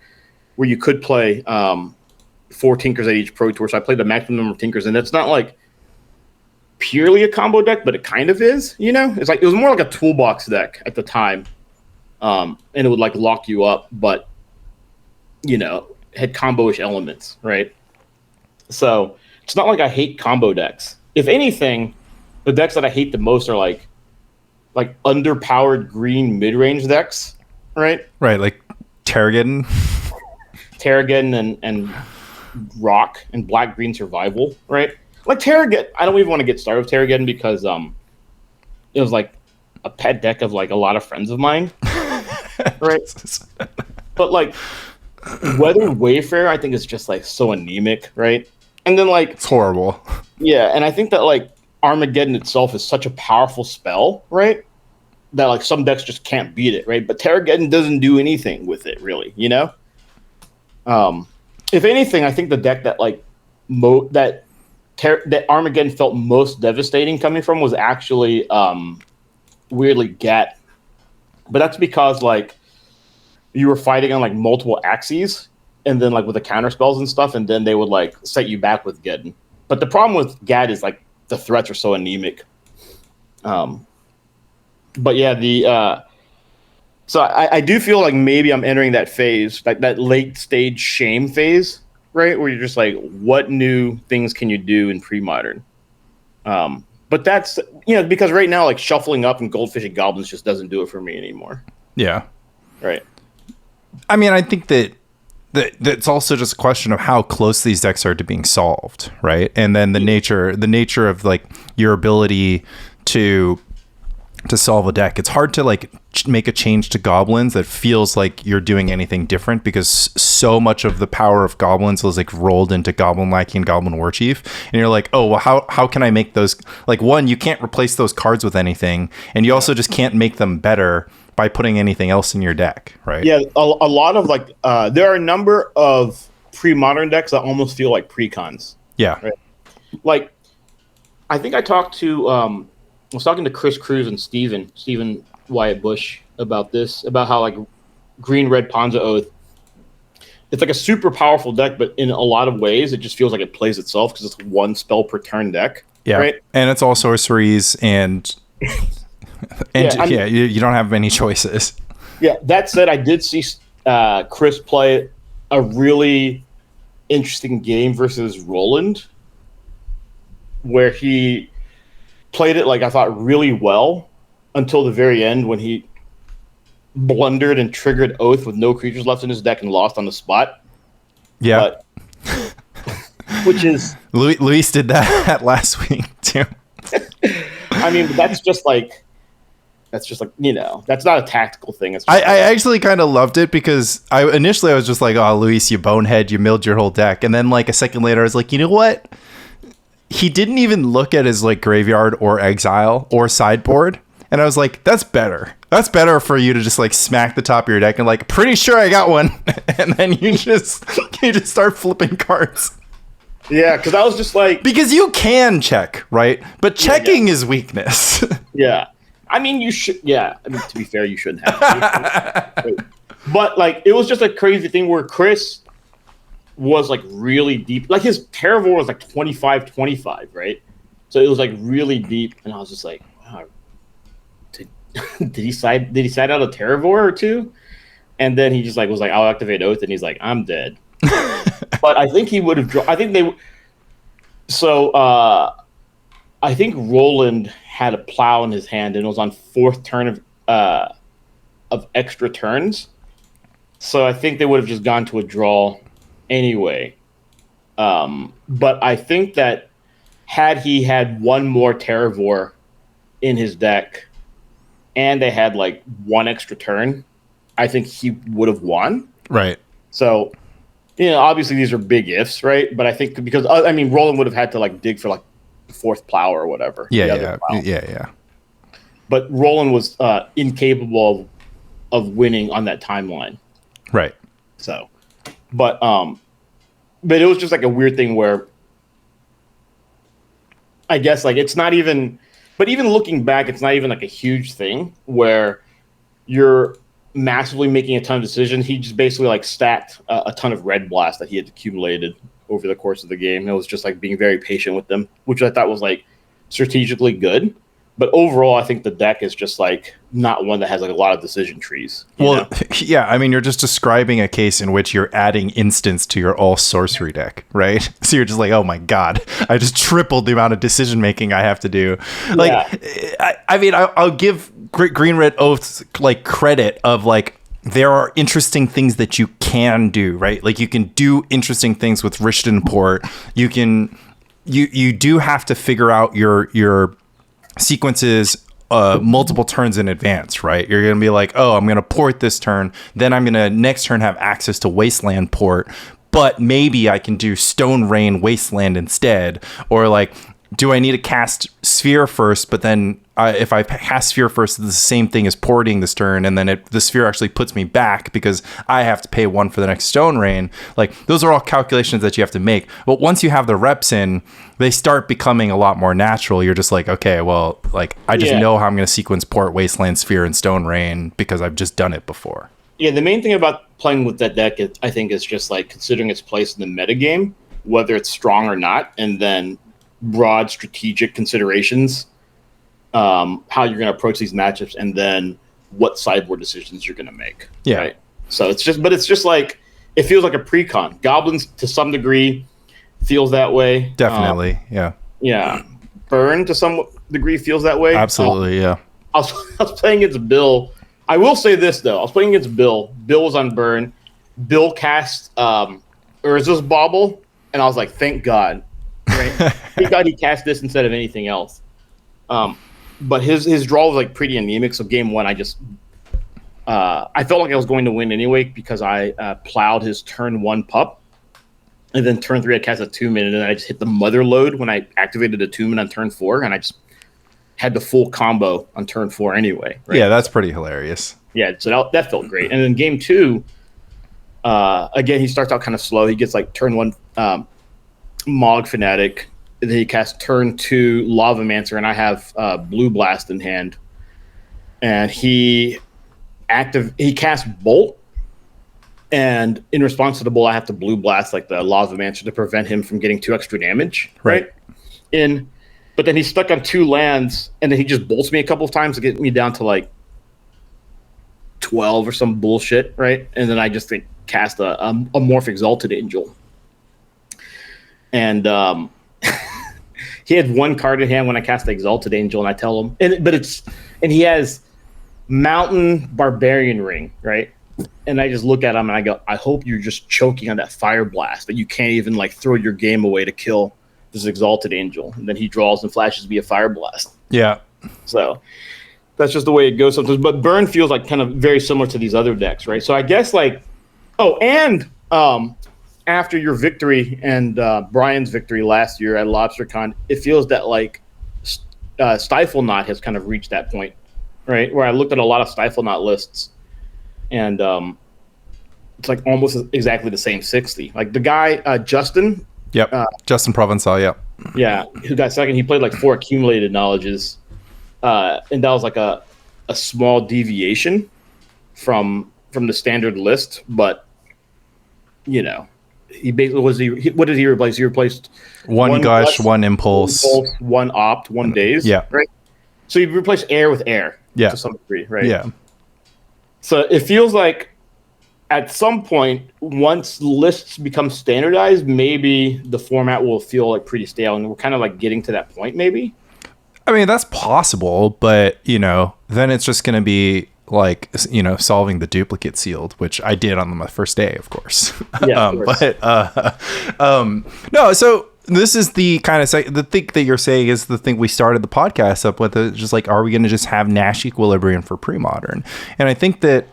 [SPEAKER 3] where you could play 4 Tinkers at each Pro Tour. So I played the maximum number of Tinkers, and it's not like purely a combo deck, but it kind of is. It's like it was more like a toolbox deck at the time, and it would like lock you up, but had combo-ish elements, right? So it's not like I hate combo decks. If anything, the decks that I hate the most are like underpowered green mid-range decks, right?
[SPEAKER 4] Right, like Terrageddon.
[SPEAKER 3] Terrageddon and Rock and black-green survival, right? Like Terrageddon, I don't even want to get started with Terrageddon because it was like a pet deck of like a lot of friends of mine, right? But like Weathered Wayfarer, I think is just like so anemic, right? And then like
[SPEAKER 4] it's horrible.
[SPEAKER 3] Yeah, and I think that like Armageddon itself is such a powerful spell, right? That like some decks just can't beat it, right? But Terrageddon doesn't do anything with it, really. If anything, I think the deck that like that Armageddon felt most devastating coming from was actually weirdly Gat, but that's because like you were fighting on like multiple axes, and then like with the counter spells and stuff, and then they would like set you back with Geddon. But the problem with Gad is like the threats are so anemic. But yeah, so I do feel like maybe I'm entering that phase, like that late stage shame phase, right? Where you're just like, what new things can you do in pre-modern? But that's because right now like shuffling up and Goldfish and Goblins just doesn't do it for me anymore.
[SPEAKER 4] Yeah.
[SPEAKER 3] Right.
[SPEAKER 4] I mean, I think that it's also just a question of how close these decks are to being solved, right? And then the nature of like your ability to solve a deck. It's hard to like make a change to Goblins that feels like you're doing anything different, because so much of the power of Goblins is like rolled into Goblin Lackey and Goblin Warchief, and you're like, oh well, how can I make those, like, one, you can't replace those cards with anything, and you also just can't make them better by putting anything else in your deck, right?
[SPEAKER 3] Yeah, a lot of like there are a number of pre-modern decks that almost feel like precons.
[SPEAKER 4] Yeah.
[SPEAKER 3] Right? Like I think I talked to I was talking to Chris Cruz and Stephen Wyatt Bush about this, about how like green red Ponza Oath, it's like a super powerful deck, but in a lot of ways it just feels like it plays itself because it's one spell per turn deck.
[SPEAKER 4] Yeah.
[SPEAKER 3] Right?
[SPEAKER 4] And it's all sorceries and you don't have many choices.
[SPEAKER 3] Yeah, that said, I did see Chris play a really interesting game versus Roland, where he played it, like, I thought, really well until the very end when he blundered and triggered Oath with no creatures left in his deck and lost on the spot.
[SPEAKER 4] Yeah.
[SPEAKER 3] But, which is...
[SPEAKER 4] Luis did that last week, too.
[SPEAKER 3] I mean, that's just like, you know, that's not a tactical thing. It's
[SPEAKER 4] I
[SPEAKER 3] just
[SPEAKER 4] actually kind of loved it because I was just like, oh, Luis, you bonehead, you milled your whole deck. And then like a second later, I was like, you know what? He didn't even look at his like graveyard or exile or sideboard. And I was like, that's better. That's better for you to just like smack the top of your deck and like, pretty sure I got one. And then you just start flipping cards.
[SPEAKER 3] Yeah, because I was just like...
[SPEAKER 4] Because you can check, right? But checking is weakness.
[SPEAKER 3] Yeah. I mean, you should... Yeah, I mean, to be fair, you shouldn't have to. But, like, it was just a crazy thing where Chris was, like, really deep. Like, his Terravor was, like, 25-25, right? So it was, like, really deep. And I was just like, wow. Did he side out a Terravor or two? And then he just, like, was like, I'll activate Oath. And he's like, I'm dead. But I think he would have I think they... So, I think Roland had a plow in his hand, and it was on fourth turn of extra turns. So I think they would have just gone to a draw anyway. But I think that had he had one more Terravor in his deck, and they had like one extra turn, I think he would have won.
[SPEAKER 4] Right.
[SPEAKER 3] So... You know, obviously these are big ifs, right? But I think because I mean, Roland would have had to like dig for like the fourth plow or whatever.
[SPEAKER 4] Yeah.
[SPEAKER 3] But Roland was incapable of winning on that timeline.
[SPEAKER 4] Right.
[SPEAKER 3] So, but it was just like a weird thing where I guess like it's not even. But even looking back, it's not even like a huge thing where you're massively making a ton of decisions. He just basically like stacked a ton of red blast that he had accumulated over the course of the game. It was just like being very patient with them, which I thought was like strategically good. But overall, I think the deck is just like not one that has like a lot of decision trees.
[SPEAKER 4] Well, yeah, I mean, you're just describing a case in which you're adding instants to your all sorcery deck, right? So you're just like, oh my god, I just tripled the amount of decision making I have to do. Like, yeah. I mean, I'll give Green Red Oaths like credit of like there are interesting things that you can do, right? Like you can do interesting things with Rishton Port. You do have to figure out your sequences multiple turns in advance, right? You're going to be like, oh, I'm going to port this turn. Then I'm going to next turn have access to Wasteland Port, but maybe I can do Stone Rain Wasteland instead. Or like, do I need to cast Sphere first? But then if I cast Sphere first, it's the same thing as porting this turn. And then the Sphere actually puts me back because I have to pay one for the next Stone Rain. Like those are all calculations that you have to make. But once you have the reps in, they start becoming a lot more natural. You're just like, okay, well, like I just know how I'm going to sequence port Wasteland, Sphere, and Stone Rain because I've just done it before.
[SPEAKER 3] Yeah, the main thing about playing with that deck, I think, is just like considering its place in the metagame, whether it's strong or not, and then broad strategic considerations, how you're going to approach these matchups, and then what sideboard decisions you're going to make.
[SPEAKER 4] Yeah.
[SPEAKER 3] Right? So it's just like, it feels like a pre-con. Goblins, to some degree, feels that way.
[SPEAKER 4] Definitely, yeah.
[SPEAKER 3] Yeah. Burn, to some degree, feels that way.
[SPEAKER 4] Absolutely, yeah.
[SPEAKER 3] I was playing against Bill. I will say this, though. I was playing against Bill. Bill was on Burn. Bill cast Urza's Bauble, and I was like, thank God. Right? Thank God he cast this instead of anything else. But his draw was like pretty anemic, so game one I just I felt like I was going to win anyway because I plowed his turn one pup, and then turn three I cast a 2-minute, and then I just hit the mother load when I activated a 2-minute on turn 4, and I just had the full combo on turn 4 anyway. Right?
[SPEAKER 4] Yeah, that's pretty hilarious.
[SPEAKER 3] Yeah, so that felt great. And then game two, again he starts out kind of slow. He gets like turn 1 Mog Fanatic. And then he casts turn 2 Lavamancer, and I have Blue Blast in hand. And he casts Bolt, and in response to the Bolt, I have to Blue Blast like the Lavamancer to prevent him from getting 2 extra damage. Right. But then he's stuck on 2 lands, and then he just bolts me a couple of times to get me down to like 12 or some bullshit, right? And then I just cast a Morph Exalted Angel. And he had one card in hand when I cast the Exalted Angel, and I tell him, and he has Mountain Barbarian Ring, right? And I just look at him and I go, I hope you're just choking on that Fire Blast, that you can't even like throw your game away to kill this Exalted Angel. And then he draws and flashes me a Fire Blast.
[SPEAKER 4] Yeah.
[SPEAKER 3] So that's just the way it goes sometimes. But Burn feels like kind of very similar to these other decks, right? So I guess like, after your victory and Brian's victory last year at LobsterCon, it feels that like Stifle Knot has kind of reached that point, right? Where I looked at a lot of Stifle Knot lists, and it's like almost exactly the same 60. Like the guy, Justin.
[SPEAKER 4] Yep. Justin Provençal, yep.
[SPEAKER 3] Yeah, who got second. He played like 4 accumulated knowledges, and that was like a small deviation from the standard list, but you know. He basically what did he replace? He replaced
[SPEAKER 4] one gush, one impulse,
[SPEAKER 3] one opt, one daze.
[SPEAKER 4] Yeah.
[SPEAKER 3] Right. So he replaced air with air.
[SPEAKER 4] Yeah.
[SPEAKER 3] To some degree, right?
[SPEAKER 4] Yeah.
[SPEAKER 3] So it feels like at some point, once lists become standardized, maybe the format will feel like pretty stale, and we're kind of like getting to that point, maybe.
[SPEAKER 4] I mean, that's possible, but then it's just going to be like, solving the duplicate sealed, which I did on my first day, of course.
[SPEAKER 3] Yeah, of course.
[SPEAKER 4] No, so this is the kind of the thing that you're saying is the thing we started the podcast up with. Just like, are we going to just have Nash equilibrium for premodern? And I think that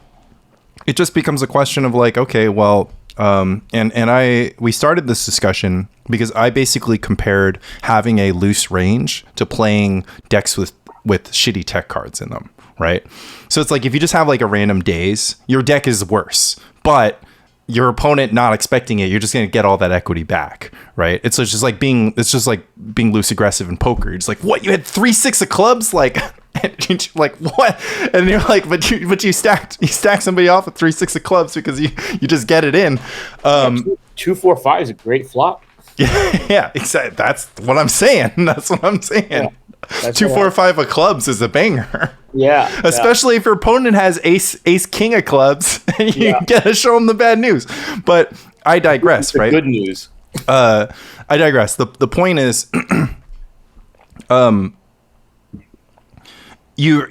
[SPEAKER 4] it just becomes a question of like, okay, well, we started this discussion because I basically compared having a loose range to playing decks with shitty tech cards in them. Right. So it's like, if you just have like a random daze, your deck is worse, but your opponent not expecting it, you're just going to get all that equity back. Right. It's just like being loose aggressive in poker. You're just like, what? You had 3-6 of clubs? Like, like what? And you're like, but you stacked somebody off with 3-6 of clubs because you just get it in.
[SPEAKER 3] 2-4-5 is a great flop.
[SPEAKER 4] Yeah, exactly. That's what I'm saying. Yeah. 2-4-5 of clubs is a banger.
[SPEAKER 3] Yeah.
[SPEAKER 4] Especially if your opponent has ace king of clubs, and you gotta show them the bad news. But I digress, right?
[SPEAKER 3] Good news.
[SPEAKER 4] I digress. The point is, you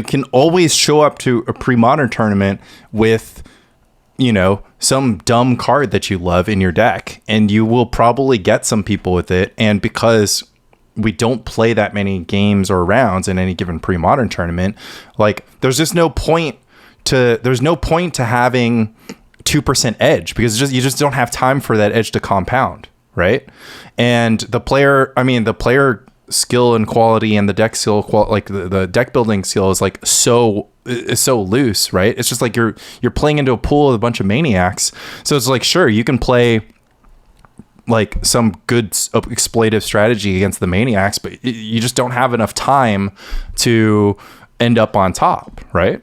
[SPEAKER 4] can always show up to a pre-modern tournament with some dumb card that you love in your deck, and you will probably get some people with it. And because we don't play that many games or rounds in any given pre-modern tournament, like there's no point to having 2% edge, because you just don't have time for that edge to compound, right? And the player skill and quality and the deck skill like the deck building skill is like so loose, right? It's just like you're playing into a pool of a bunch of maniacs. So it's like, sure, you can play like some good exploitive strategy against the maniacs, but you just don't have enough time to end up on top, right?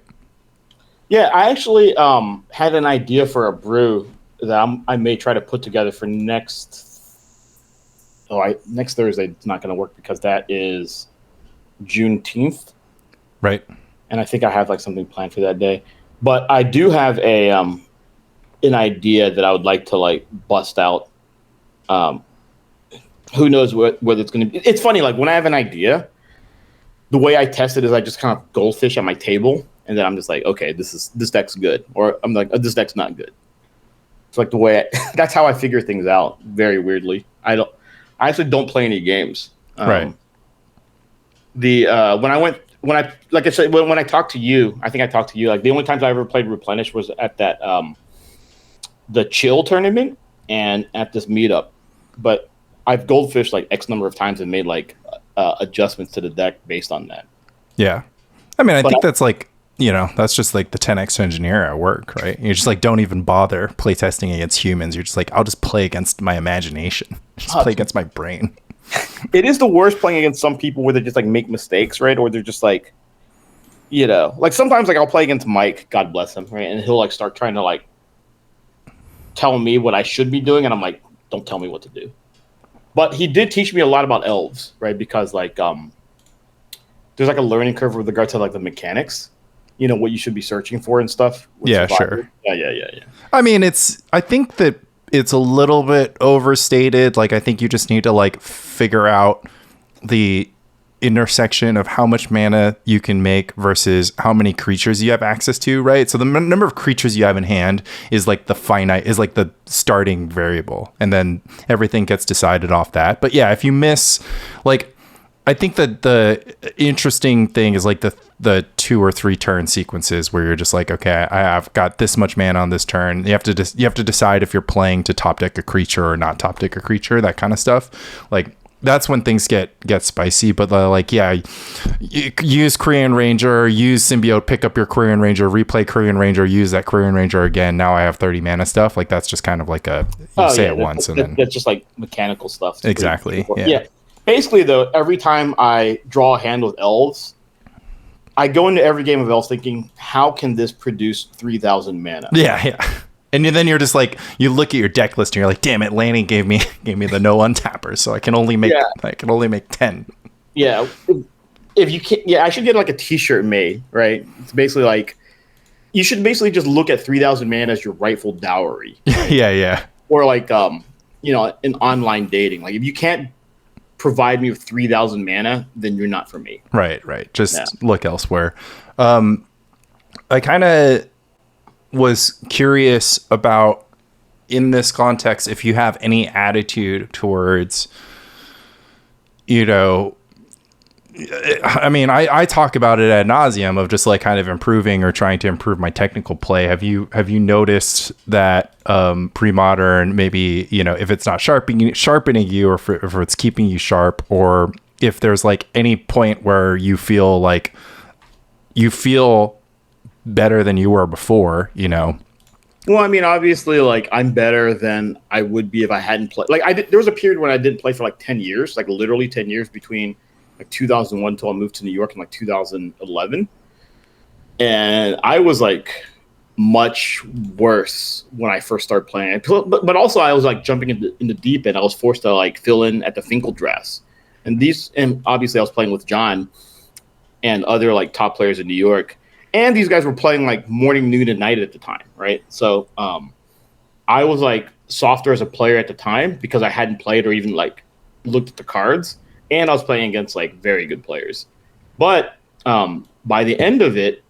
[SPEAKER 3] Yeah, I actually had an idea for a brew that I may try to put together for next Thursday. It's not going to work because that is Juneteenth,
[SPEAKER 4] right?
[SPEAKER 3] And I think I have like something planned for that day. But I do have an idea that I would like to like bust out. Who knows whether it's going to be. It's funny, like when I have an idea, the way I test it is I just kind of goldfish at my table, and then I'm just like, okay, this deck's good, or I'm like, oh, this deck's not good. It's like the way that's how I figure things out. Very weirdly, I actually don't play any games.
[SPEAKER 4] Right.
[SPEAKER 3] When I talked to you, I think I talked to you. Like the only times I ever played Replenish was at that the Chill tournament and at this meetup. But I've goldfished like X number of times and made like adjustments to the deck based on that.
[SPEAKER 4] Yeah, I mean, I think that's like, that's just like the 10x engineer at work, right? You just like don't even bother playtesting against humans. You're just like, I'll just play against my imagination. Just play against my brain.
[SPEAKER 3] It is the worst playing against some people where they just like make mistakes, right? Or they're just like, like sometimes like I'll play against Mike, God bless him, right? And he'll like start trying to like tell me what I should be doing, and I'm like, don't tell me what to do. But he did teach me a lot about elves, right? Because like there's like a learning curve with regard to like the mechanics. what you should be searching for and stuff. with
[SPEAKER 4] Yeah,
[SPEAKER 3] Survivor.
[SPEAKER 4] sure.
[SPEAKER 3] Yeah.
[SPEAKER 4] I mean, I think that it's a little bit overstated. Like, I think you just need to like figure out the intersection of how much mana you can make versus how many creatures you have access to, right? So the number of creatures you have in hand is like the starting variable, and then everything gets decided off that. But yeah, if you miss, like, I think that the interesting thing is like the 2 or 3 turn sequences where you're just like, okay, I've got this much mana on this turn. You have to decide if you're playing to top deck a creature or not top deck a creature, that kind of stuff. Like, that's when things get spicy. But like, yeah, use Korean Ranger, use Symbiote, pick up your Korean Ranger, replay Korean Ranger, use that Korean Ranger again. Now I have 30 mana stuff. Like, that's just kind of like once and then
[SPEAKER 3] that's just like mechanical stuff.
[SPEAKER 4] Exactly.
[SPEAKER 3] Yeah. Basically, though, every time I draw a hand with Elves, I go into every game of Elves thinking, how can this produce 3,000 mana?
[SPEAKER 4] Yeah. And then you're just like, you look at your deck list and you're like, damn it, Lanny gave me the no untappers, so I can only make 10.
[SPEAKER 3] Yeah. If you can't, I should get like a T-shirt made, right? It's basically like, you should basically just look at 3,000 mana as your rightful dowry.
[SPEAKER 4] Yeah.
[SPEAKER 3] Or like, in online dating. Like, if you can't provide me with 3,000 mana, then you're not for me.
[SPEAKER 4] Right. Just look elsewhere. I kind of was curious about, in this context, if you have any attitude towards, I mean, I talk about it ad nauseum of just like kind of improving or trying to improve my technical play. Have you noticed that premodern, maybe, if it's not sharpening you, or if it's keeping you sharp, or if there's like any point where you feel better than you were before,
[SPEAKER 3] Well, I mean, obviously, like, I'm better than I would be if I hadn't played. Like, there was a period when I didn't play for like 10 years, like literally 10 years between like 2001 until I moved to New York in like 2011. And I was like much worse when I first started playing. But also I was like jumping in the deep end. I was forced to like fill in at the Finkel drafts. And obviously I was playing with John and other like top players in New York. And these guys were playing like morning, noon, and night at the time, right? So I was like softer as a player at the time because I hadn't played or even like looked at the cards. And I was playing against like very good players. But by the end of it,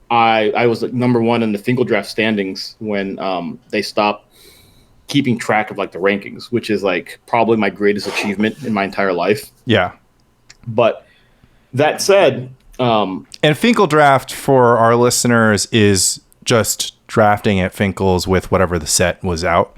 [SPEAKER 3] I was like number 1 in the Finkel draft standings when they stopped keeping track of like the rankings, which is like probably my greatest achievement in my entire life.
[SPEAKER 4] Yeah.
[SPEAKER 3] But that said,
[SPEAKER 4] and Finkel draft, for our listeners, is just drafting at Finkel's with whatever the set was out.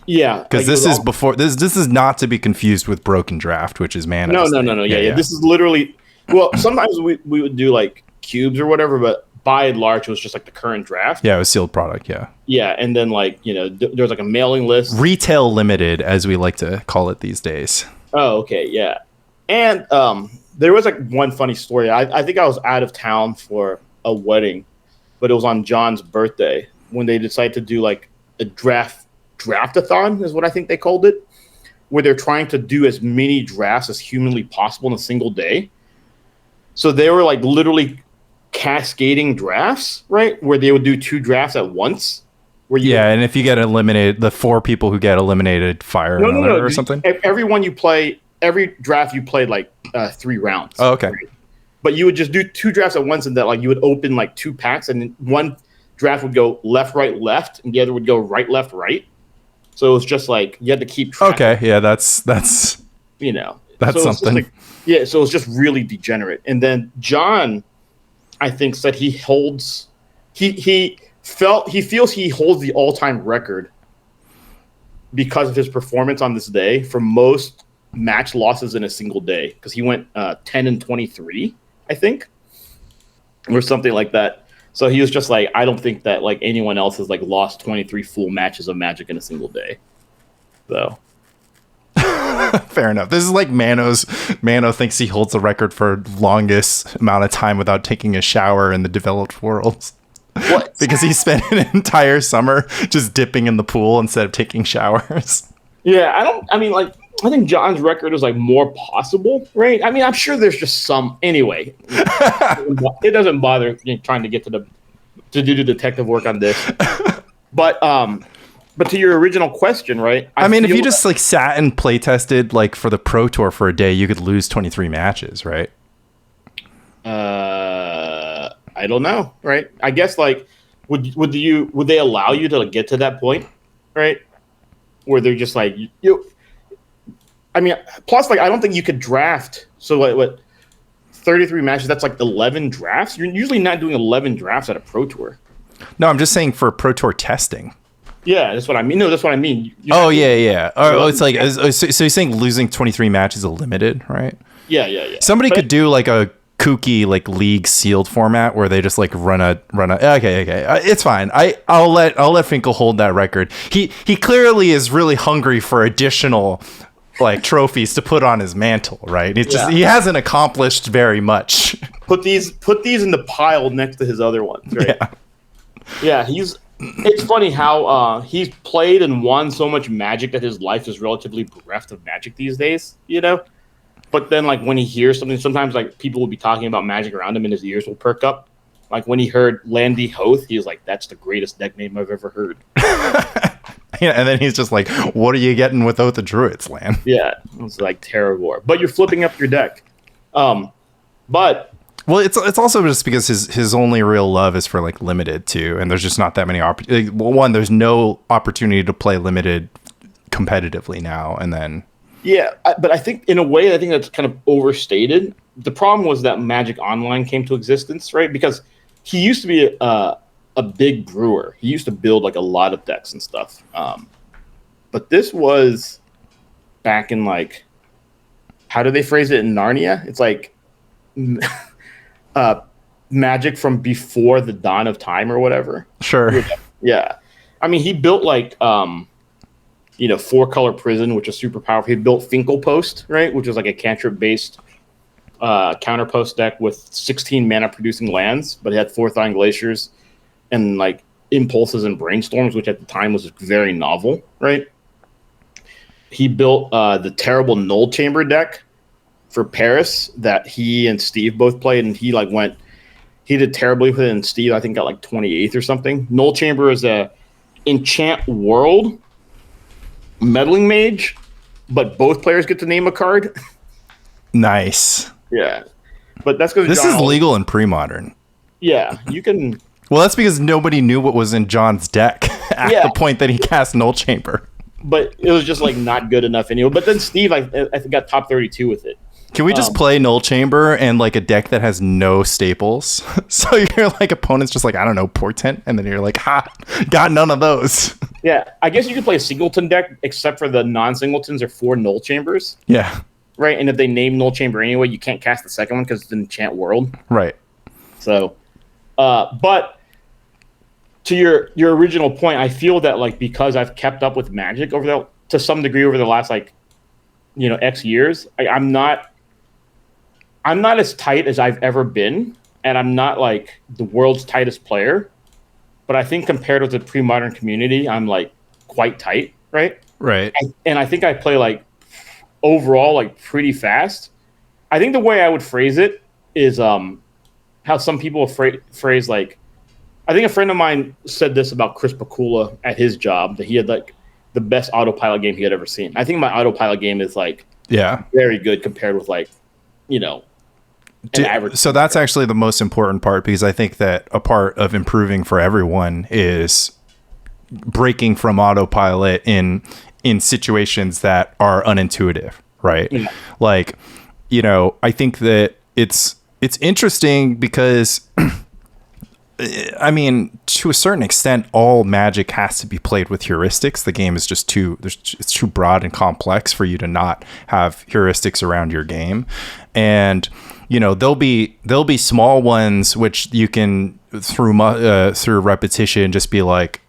[SPEAKER 3] Yeah,
[SPEAKER 4] because this is before this is not to be confused with Broken Draft, which is mana.
[SPEAKER 3] No. Yeah. This is literally, well, sometimes we would do like cubes or whatever, but by and large, it was just like the current draft.
[SPEAKER 4] Yeah, it was sealed product. Yeah.
[SPEAKER 3] Yeah, and then like there's like a mailing list,
[SPEAKER 4] retail limited, as we like to call it these days.
[SPEAKER 3] Oh, okay, yeah, and there was like one funny story. I think I was out of town for a wedding, but it was on John's birthday when they decided to do like a draftathon is what I think they called it, where they're trying to do as many drafts as humanly possible in a single day. So they were like literally cascading drafts, right? Where they would do 2 drafts at once.
[SPEAKER 4] And if you get eliminated, the 4 people who get eliminated fire another or something?
[SPEAKER 3] Every draft you played like 3 rounds.
[SPEAKER 4] Oh, okay.
[SPEAKER 3] Right? But you would just do 2 drafts at once, and that like you would open like 2 packs, and then one draft would go left, right, left, and the other would go right, left, right. So it was just like you had to keep track.
[SPEAKER 4] Okay, yeah, that's
[SPEAKER 3] that's
[SPEAKER 4] so something.
[SPEAKER 3] Like, so it's just really degenerate. And then John, I think, said he feels he holds the all-time record because of his performance on this day for most match losses in a single day, because he went 10-23, I think, or something like that. So he was just like, I don't think that like anyone else has like lost 23 full matches of Magic in a single day. So
[SPEAKER 4] fair enough. This is like Mano thinks he holds the record for longest amount of time without taking a shower in the developed worlds.
[SPEAKER 3] What?
[SPEAKER 4] Because he spent an entire summer just dipping in the pool instead of taking showers.
[SPEAKER 3] Yeah, I mean, like, I think John's record is like more possible, right? I mean, I'm sure there's just some anyway. It doesn't bother trying to get to do the detective work on this. But to your original question, right?
[SPEAKER 4] I mean, if you just like sat and play tested like for the Pro Tour for a day, you could lose 23 matches, right?
[SPEAKER 3] I don't know, right? I guess like would they allow you to like, get to that point, right? Where they're just like I mean, plus like I don't think you could draft. So what 33 matches, that's like 11 drafts. You're usually not doing 11 drafts at a Pro Tour.
[SPEAKER 4] No, I'm just saying for Pro Tour testing.
[SPEAKER 3] Yeah, that's what I mean. No, that's what I mean.
[SPEAKER 4] Yeah. Oh, it's like so you're saying losing 23 matches is limited, right?
[SPEAKER 3] Yeah.
[SPEAKER 4] Somebody could do like a kooky like league sealed format where they just like run a okay. It's fine. I'll let Finkel hold that record. He clearly is really hungry for additional like trophies to put on his mantle, right? It's just he hasn't accomplished very much.
[SPEAKER 3] Put these in the pile next to his other ones, right? Yeah, it's funny how he's played and won so much Magic that his life is relatively bereft of Magic these days, you know? But then, like, when he hears something, sometimes, like, people will be talking about Magic around him and his ears will perk up. Like, when he heard Lan D Ho, he was like, that's the greatest deck name I've ever heard.
[SPEAKER 4] Yeah, and then he's just like, what are you getting with Oath of Druids, Lan?
[SPEAKER 3] Yeah, it's like Terravor. But you're flipping up your deck. But...
[SPEAKER 4] Well, it's also just because his only real love is for, like, Limited, too. And there's just not that many opportunities. Well, one, there's no opportunity to play Limited competitively now, and then...
[SPEAKER 3] Yeah, but I think in a way, I think that's kind of overstated. The problem was that Magic Online came to existence, right? Because he used to be a big brewer. He used to build like a lot of decks and stuff. But this was back in like, how do they phrase it in Narnia? It's like Magic from before the dawn of time or whatever.
[SPEAKER 4] Sure.
[SPEAKER 3] Yeah. I mean, he built like... 4-color prison, which is super powerful. He built Finkel Post, right, which is like a cantrip-based counterpost deck with 16 mana producing lands, but it had 4 Thawing Glaciers and like Impulses and Brainstorms, which at the time was very novel, right? He built the terrible Null Chamber deck for Paris that he and Steve both played, and he did terribly with it, and Steve, I think, got like 28th or something. Null Chamber is a enchant world meddling mage, but both players get to name a card.
[SPEAKER 4] Nice.
[SPEAKER 3] Yeah, but that's because
[SPEAKER 4] this is legal in premodern.
[SPEAKER 3] Yeah, you can.
[SPEAKER 4] Well, that's because nobody knew what was in John's deck at the point that he cast Null Chamber.
[SPEAKER 3] But it was just like not good enough anyway. But then Steve, I think, got top 32 with it.
[SPEAKER 4] Can we just play Null Chamber and like a deck that has no staples? So your like opponent's just like, I don't know, Portent, and then you're like, got none of those.
[SPEAKER 3] Yeah, I guess you could play a singleton deck, except for the non-singletons are 4 Null Chambers.
[SPEAKER 4] Yeah.
[SPEAKER 3] Right, and if they name Null Chamber anyway, you can't cast the second one because it's an enchant world.
[SPEAKER 4] Right.
[SPEAKER 3] So, but to your original point, I feel that like because I've kept up with Magic to some degree over the last like, X years, I'm not as tight as I've ever been, and I'm not like the world's tightest player. But I think compared with the pre-modern community, I'm like quite tight, right?
[SPEAKER 4] Right.
[SPEAKER 3] And I think I play like overall like pretty fast. I think the way I would phrase it is how some people phrase like, I think a friend of mine said this about Chris Pakula at his job, that he had like the best autopilot game he had ever seen. I think my autopilot game is like very good compared with like, average.
[SPEAKER 4] So that's actually the most important part, because I think that a part of improving for everyone is breaking from autopilot in situations that are unintuitive, right? Yeah. Like, I think that it's interesting because I mean, to a certain extent, all Magic has to be played with heuristics. The game is just it's too broad and complex for you to not have heuristics around your game. And there'll be small ones which you can through repetition just be like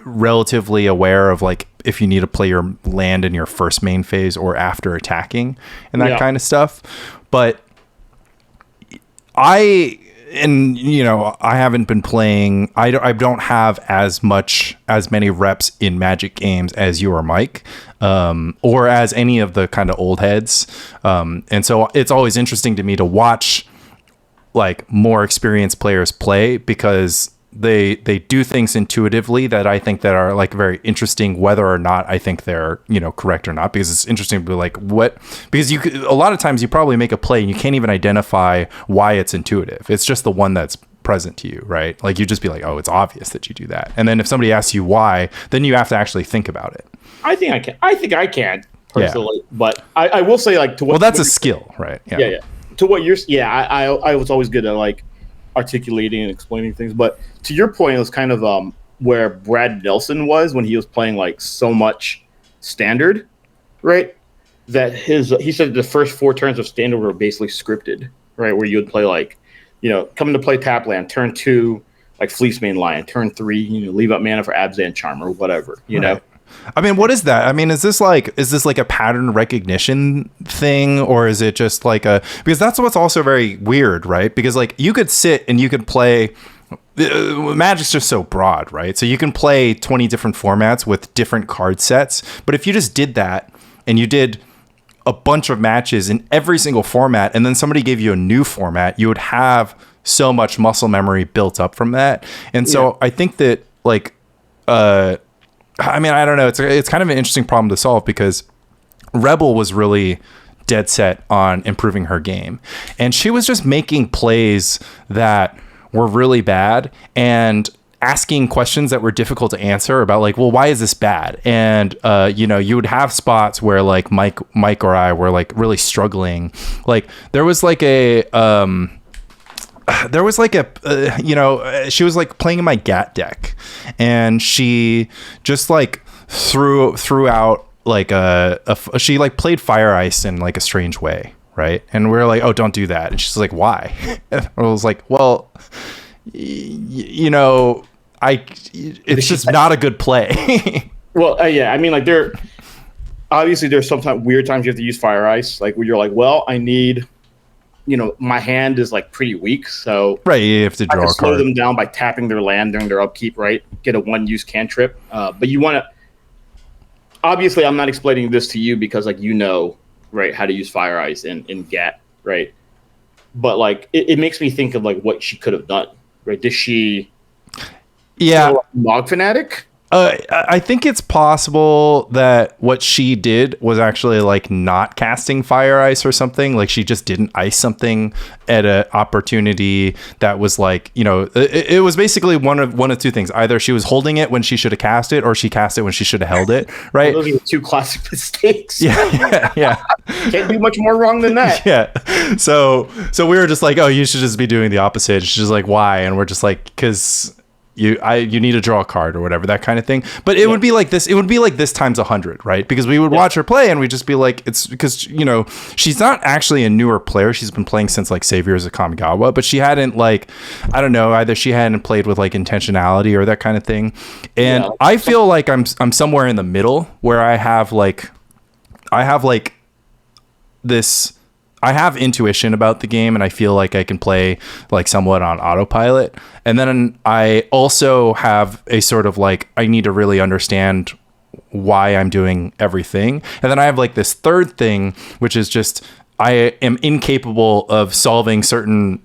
[SPEAKER 4] relatively aware of, like if you need to play your land in your first main phase or after attacking and that kind of stuff. But and you know, I haven't been playing. I don't have as many reps in Magic games as you or Mike, or as any of the kind of old heads. And so it's always interesting to me to watch like more experienced players play, because they do things intuitively that I think that are like very interesting, whether or not I think they're, you know, correct or not, because it's interesting to be like, what, because a lot of times you probably make a play and you can't even identify why it's intuitive. It's just the one that's present to you, right? Like you just be like, oh, it's obvious that you do that. And then if somebody asks you why, then you have to actually think about it.
[SPEAKER 3] I think I can personally, but I will say, like, to what,
[SPEAKER 4] well, that's a skill, right?
[SPEAKER 3] Yeah. To what you're, I was always good at like articulating and explaining things, but to your point, it was kind of where Brad Nelson was when he was playing like so much standard, right? That he said the first 4 turns of standard were basically scripted, right? Where you would play like, you know, coming to play tap land, turn 2 like Fleecemane Lion, turn 3, you know, leave up mana for Abzan Charm or whatever, you know.
[SPEAKER 4] I mean, what is that? I mean, is this like a pattern recognition thing, or is it just like because that's what's also very weird, right? Because like you could sit and you could play. Magic's just so broad, right? So you can play 20 different formats with different card sets, but if you just did that and you did a bunch of matches in every single format, and then somebody gave you a new format, you would have so much muscle memory built up from that. And so I think that like I mean, I don't know. It's kind of an interesting problem to solve, because Rebel was really dead set on improving her game, and she was just making plays that were really bad and asking questions that were difficult to answer about, like, well, why is this bad? And you know, you would have spots where like Mike or I were like really struggling. Like there was like a you know, she was like playing in my GAT deck, and she just like threw out like she like played Fire Ice in like a strange way, right? And we are like, oh, don't do that. And she's like, why? And I was like, well, you know, it's just not a good play.
[SPEAKER 3] Well, yeah, I mean, like there's sometimes weird times you have to use Fire Ice, like where you're like, well, I need, you know, my hand is like pretty weak, so
[SPEAKER 4] right, you have to draw a card.
[SPEAKER 3] Slow them down by tapping their land during their upkeep, right? Get a 1-use cantrip, but you want to. Obviously, I'm not explaining this to you because, like, you know, right, how to use Fire Ice in GAT, right? But like, it makes me think of like what she could have done, right? Did she?
[SPEAKER 4] Yeah,
[SPEAKER 3] Log Fanatic.
[SPEAKER 4] I think it's possible that what she did was actually like not casting Fire Ice or something. Like she just didn't ice something at an opportunity that was like, you know, it was basically one of two things. Either she was holding it when she should have cast it, or she cast it when she should have held it. Right?
[SPEAKER 3] Well, those are 2 classic mistakes.
[SPEAKER 4] Yeah.
[SPEAKER 3] Can't do much more wrong than that.
[SPEAKER 4] Yeah. So we were just like, oh, you should just be doing the opposite. She's just like, why? And we're just like, because you need to draw a card or whatever, that kind of thing. But it would be like this. It would be like this times 100, right? Because we would watch her play and we'd just be like, it's because, you know, she's not actually a newer player. She's been playing since like Saviors of Kamigawa, but she hadn't like, I don't know, either she hadn't played with like intentionality or that kind of thing. And I feel like I'm somewhere in the middle where I have this. I have intuition about the game, and I feel like I can play like somewhat on autopilot. And then I also have a sort of like, I need to really understand why I'm doing everything. And then I have like this third thing, which is just, I am incapable of solving certain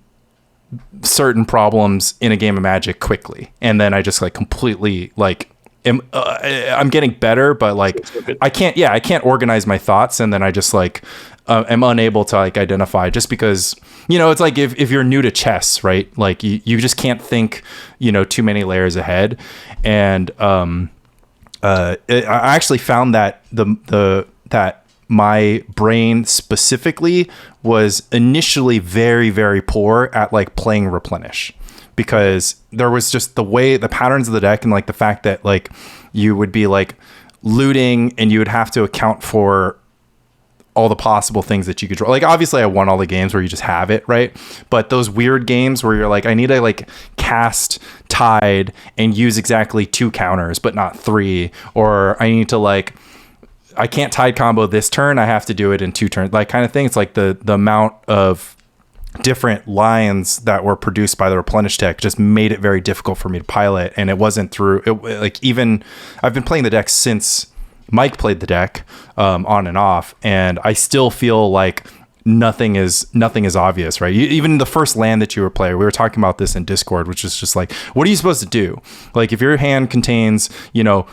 [SPEAKER 4] problems in a game of Magic quickly. And then I just like completely like, I'm getting better, but like I can't organize my thoughts, and then I just like am unable to like identify, just because, you know, it's like if you're new to chess, right? Like you just can't think, you know, too many layers ahead. And I actually found that that my brain specifically was initially very, very poor at like playing Replenish, because there was just the patterns of the deck, and like the fact that like you would be like looting and you would have to account for all the possible things that you could draw. Like obviously I won all the games where you just have it, right? But those weird games where you're like, I need to like cast Tide and use exactly 2 counters but not 3, or I need to like, I can't Tide combo this turn, I have to do it in 2 turns, like kind of thing. It's like the amount of different lines that were produced by the Replenish deck just made it very difficult for me to pilot. And it wasn't through it, like, even I've been playing the deck since Mike played the deck, on and off, and I still feel like nothing is obvious, right? Even the first land that you were playing, we were talking about this in Discord, which is just like, what are you supposed to do? Like, if your hand contains,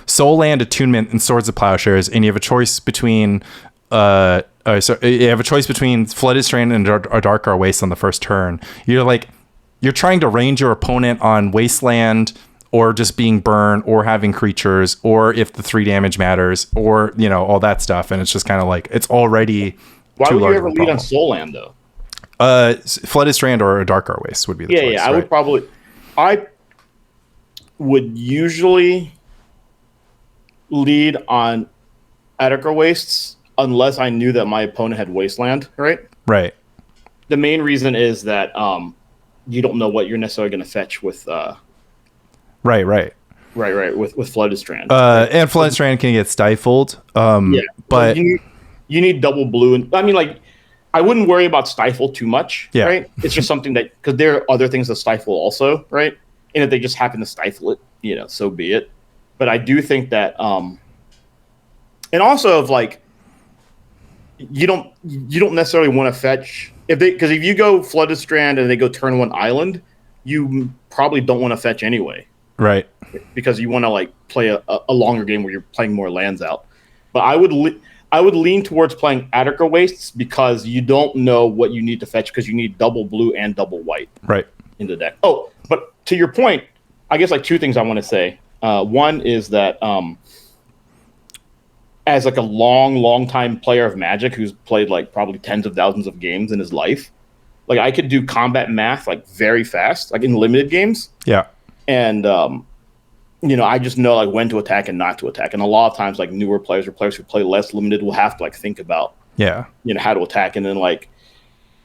[SPEAKER 4] Soul Land, Attunement, and Swords of Plowshares, and you have a choice between Flooded Strand and a Dark Waste on the first turn, you're trying to range your opponent on Wasteland, or just being burned, or having creatures, or if the 3 damage matters, or all that stuff, and it's just kind of like, it's already.
[SPEAKER 3] Why
[SPEAKER 4] too
[SPEAKER 3] would you
[SPEAKER 4] large
[SPEAKER 3] ever
[SPEAKER 4] of a
[SPEAKER 3] lead on
[SPEAKER 4] problem.
[SPEAKER 3] Soul Land though?
[SPEAKER 4] Flooded Strand or a Dark Waste would be the choice.
[SPEAKER 3] Yeah. I would usually lead on Attica Wastes unless I knew that my opponent had Wasteland, right?
[SPEAKER 4] Right.
[SPEAKER 3] The main reason is that you don't know what you're necessarily going to fetch with.
[SPEAKER 4] Right.
[SPEAKER 3] Right. With Flooded Strand.
[SPEAKER 4] And Flooded Strand can get stifled. But
[SPEAKER 3] you need double blue, and I mean, like, I wouldn't worry about stifle too much.
[SPEAKER 4] Yeah.
[SPEAKER 3] Right. It's just something that, because there are other things that stifle also, right? And if they just happen to stifle it, so be it. But I do think that, and also of like, you don't necessarily want to fetch because if you go Flooded Strand and they go turn 1 island, you probably don't want to fetch anyway.
[SPEAKER 4] Right.
[SPEAKER 3] Because you want to like play a longer game where you're playing more lands out. But I would lean towards playing Attica Wastes because you don't know what you need to fetch, because you need double blue and double white in the deck. Oh, but to your point, I guess like 2 things I want to say. One is that as like a long time player of Magic who's played like probably tens of thousands of games in his life, like I could do combat math like very fast, like in limited games.
[SPEAKER 4] Yeah.
[SPEAKER 3] And I just know like when to attack and not to attack. And a lot of times like newer players or players who play less limited will have to like think about how to attack. And then like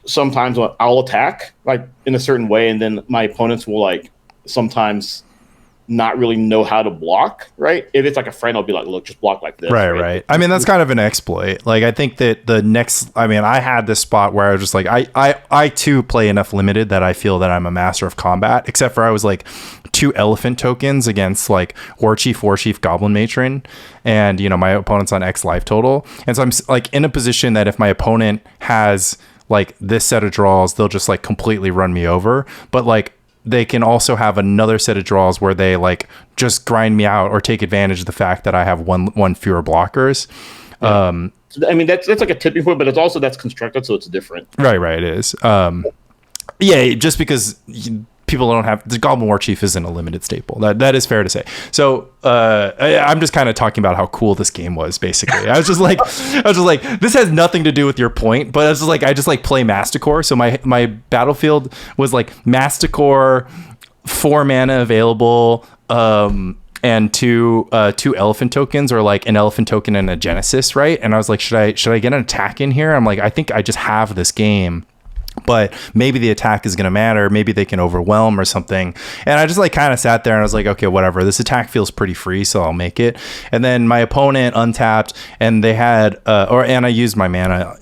[SPEAKER 3] sometimes I'll attack like in a certain way, and then my opponents will like sometimes not really know how to block, right? If it's like a friend, I'll be like, look, just block like this.
[SPEAKER 4] Right. I mean, that's kind of an exploit. Like, I think that I had this spot where I was just like, I too play enough limited that I feel that I'm a master of combat, except for I was like 2 elephant tokens against like War Chief, Goblin Matron, and my opponent's on X life total. And so I'm like in a position that if my opponent has like this set of draws, they'll just like completely run me over. But like, they can also have another set of draws where they like just grind me out or take advantage of the fact that I have one fewer blockers.
[SPEAKER 3] Yeah. I mean, that's like a tipping point, but that's constructed, so it's different.
[SPEAKER 4] Right. It is. Just because people don't have the Goblin War Chief isn't a limited staple. That is fair to say. So I'm just kind of talking about how cool this game was. Basically, I was just like, this has nothing to do with your point, but I just like play Masticore. So my battlefield was like Masticore, 4 mana available, and two elephant tokens, or like an elephant token and a Genesis, right? And I was like, should I get an attack in here? I'm like, I think I just have this game, but maybe the attack is going to matter. Maybe they can overwhelm or something. And I just like kind of sat there and I was like, okay, whatever. This attack feels pretty free, so I'll make it. And then my opponent untapped, and they had, and I used my mana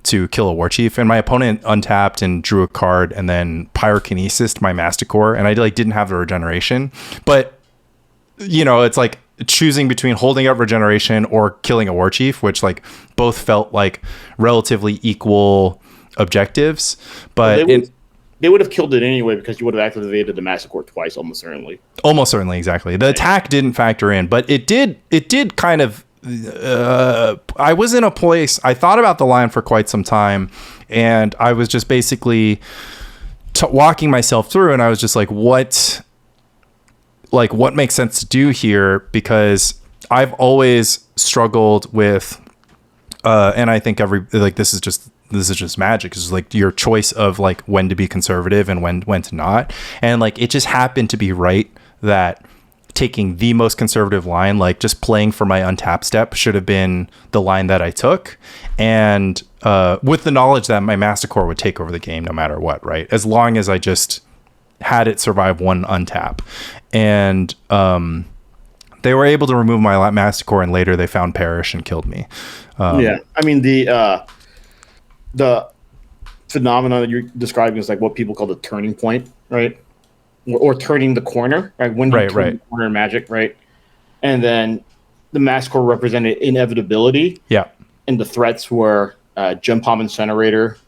[SPEAKER 4] to kill a War Chief. And my opponent untapped and drew a card, and then pyrokinesis my Masticore, and I like didn't have the regeneration. But it's like choosing between holding up regeneration or killing a War Chief, which like both felt like relatively equal objectives, but
[SPEAKER 3] they would have killed it anyway because you would have activated the Masticore twice, almost certainly.
[SPEAKER 4] Exactly. The attack didn't factor in, but it did kind of. I was in a place. I thought about the line for quite some time, and I was just basically walking myself through, and I was just like, what makes sense to do here? Because I've always struggled with, and I think this is just Magic. It's like your choice of like when to be conservative and when to not. And like, it just happened to be right that taking the most conservative line, like just playing for my untap step, should have been the line that I took. And with the knowledge that my Masticore would take over the game no matter what, right? As long as I just had it survive one untap. And they were able to remove my Masticore, and later they found Perish and killed me.
[SPEAKER 3] I mean, the phenomenon that you're describing is like what people call the turning point, right? Or turning the corner, right? When you turn the corner in Magic, right? And then the Massacre represented inevitability.
[SPEAKER 4] Yeah.
[SPEAKER 3] And the threats were Gem Palm Incinerator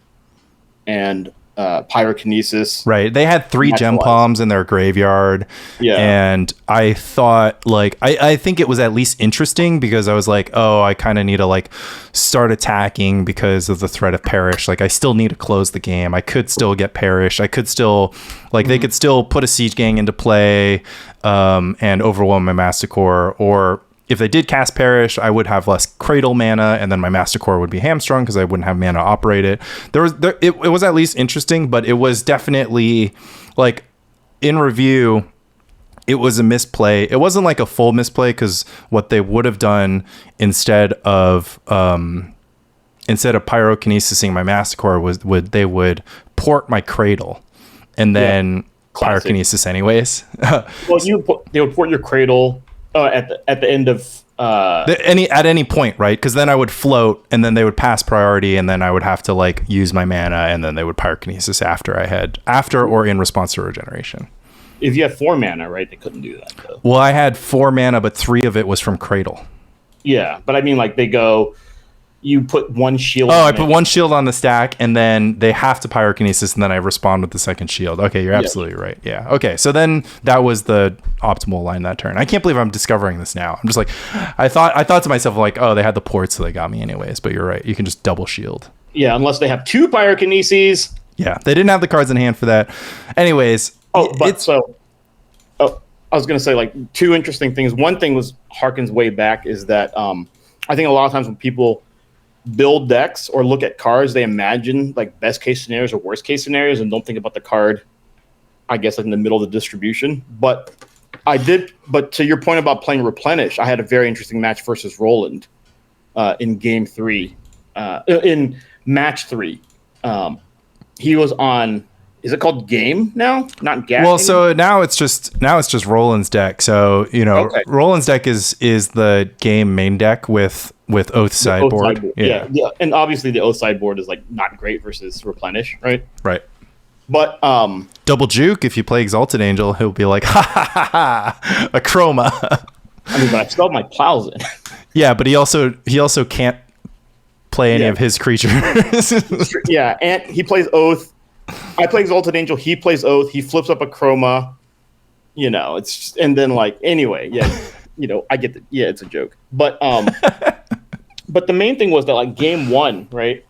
[SPEAKER 3] and Pyrokinesis.
[SPEAKER 4] Right. They had 3 Gem Palms in their graveyard.
[SPEAKER 3] Yeah.
[SPEAKER 4] And I thought, like, I think it was at least interesting because I was like, oh, I kind of need to, like, start attacking because of the threat of Perish. Like, I still need to close the game. I could still get Perish. I could still, like, they could still put a Siege Gang into play and overwhelm my Massacre. Or if they did cast Perish, I would have less Cradle mana, and then my Massacre would be hamstrung because I wouldn't have mana to operate it. It was at least interesting, but it was definitely, like, in review, it was a misplay. It wasn't like a full misplay because what they would have done instead of pyrokinesising my Massacre was they would port my Cradle and then pyrokinesis anyways.
[SPEAKER 3] Well, they would port your Cradle. At the end of
[SPEAKER 4] at any point, right? Because then I would float, and then they would pass priority, and then I would have to like use my mana, and then they would pyrokinesis after or in response to regeneration.
[SPEAKER 3] If you had 4 mana, right, they couldn't do that. Though.
[SPEAKER 4] Well, I had 4 mana, but 3 of it was from Cradle.
[SPEAKER 3] Yeah, but I mean, like you put 1 shield.
[SPEAKER 4] Oh, I put 1 shield on the stack, and then they have to pyrokinesis, and then I respond with the 2nd shield. Okay, you're absolutely right. Yeah. Okay, so then that was the optimal line that turn. I can't believe I'm discovering this now. I'm just like, I thought to myself like, oh, they had the ports, so they got me anyways. But you're right. You can just double shield.
[SPEAKER 3] Yeah, unless they have 2 pyrokineses.
[SPEAKER 4] Yeah, they didn't have the cards in hand for that. Anyways.
[SPEAKER 3] I was gonna say like 2 interesting things. One thing was harkens way back is that I think a lot of times when people build decks or look at cards, they imagine like best case scenarios or worst case scenarios and don't think about the card, I guess, like in the middle of the distribution. But to your point about playing Replenish, I had a very interesting match versus Roland in game 3. In match 3. He was on, is it called Game now? Not Gas?
[SPEAKER 4] Well, so now it's just Roland's deck. So, Roland's deck is the Game main deck with Oath sideboard.
[SPEAKER 3] Yeah. And obviously the Oath sideboard is like not great versus Replenish, right?
[SPEAKER 4] Right.
[SPEAKER 3] But
[SPEAKER 4] double juke, if you play Exalted Angel, he'll be like, ha ha ha ha, a chroma.
[SPEAKER 3] I mean, but I still have my plows in.
[SPEAKER 4] Yeah, but he also can't play any of his creatures.
[SPEAKER 3] Yeah, and he plays Oath. I play Exalted Angel, he plays Oath, he flips up a chroma. It's just, and then like anyway, I get it's a joke. But but the main thing was that like game 1, right?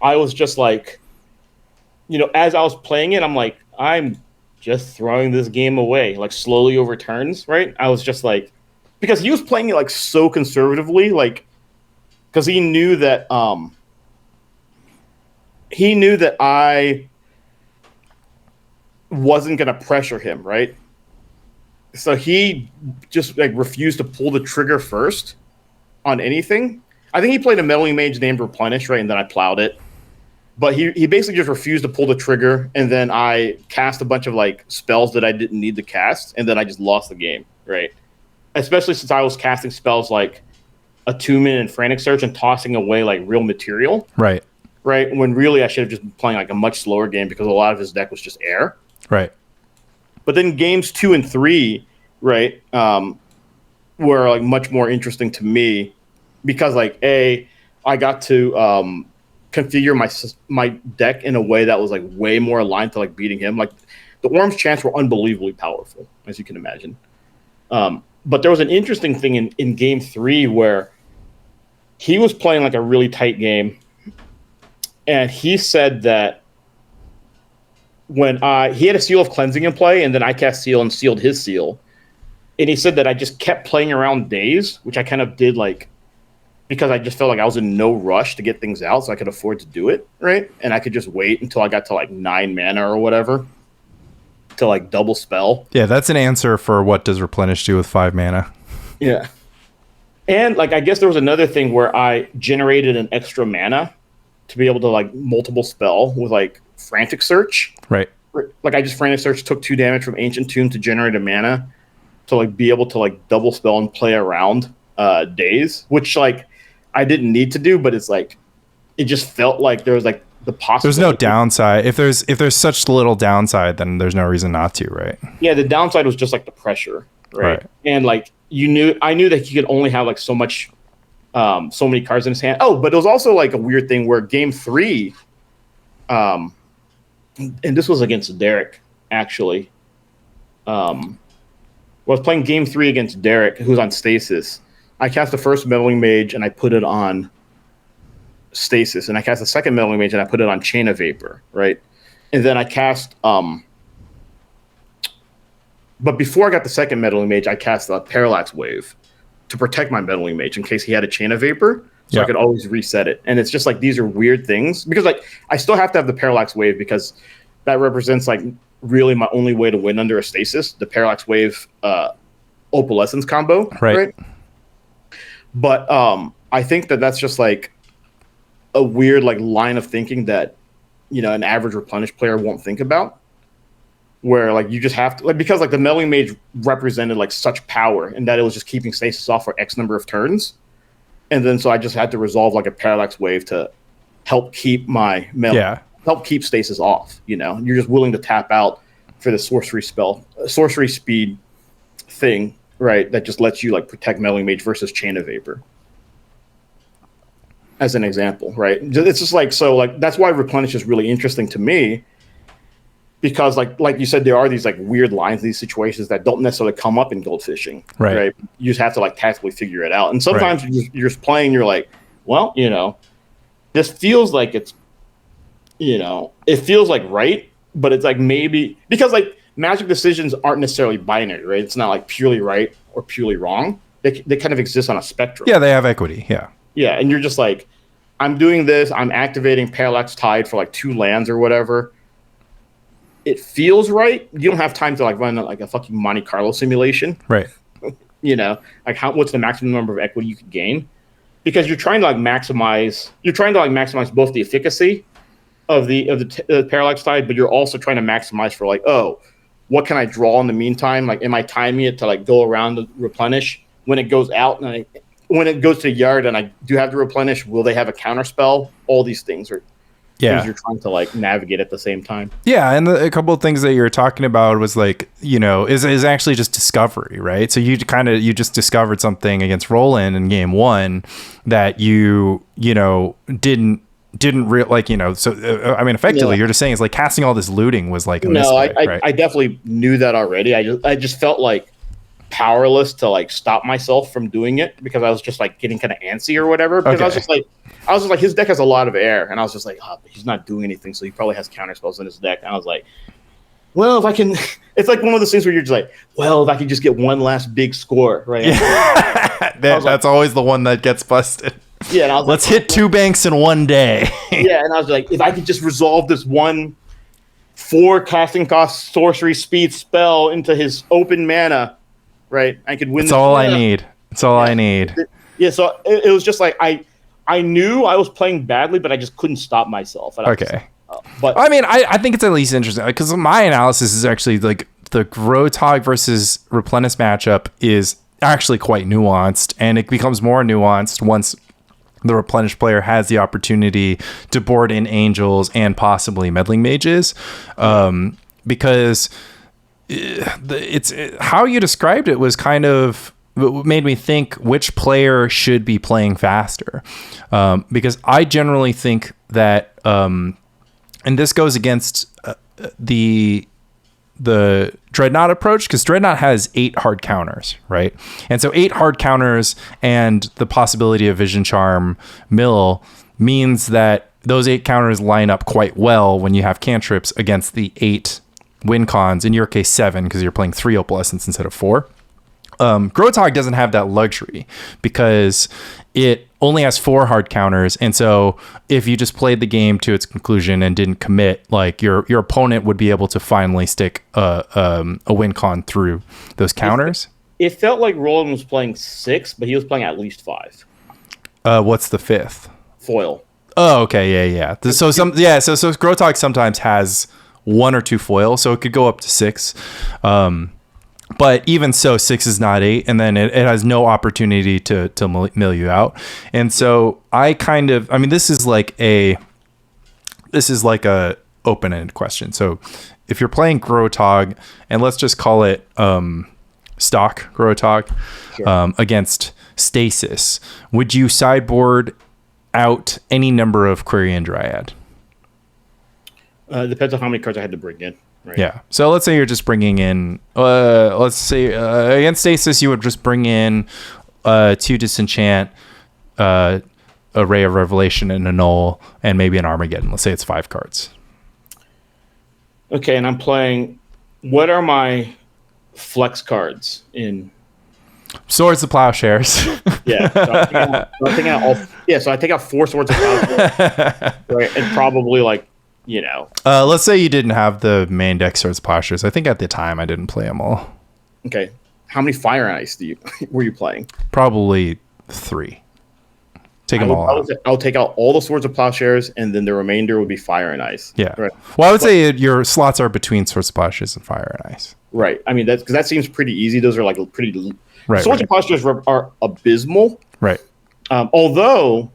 [SPEAKER 3] I was just like, as I was playing it, I'm like, I'm just throwing this game away, like slowly over turns, right? I was just like, because he was playing it like so conservatively, like, because he knew that I wasn't gonna pressure him, right? So he just like refused to pull the trigger first on anything. I think he played a meddling mage named Replenish, right? And then I plowed it. But he basically just refused to pull the trigger, and then I cast a bunch of like spells that I didn't need to cast, and then I just lost the game, right? Especially since I was casting spells like Attunement and Frantic Search and tossing away like real material.
[SPEAKER 4] Right.
[SPEAKER 3] Right. When really I should have just been playing like a much slower game because a lot of his deck was just air.
[SPEAKER 4] Right.
[SPEAKER 3] But then games 2 and 3, right, were like much more interesting to me because like I got to configure my deck in a way that was like way more aligned to like beating him. Like the Orm's chants were unbelievably powerful, as you can imagine. But there was an interesting thing in game 3 where he was playing like a really tight game, and he said that when he had a Seal of Cleansing in play, and then I cast Seal and sealed his seal. And he said that I just kept playing around days, which I kind of did like because I just felt like I was in no rush to get things out, so I could afford to do it, right? And I could just wait until I got to like 9 mana or whatever to like double spell.
[SPEAKER 4] Yeah, that's an answer for what does Replenish do with 5 mana.
[SPEAKER 3] Yeah. And like I guess there was another thing where I generated an extra mana to be able to like multiple spell with like Frantic Search.
[SPEAKER 4] Right.
[SPEAKER 3] Like I just Frantic Search, took 2 damage from Ancient Tomb to generate a mana to like be able to like double spell and play around days, which like I didn't need to do, but it's like it just felt like there was like the possibility.
[SPEAKER 4] There's no downside. If there's such little downside, then there's no reason not to, right?
[SPEAKER 3] Yeah, the downside was just like the pressure, right? And like I knew that he could only have like so much, so many cards in his hand. Oh, but it was also like a weird thing where game 3, and this was against Derek actually. I was playing game 3 against Derek, who's on stasis. I cast the first Meddling Mage and I put it on stasis, and I cast the second Meddling Mage and I put it on Chain of Vapor, right? And then I cast but before I got the second Meddling Mage, I cast a Parallax Wave to protect my Meddling Mage in case he had a Chain of Vapor, so I could always reset it. And it's just like these are weird things because like I still have to have the Parallax Wave because that represents like really my only way to win under a stasis, the Parallax Wave Opalescence combo, right? But I think that's just like a weird like line of thinking that an average Replenish player won't think about, where like you just have to, like, because like the Meddling Mage represented like such power and that it was just keeping stasis off for X number of turns, and then so I just had to resolve like a Parallax Wave to help keep my help keep stasis off. You're just willing to tap out for the sorcery speed thing, right? That just lets you like protect Meddling Mage versus Chain of Vapor, as an example, right? It's just like, so like that's why Replenish is really interesting to me, because like you said, there are these like weird lines, these situations that don't necessarily come up in goldfishing, right? You just have to like tactically figure it out, and sometimes you're just playing, you're like, well, this feels like it's, it feels like right, but it's like maybe because like Magic decisions aren't necessarily binary, right? It's not like purely right or purely wrong. They kind of exist on a spectrum.
[SPEAKER 4] Yeah, they have equity.
[SPEAKER 3] Yeah, and you're just like, I'm doing this. I'm activating Parallax Tide for like 2 lands or whatever. It feels right. You don't have time to like run like a fucking Monte Carlo simulation,
[SPEAKER 4] right?
[SPEAKER 3] Like what's the maximum number of equity you could gain? Because you're trying to like maximize. You're trying to like maximize both the efficacy of the Parallax Tide, but you're also trying to maximize for like, oh, what can I draw in the meantime? Like, am I timing it to like go around the Replenish when it goes out, and when it goes to the yard and I do have to Replenish, will they have a counter spell? All these things are things you're trying to like navigate at the same time.
[SPEAKER 4] Yeah, and a couple of things that you're talking about was like, is actually just discovery, right? So you just discovered something against Roland in game 1 that didn't so I mean, effectively you're just saying it's like casting all this looting was like a misplay, right?
[SPEAKER 3] I definitely knew that already. I just felt like powerless to like stop myself from doing it because I was just like getting kind of antsy or whatever, because I was just like his deck has a lot of air, and I was just like, oh, he's not doing anything, so he probably has counter spells in his deck. And I was like, well, if I can, it's like one of those things where you're just like, well, if I can just get one last big score, right?
[SPEAKER 4] That's always the one that gets busted.
[SPEAKER 3] Yeah, and I was
[SPEAKER 4] let's hit 2 banks in one day.
[SPEAKER 3] Yeah, and I was like, if I could just resolve this 4 casting cost sorcery speed spell into his open mana, right? I could win.
[SPEAKER 4] That's all I need. That's all I need.
[SPEAKER 3] Yeah, so it was just like I knew I was playing badly, but I just couldn't stop myself.
[SPEAKER 4] Okay.
[SPEAKER 3] But
[SPEAKER 4] I mean, I think it's at least interesting because my analysis is actually like the Grotog versus Replenish matchup is actually quite nuanced, and it becomes more nuanced once the Replenish player has the opportunity to board in Angels and possibly Meddling Mages, because it's how you described it was kind of what made me think which player should be playing faster, because I generally think that, and this goes against the Dreadnot approach, because Dreadnot has 8 hard counters, right? And so 8 hard counters and the possibility of Vision Charm mill means that those 8 counters line up quite well when you have cantrips against the 8 win cons, in your case 7, because you're playing 3 Opalescence instead of 4. Grotog doesn't have that luxury because it only has 4 hard counters, and so if you just played the game to its conclusion and didn't commit, like your opponent would be able to finally stick a win con through those counters.
[SPEAKER 3] It felt like Roland was playing 6, but he was playing at least 5.
[SPEAKER 4] What's the 5th?
[SPEAKER 3] Foil.
[SPEAKER 4] Oh, okay, yeah. So Grotog sometimes has 1 or 2 foil, so it could go up to 6. But even so, 6 is not 8, and then it has no opportunity to mill you out. And so this is like this is like a open-ended question. So if you're playing Grotog, and let's just call it stock Grotog,
[SPEAKER 3] Sure.
[SPEAKER 4] against Stasis, would you sideboard out any number of Query and Dryad?
[SPEAKER 3] It depends on how many cards I had to bring in. Right.
[SPEAKER 4] Yeah. So let's say you're just bringing in, let's say against Stasis, you would just bring in 2 Disenchant, a Ray of Revelation, and a Null, and maybe an Armageddon. Let's say it's 5 cards.
[SPEAKER 3] Okay, and I'm playing. What are my flex cards in?
[SPEAKER 4] Swords of Plowshares.
[SPEAKER 3] Yeah. So I take out 4 Swords of Plowshares, right, and probably
[SPEAKER 4] Let's say you didn't have the main deck Swords of Plowshares. I think at the time I didn't play them all.
[SPEAKER 3] Okay. How many Fire and Ice were you playing?
[SPEAKER 4] Probably 3. Take them all out.
[SPEAKER 3] I'll take out all the Swords of Plowshares, and then the remainder would be Fire and Ice.
[SPEAKER 4] Yeah.
[SPEAKER 3] Right.
[SPEAKER 4] Well, I would say your slots are between Swords of Plowshares and Fire and Ice.
[SPEAKER 3] Right. I mean, because that seems pretty easy. Those are like pretty.
[SPEAKER 4] Right.
[SPEAKER 3] Swords of Plowshares are abysmal.
[SPEAKER 4] Right.
[SPEAKER 3] Although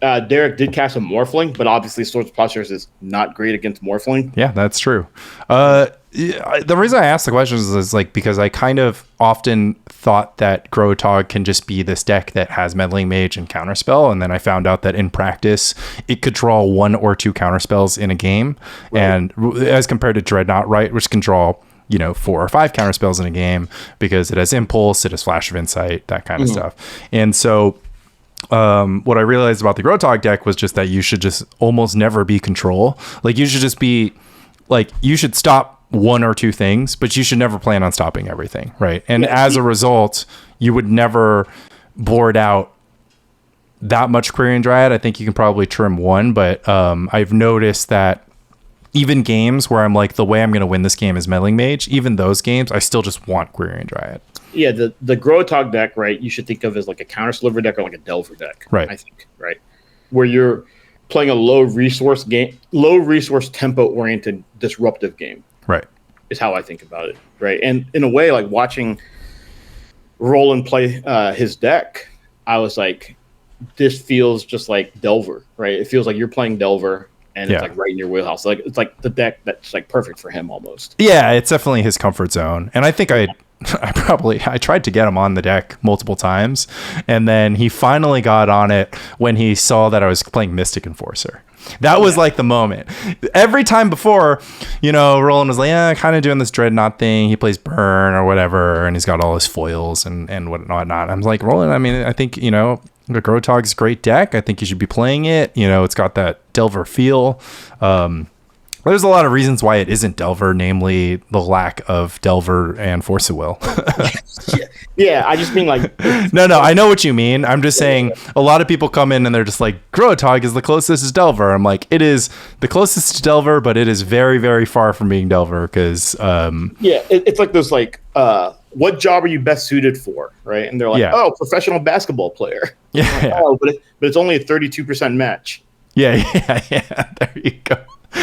[SPEAKER 3] Derek did cast a Morphling, but obviously Swords of Plowshares is not great against Morphling.
[SPEAKER 4] Yeah, that's true. The reason I asked the questions is because I kind of often thought that Grotog can just be this deck that has Meddling Mage and Counterspell, and then I found out that in practice it could draw 1 or 2 counterspells in a game, right. And as compared to Dreadnot, right, which can draw 4 or 5 counterspells in a game because it has Impulse, it has Flash of Insight, that kind of stuff. And so what I realized about the Grotog deck was just that you should just almost never be control. Like you should just be you should stop 1 or 2 things, but you should never plan on stopping everything, right? And as a result, you would never board out that much Query and Dryad. I think you can probably trim 1, but I've noticed that even games where I'm like, the way I'm going to win this game is Meddling Mage, even those games, I still just want Query and Dryad. Yeah,
[SPEAKER 3] the Grotog deck, right, you should think of as like a Counter Sliver deck or like a Delver deck,
[SPEAKER 4] right?
[SPEAKER 3] I think, right? Where you're playing a low resource tempo oriented disruptive game.
[SPEAKER 4] Right.
[SPEAKER 3] Is how I think about it. Right. And in a way, like watching Roland play his deck, I was like, this feels just like Delver, right? It feels like you're playing Delver and it's like right in your wheelhouse. Like it's like the deck that's like perfect for him almost.
[SPEAKER 4] Yeah, it's definitely his comfort zone. And I think I tried to get him on the deck multiple times, and then he finally got on it when he saw that I was playing Mystic Enforcer. That was like the moment. Every time before, Roland was like, kind of doing this Dreadnot thing. He plays Burn or whatever, and he's got all his foils and whatnot. I'm like, Roland, I mean, I think, the Grotog's a great deck. I think you should be playing it. It's got that Delver feel. There's a lot of reasons why it isn't Delver, namely the lack of Delver and Force of Will.
[SPEAKER 3] Yeah, I just mean like...
[SPEAKER 4] No, I know what you mean. I'm just saying a lot of people come in and they're just like, Grotog is the closest to Delver. I'm like, it is the closest to Delver, but it is very, very far from being Delver because...
[SPEAKER 3] it's like those like, what job are you best suited for, right? And they're like, professional basketball player.
[SPEAKER 4] Yeah.
[SPEAKER 3] Like, oh, but it's only a 32% match.
[SPEAKER 4] Yeah. There you go.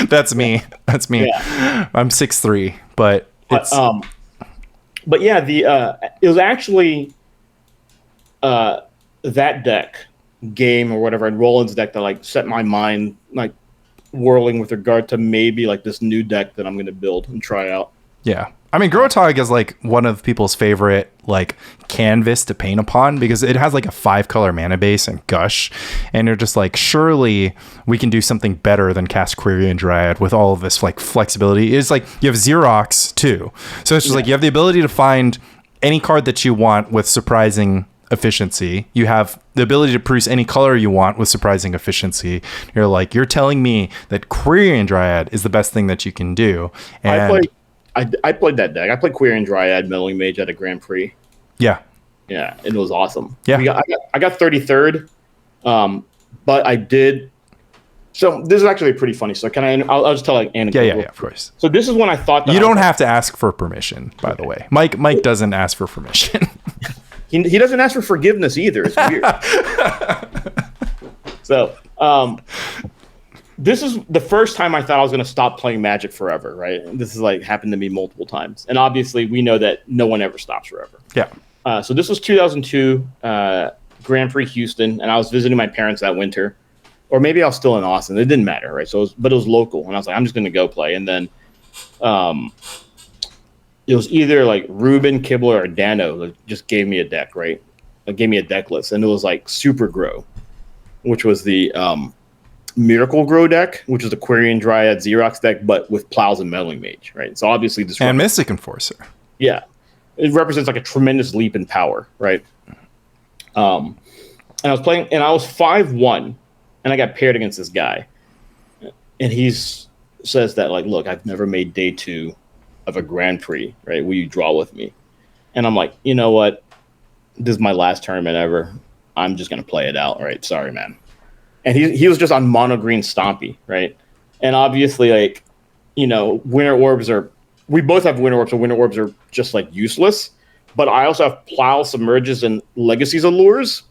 [SPEAKER 4] That's me. Yeah. I'm 6'3", but it's...
[SPEAKER 3] But yeah, it was actually that deck, game or whatever, and Roland's deck that like set my mind like whirling with regard to maybe like this new deck that I'm going to build and try out.
[SPEAKER 4] Yeah. I mean, Grotog is like one of people's favorite like canvas to paint upon because it has like a 5-color mana base and Gush, and you're just like, surely we can do something better than cast Query and Dryad with all of this like flexibility. It's like you have Xerox too, so it's just like you have the ability to find any card that you want with surprising efficiency. You have the ability to produce any color you want with surprising efficiency. You're telling me that Query and Dryad is the best thing that you can do. And
[SPEAKER 3] I played that deck. I played Query and Dryad, Meddling Mage at a Grand Prix.
[SPEAKER 4] Yeah,
[SPEAKER 3] it was awesome.
[SPEAKER 4] Yeah,
[SPEAKER 3] I got 33rd, but I did. So this is actually pretty funny. So can I? I'll just tell like anecdote.
[SPEAKER 4] Yeah, of course.
[SPEAKER 3] So this is when I thought that
[SPEAKER 4] you don't have to ask for permission. By the way, Mike doesn't ask for permission.
[SPEAKER 3] He doesn't ask for forgiveness either. It's weird. So this is the first time I thought I was going to stop playing Magic forever, right? This is like happened to me multiple times. And obviously we know that no one ever stops forever.
[SPEAKER 4] Yeah.
[SPEAKER 3] So this was 2002 Grand Prix Houston, and I was visiting my parents that winter. or maybe I was still in Austin. It didn't matter, right? So, but it was local, and I was like, I'm just going to go play. And then, it was either like Ruben, Kibler, or Dano that just gave me a deck, right? It gave me a deck list, and it was like Super Grow, which was the Miracle Grow deck, which is the Quarian Dryad Xerox deck, but with Plows and Meddling Mage, right? So obviously this
[SPEAKER 4] and Mystic Enforcer.
[SPEAKER 3] Yeah, it represents like a tremendous leap in power, right? And I was playing, and I was 5-1, and I got paired against this guy, and says that like, look, I've never made day 2 of a Grand Prix, right? Will you draw with me? And I'm like, you know what? This is my last tournament ever. I'm just gonna play it out, right? Sorry, man. And he was just on mono green stompy, right? And obviously, like, you know, winter orbs we both have winter orbs, so winter orbs are just like useless. But I also have plow, submerges, and legacies allures.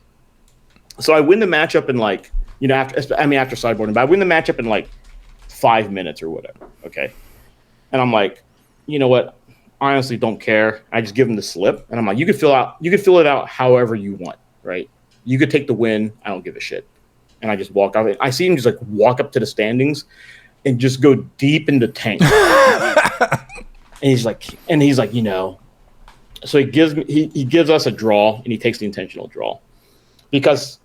[SPEAKER 3] So I win the matchup in like, you know, after sideboarding, but I win the matchup in like 5 minutes or whatever. Okay. And I'm like, you know what? I honestly don't care. I just give him the slip, and I'm like, you could fill it out however you want, right? You could take the win. I don't give a shit. And I just walk out. I see him just like walk up to the standings and just go deep into tank. and he's like, you know, so he gives us a draw, and he takes the intentional draw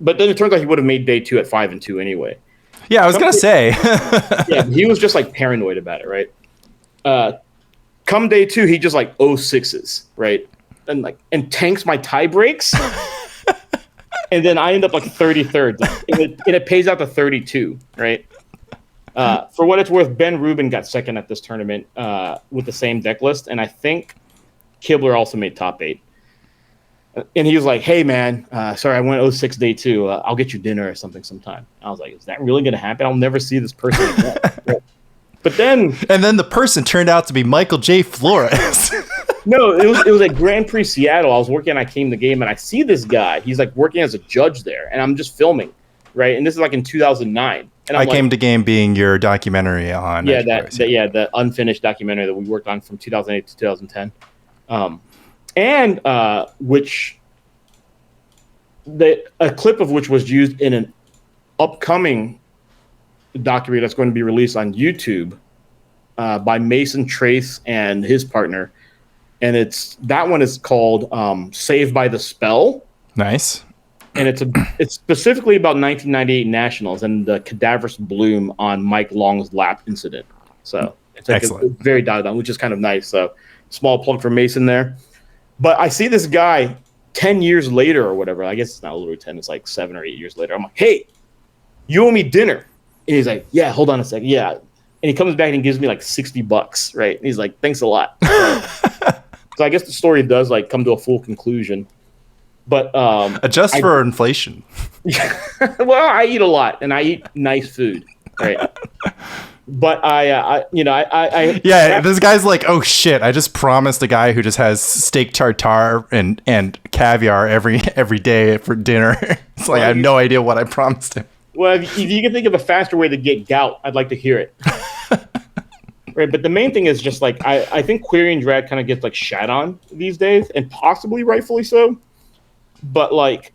[SPEAKER 3] but then it turns out he would have made day 2 at 5-2 anyway.
[SPEAKER 4] Yeah, I was gonna say.
[SPEAKER 3] Yeah, he was just like paranoid about it, right? Come day 2, he just like 0-6s, right? And tanks my tie breaks. And then I end up like 33rd. And it pays out to 32, right? For what it's worth, Ben Rubin got second at this tournament with the same deck list. And I think Kibler also made top 8. And he was like, hey, man, sorry, I went 0-6 day 2. I'll get you dinner or something sometime. I was like, is that really going to happen? I'll never see this person again. But then...
[SPEAKER 4] And then the person turned out to be Michael J. Flores.
[SPEAKER 3] No, it was at Grand Prix Seattle. I was working and I came to the game, and I see this guy. He's like working as a judge there, and I'm just filming, right? And this is like in 2009. And I
[SPEAKER 4] came to game being your documentary on...
[SPEAKER 3] the unfinished documentary that we worked on from 2008 to 2010. A clip of which was used in an upcoming documentary that's going to be released on YouTube by Mason Trace and his partner, and that one is called "Saved by the Spell." Nice, and it's specifically about 1998 Nationals and the cadaverous bloom on Mike Long's lap incident. So it's like excellent, very dialed down, which is kind of nice. So small plug for Mason there. But I see this guy 10 years later or whatever. I guess it's not a little 10. It's like 7 or 8 years later. I'm like, hey, you owe me dinner. And he's like, yeah, hold on a second. Yeah. And he comes back and gives me like $60, right? And he's like, thanks a lot. So I guess the story does like come to a full conclusion. But
[SPEAKER 4] adjust for inflation.
[SPEAKER 3] Well, I eat a lot and I eat nice food, right? But
[SPEAKER 4] this guy's like, oh shit, I just promised a guy who just has steak tartare and caviar every day for dinner. It's like I have no idea what I promised him.
[SPEAKER 3] Well, if you can think of a faster way to get gout, I'd like to hear it. Right, but the main thing is just like I think Quarian Dread kind of gets like shat on these days, and possibly rightfully so. But like,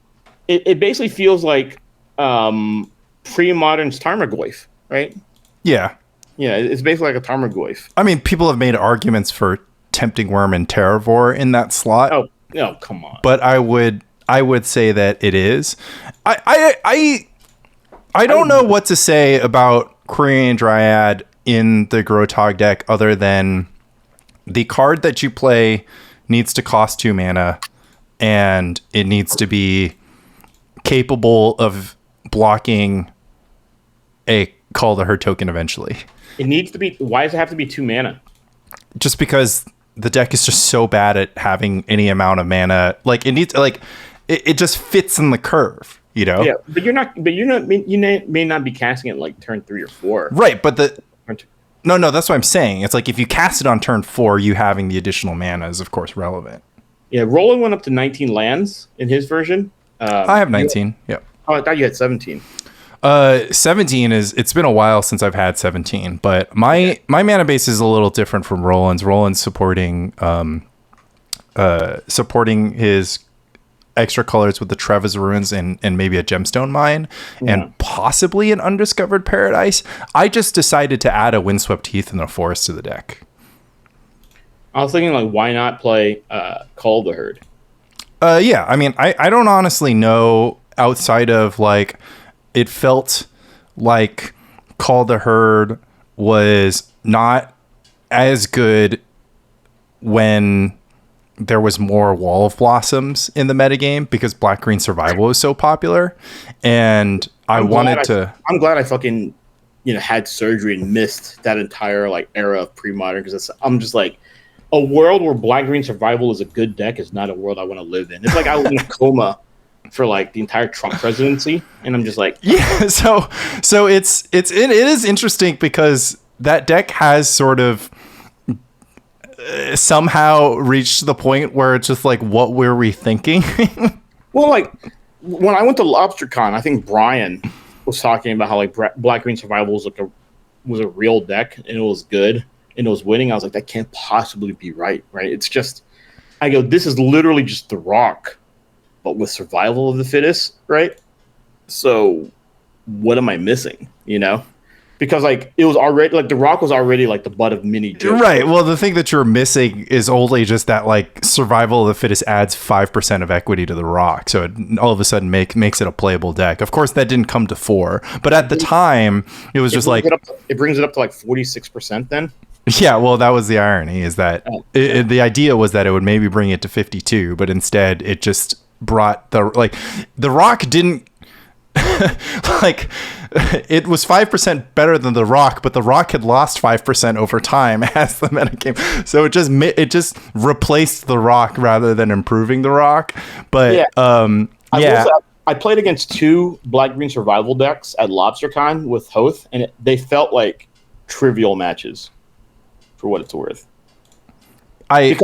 [SPEAKER 3] it basically feels like pre-modern's Tarmogoyf, right?
[SPEAKER 4] Yeah.
[SPEAKER 3] Yeah, it's basically like a Tarmogoyf.
[SPEAKER 4] I mean, people have made arguments for Tempting Worm and Terravore in that slot.
[SPEAKER 3] Oh, no, come on.
[SPEAKER 4] But I would say that it is. I don't know what to say about Quarian Dryad in the Grotog deck other than the card that you play needs to cost 2 mana and it needs to be capable of blocking a Call to Her token eventually.
[SPEAKER 3] It needs to be. Why does it have to be 2 mana?
[SPEAKER 4] Just because the deck is just so bad at having any amount of mana. Like it needs, like it just fits in the curve, you know.
[SPEAKER 3] Yeah, but you're not. But you may not be casting it like turn 3 or 4.
[SPEAKER 4] Right, but no, that's what I'm saying. It's like if you cast it on turn 4, you having the additional mana is of course relevant.
[SPEAKER 3] Yeah, Roland went up to 19 lands in his version.
[SPEAKER 4] I have 19. Yep.
[SPEAKER 3] Oh, I thought you had 17.
[SPEAKER 4] 17 it's been a while since I've had 17, but my mana base is a little different from Roland's. Roland's supporting his extra colors with the Treva's Ruins and maybe a Gemstone Mine and possibly an Undiscovered Paradise. I just decided to add a Windswept Heath and a Forest to the deck.
[SPEAKER 3] I was thinking, like, why not play Call the Herd?
[SPEAKER 4] Yeah, I mean, I don't honestly know outside of, like, it felt like Call the Herd was not as good when there was more Wall of Blossoms in the metagame because Black-Green Survival was so popular. And I'm glad I fucking, had surgery and missed that entire, like, era of pre-modern because I'm just like, a world where Black-Green Survival is a good deck is not a world I want to live in. It's like I was in a coma for like the entire Trump presidency, and I'm just like, yeah. So it is interesting because that deck has sort of somehow reached the point where it's just like, what were we thinking?
[SPEAKER 3] Well, like when I went to LobsterCon, I think Brian was talking about how like Black-Green Survival was a real deck and it was good. And it was winning. I was like, that can't possibly be right? It's just, I go, this is literally just the Rock, but with survival of the fittest, right? So, what am I missing? Because like it was already like the Rock was already like the butt of many jokes.
[SPEAKER 4] Right. Well, the thing that you're missing is only just that like survival of the fittest adds 5% of equity to the Rock, so it all of a sudden makes it a playable deck. Of course, that didn't come to 4, but at the time, it was just like
[SPEAKER 3] it brings it up to like 46% then.
[SPEAKER 4] Yeah, well, that was the irony, is that the idea was that it would maybe bring it to 52, but instead it just brought the Rock didn't like it was 5% better than the Rock, but the Rock had lost 5% over time as the metagame. So it just replaced the Rock rather than improving the Rock. But
[SPEAKER 3] I played against 2 Black-Green Survival decks at LobsterCon with Hoth, and they felt like trivial matches. For what it's worth, I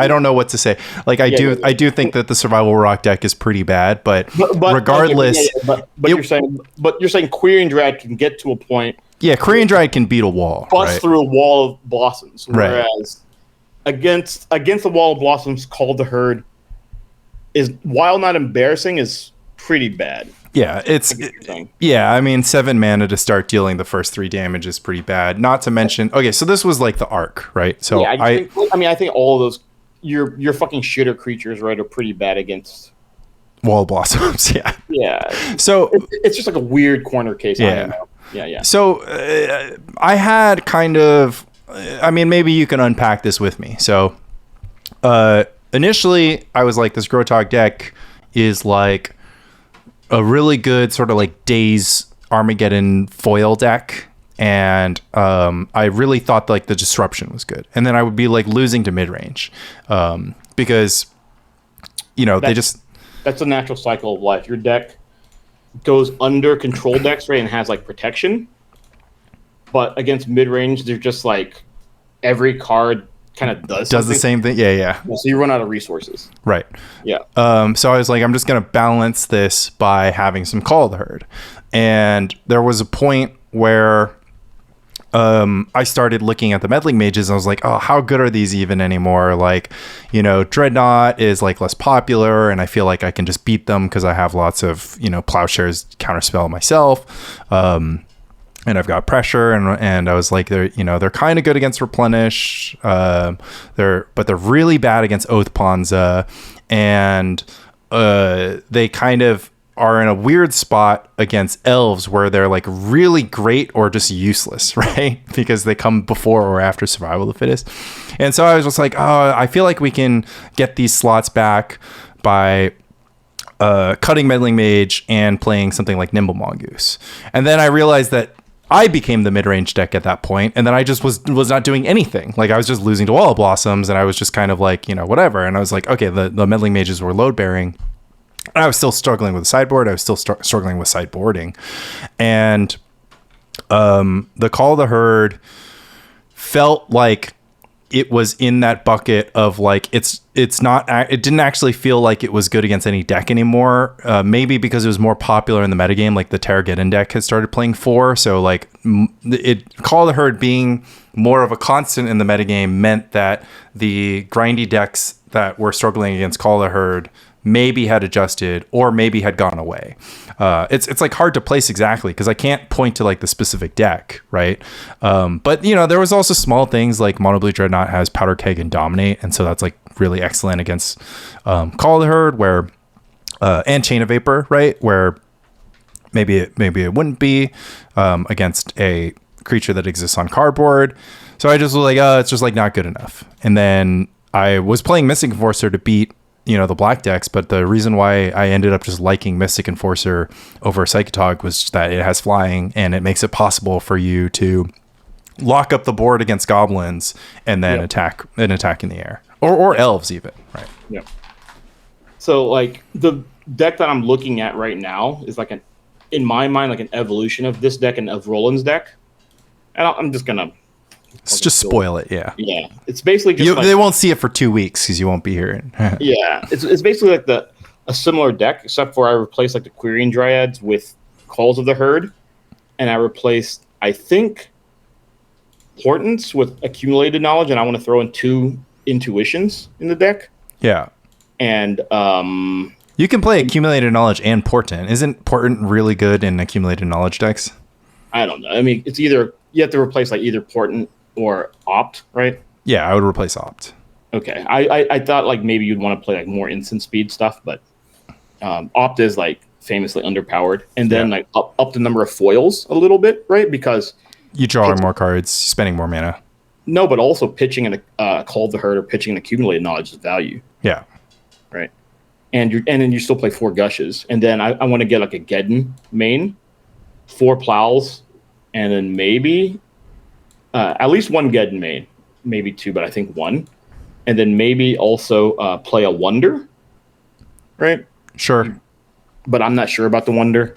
[SPEAKER 3] don't know what to say. Like I do think that the Survival Rock deck is pretty bad, but regardless, you're saying Query Drag can get to a point.
[SPEAKER 4] Yeah, Query Drag can beat a wall,
[SPEAKER 3] bust through a wall of blossoms. Whereas against the wall of blossoms, Call the Herd is, while not embarrassing, is pretty bad.
[SPEAKER 4] Yeah, I mean, 7 mana to start dealing the first 3 damage is pretty bad. Not to mention, okay, so this was like the arc, right? So
[SPEAKER 3] yeah, I think all of those your fucking shitter creatures, right, are pretty bad against
[SPEAKER 4] Wall of Blossoms. Yeah.
[SPEAKER 3] Yeah.
[SPEAKER 4] So
[SPEAKER 3] it's just like a weird corner case.
[SPEAKER 4] Yeah.
[SPEAKER 3] I don't know. Yeah.
[SPEAKER 4] So I had kind of, I mean, maybe you can unpack this with me. So initially, I was like, this Grotog deck is like a really good sort of like Days Armageddon foil deck, and I really thought like the disruption was good, and then I would be like losing to mid-range because
[SPEAKER 3] that's a natural cycle of life. Your deck goes under control decks, right, and has like protection, but against mid-range they're just like every card kind of does
[SPEAKER 4] the same thing. Yeah.
[SPEAKER 3] So you run out of resources.
[SPEAKER 4] Right.
[SPEAKER 3] Yeah.
[SPEAKER 4] So I was like, I'm just going to balance this by having some Call the Herd. And there was a point where I started looking at the meddling mages and I was like, oh, how good are these even anymore? Like, Dreadnot is like less popular and I feel like I can just beat them because I have lots of, Plowshares counterspell myself. And I've got pressure, and I was like, they're kind of good against Replenish, but they're really bad against Oath Ponza, and they kind of are in a weird spot against Elves where they're like really great or just useless, right? Because they come before or after Survival of the Fittest, and so I was just like, oh, I feel like we can get these slots back by cutting Meddling Mage and playing something like Nimble Mongoose, and then I realized that I became the mid-range deck at that point, and then I just was not doing anything. Like I was just losing to Wall of Blossoms, and I was just kind of like, whatever. And I was like, okay, the meddling mages were load-bearing. I was still struggling with the sideboard. I was still struggling with sideboarding. And the Call of the Herd felt like it was in that bucket of like, it didn't actually feel like it was good against any deck anymore. Maybe because it was more popular in the metagame, like the Terrageddon deck had started playing 4. So like Call of the Herd being more of a constant in the metagame meant that the grindy decks that were struggling against Call of the Herd maybe had adjusted or maybe had gone away. It's like hard to place exactly because I can't point to like the specific deck, right? But there was also small things like Mono Blue Dreadnot has Powder Keg and Dominate, and so that's like really excellent against Call of the Herd, where and Chain of Vapor, right? Where maybe it wouldn't be against a creature that exists on cardboard. So I just was like, it's just like not good enough. And then I was playing Mystic Enforcer to beat the black decks, but the reason why I ended up just liking Mystic Enforcer over Psychotog was that it has flying and it makes it possible for you to lock up the board against goblins and then attack in the air, or elves even, right?
[SPEAKER 3] Yeah. So like the deck that I'm looking at right now is like in my mind, like an evolution of this deck and of Roland's deck. And I'm just gonna
[SPEAKER 4] just spoil it. Yeah.
[SPEAKER 3] Yeah. It's basically just
[SPEAKER 4] they won't see it for 2 weeks because you won't be here.
[SPEAKER 3] Yeah. It's basically like a similar deck, except for I replaced like the Querying Dryads with Calls of the Herd, and I replaced, I think, Portents with Accumulated Knowledge, and I want to throw in 2 Intuitions in the deck.
[SPEAKER 4] Yeah.
[SPEAKER 3] And
[SPEAKER 4] you can play Accumulated Knowledge and Portent. Isn't Portent really good in Accumulated Knowledge decks?
[SPEAKER 3] I don't know. I mean, it's either you have to replace like either Portent or Opt, right?
[SPEAKER 4] Yeah, I would replace Opt.
[SPEAKER 3] Okay. I thought like maybe you'd want to play like more instant speed stuff, but Opt is like famously underpowered, and then like up the number of foils a little bit, right? Because
[SPEAKER 4] you draw more cards, spending more mana.
[SPEAKER 3] No, but also pitching a Call of the Herd or pitching an Accumulated Knowledge is value.
[SPEAKER 4] Yeah.
[SPEAKER 3] Right. And then you still play 4 Gushes, and then I want to get like a Geddon main, 4 Plows, and then maybe at least 1 Geddon main, maybe 2, but I think 1, and then maybe also play a Wonder, right?
[SPEAKER 4] Sure.
[SPEAKER 3] But I'm not sure about the Wonder.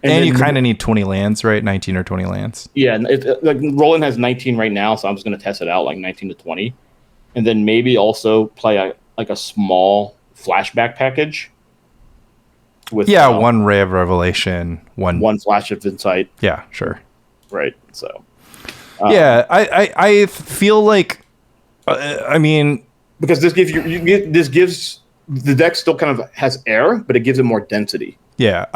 [SPEAKER 4] And you kind of need 20 lands, right? 19 or 20 lands.
[SPEAKER 3] Yeah, like Roland has 19 right now, so I'm just going to test it out, like 19 to 20, and then maybe also play a small flashback package. With
[SPEAKER 4] 1 Ray of Revelation, one
[SPEAKER 3] Flash of Insight.
[SPEAKER 4] Yeah, sure.
[SPEAKER 3] Right. So.
[SPEAKER 4] I feel like, I mean,
[SPEAKER 3] because this gives the deck still kind of has air, but it gives it more density.
[SPEAKER 4] Yeah,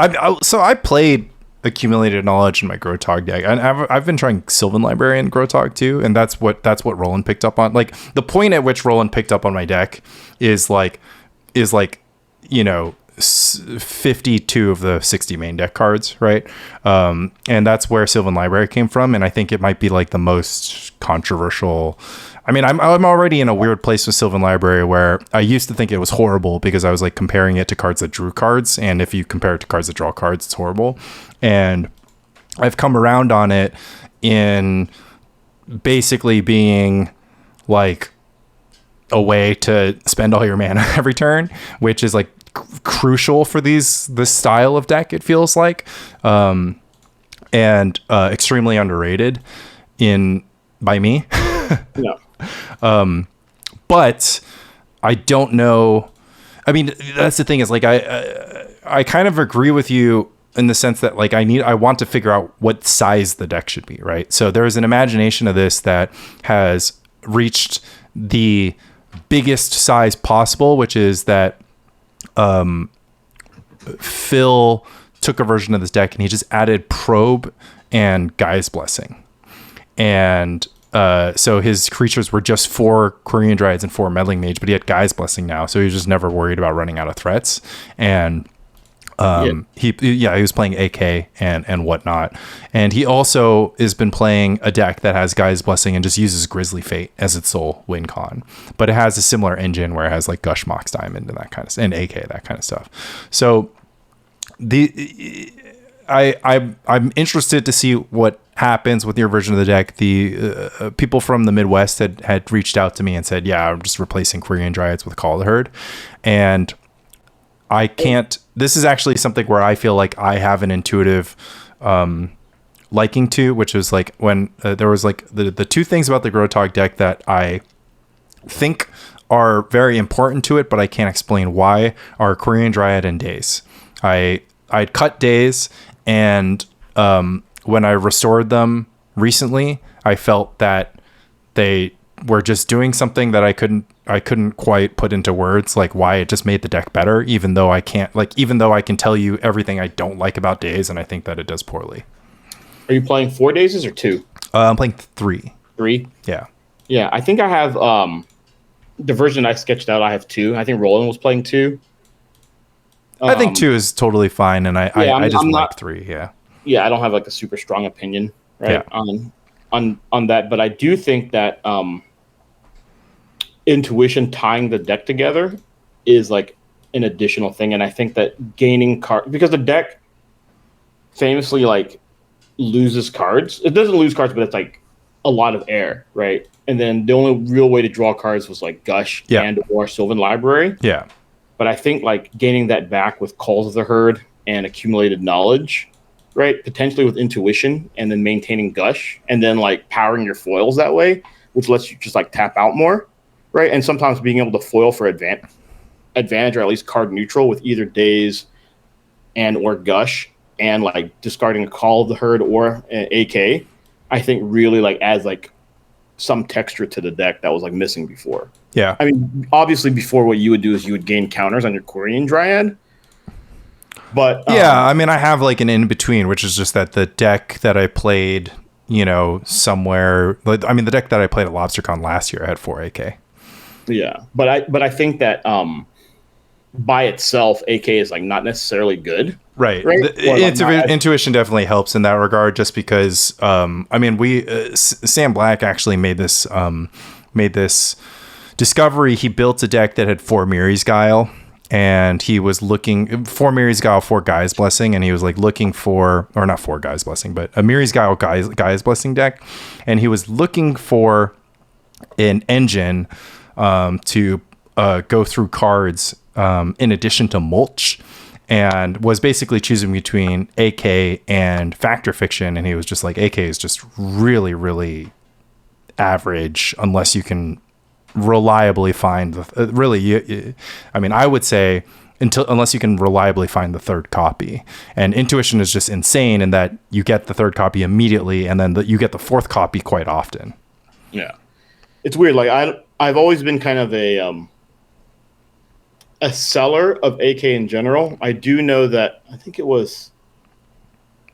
[SPEAKER 4] so I played Accumulated Knowledge in my Grotog deck, and I've been trying Sylvan Library and Grotog too, and that's what Roland picked up on. Like the point at which Roland picked up on my deck is like 52 of the 60 main deck cards, right? And that's where Sylvan Library came from, and I think it might be like the most controversial. I mean, I'm already in a weird place with Sylvan Library where I used to think it was horrible because I was like comparing it to cards that drew cards, and if you compare it to cards that draw cards, it's horrible. And I've come around on it in basically being like a way to spend all your mana every turn, which is like crucial for this style of deck, it feels like, and extremely underrated by me.
[SPEAKER 3] Yeah.
[SPEAKER 4] But I don't know. I mean, that's the thing is like I kind of agree with you in the sense that like I want to figure out what size the deck should be, right? So there is an imagination of this that has reached the biggest size possible, which is that Phil took a version of this deck and he just added Probe and Guy's Blessing, and so his creatures were just 4 Querying Dryads and 4 Meddling Mage, but he had Guy's Blessing now, so he was just never worried about running out of threats. And he was playing AK and whatnot, and he also has been playing a deck that has Guy's Blessing and just uses Grizzly Fate as its sole win con, but it has a similar engine where it has like Gush Mox Diamond and that kind of, and AK, that kind of stuff. So I'm interested to see what happens with your version of the deck. The people from the Midwest had reached out to me and said, yeah, I'm just replacing Querying Dryads with Call of the Herd. And I can't, this is actually something where I feel like I have an intuitive liking to, which is like when there was like the 2 things about the Grotog deck that I think are very important to it, but I can't explain why, are Querying Dryad and Daze. I'd cut Daze, and when I restored them recently, I felt that they were just doing something that I couldn't couldn't quite put into words like why it just made the deck better, even though I can tell you everything I don't like about Days, and I think that it does poorly.
[SPEAKER 3] Are you playing 4 Dazes or 2?
[SPEAKER 4] I'm playing 3.
[SPEAKER 3] 3?
[SPEAKER 4] Yeah.
[SPEAKER 3] Yeah, I think I have the version I sketched out. I have 2. I think Roland was playing 2.
[SPEAKER 4] I think 2 is totally fine, and I just
[SPEAKER 3] I'm
[SPEAKER 4] like
[SPEAKER 3] not,
[SPEAKER 4] 3. Yeah.
[SPEAKER 3] Yeah, I don't have like a super strong opinion, right, on that, but I do think that intuition tying the deck together is like an additional thing, and I think that gaining card, because the deck famously like loses cards. It doesn't lose cards, but it's like a lot of air, right? And then the only real way to draw cards was like Gush and or Sylvan Library.
[SPEAKER 4] Yeah.
[SPEAKER 3] But I think like gaining that back with Calls of the Herd and accumulated knowledge, right? Potentially with intuition, and then maintaining Gush, and then like powering your foils that way, which lets you just like tap out more, right? And sometimes being able to foil for advantage, or at least card neutral with either Daze and or Gush, and like discarding a Call of the Herd or an AK, I think really like adds like some texture to the deck that was like missing before.
[SPEAKER 4] Yeah.
[SPEAKER 3] I mean, obviously before what you would do is you would gain counters on your Korean Dryad. But
[SPEAKER 4] yeah, I mean, I have like an in between, which is just that the deck that I played, somewhere. I mean, the deck that I played at LobsterCon last year, I had 4 AK.
[SPEAKER 3] Yeah, but I think that by itself, AK is like not necessarily good.
[SPEAKER 4] Right.
[SPEAKER 3] Like
[SPEAKER 4] intuition definitely helps in that regard, just because. I mean, Sam Black actually made this discovery. He built a deck that had 4 Miri's Guile. And he was looking for Miri's Guile, 4 Gaia's Blessing, and he was like looking for, or not 4 Gaia's Blessing, but a Miri's Guile Gaia's Blessing deck, and he was looking for an engine to go through cards in addition to Mulch, and was basically choosing between AK and Fact or Fiction, and he was just like, AK is just really, really average unless you can reliably find I would say unless you can reliably find the third copy. And intuition is just insane in that you get the third copy immediately, and then you get the fourth copy quite often.
[SPEAKER 3] Yeah, it's weird. Like I've always been kind of a seller of AK in general. I do know that I think it was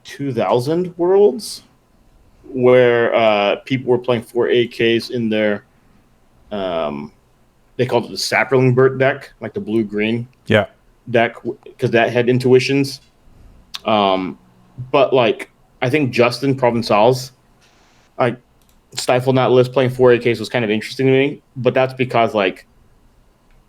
[SPEAKER 3] 2000 Worlds where people were playing 4 AKs in their they called it the Sapperling Burt deck, like the blue-green deck, because that had intuitions. But like I think Justin Provençal's like Stifle Not List playing 4 AKs was kind of interesting to me, but that's because like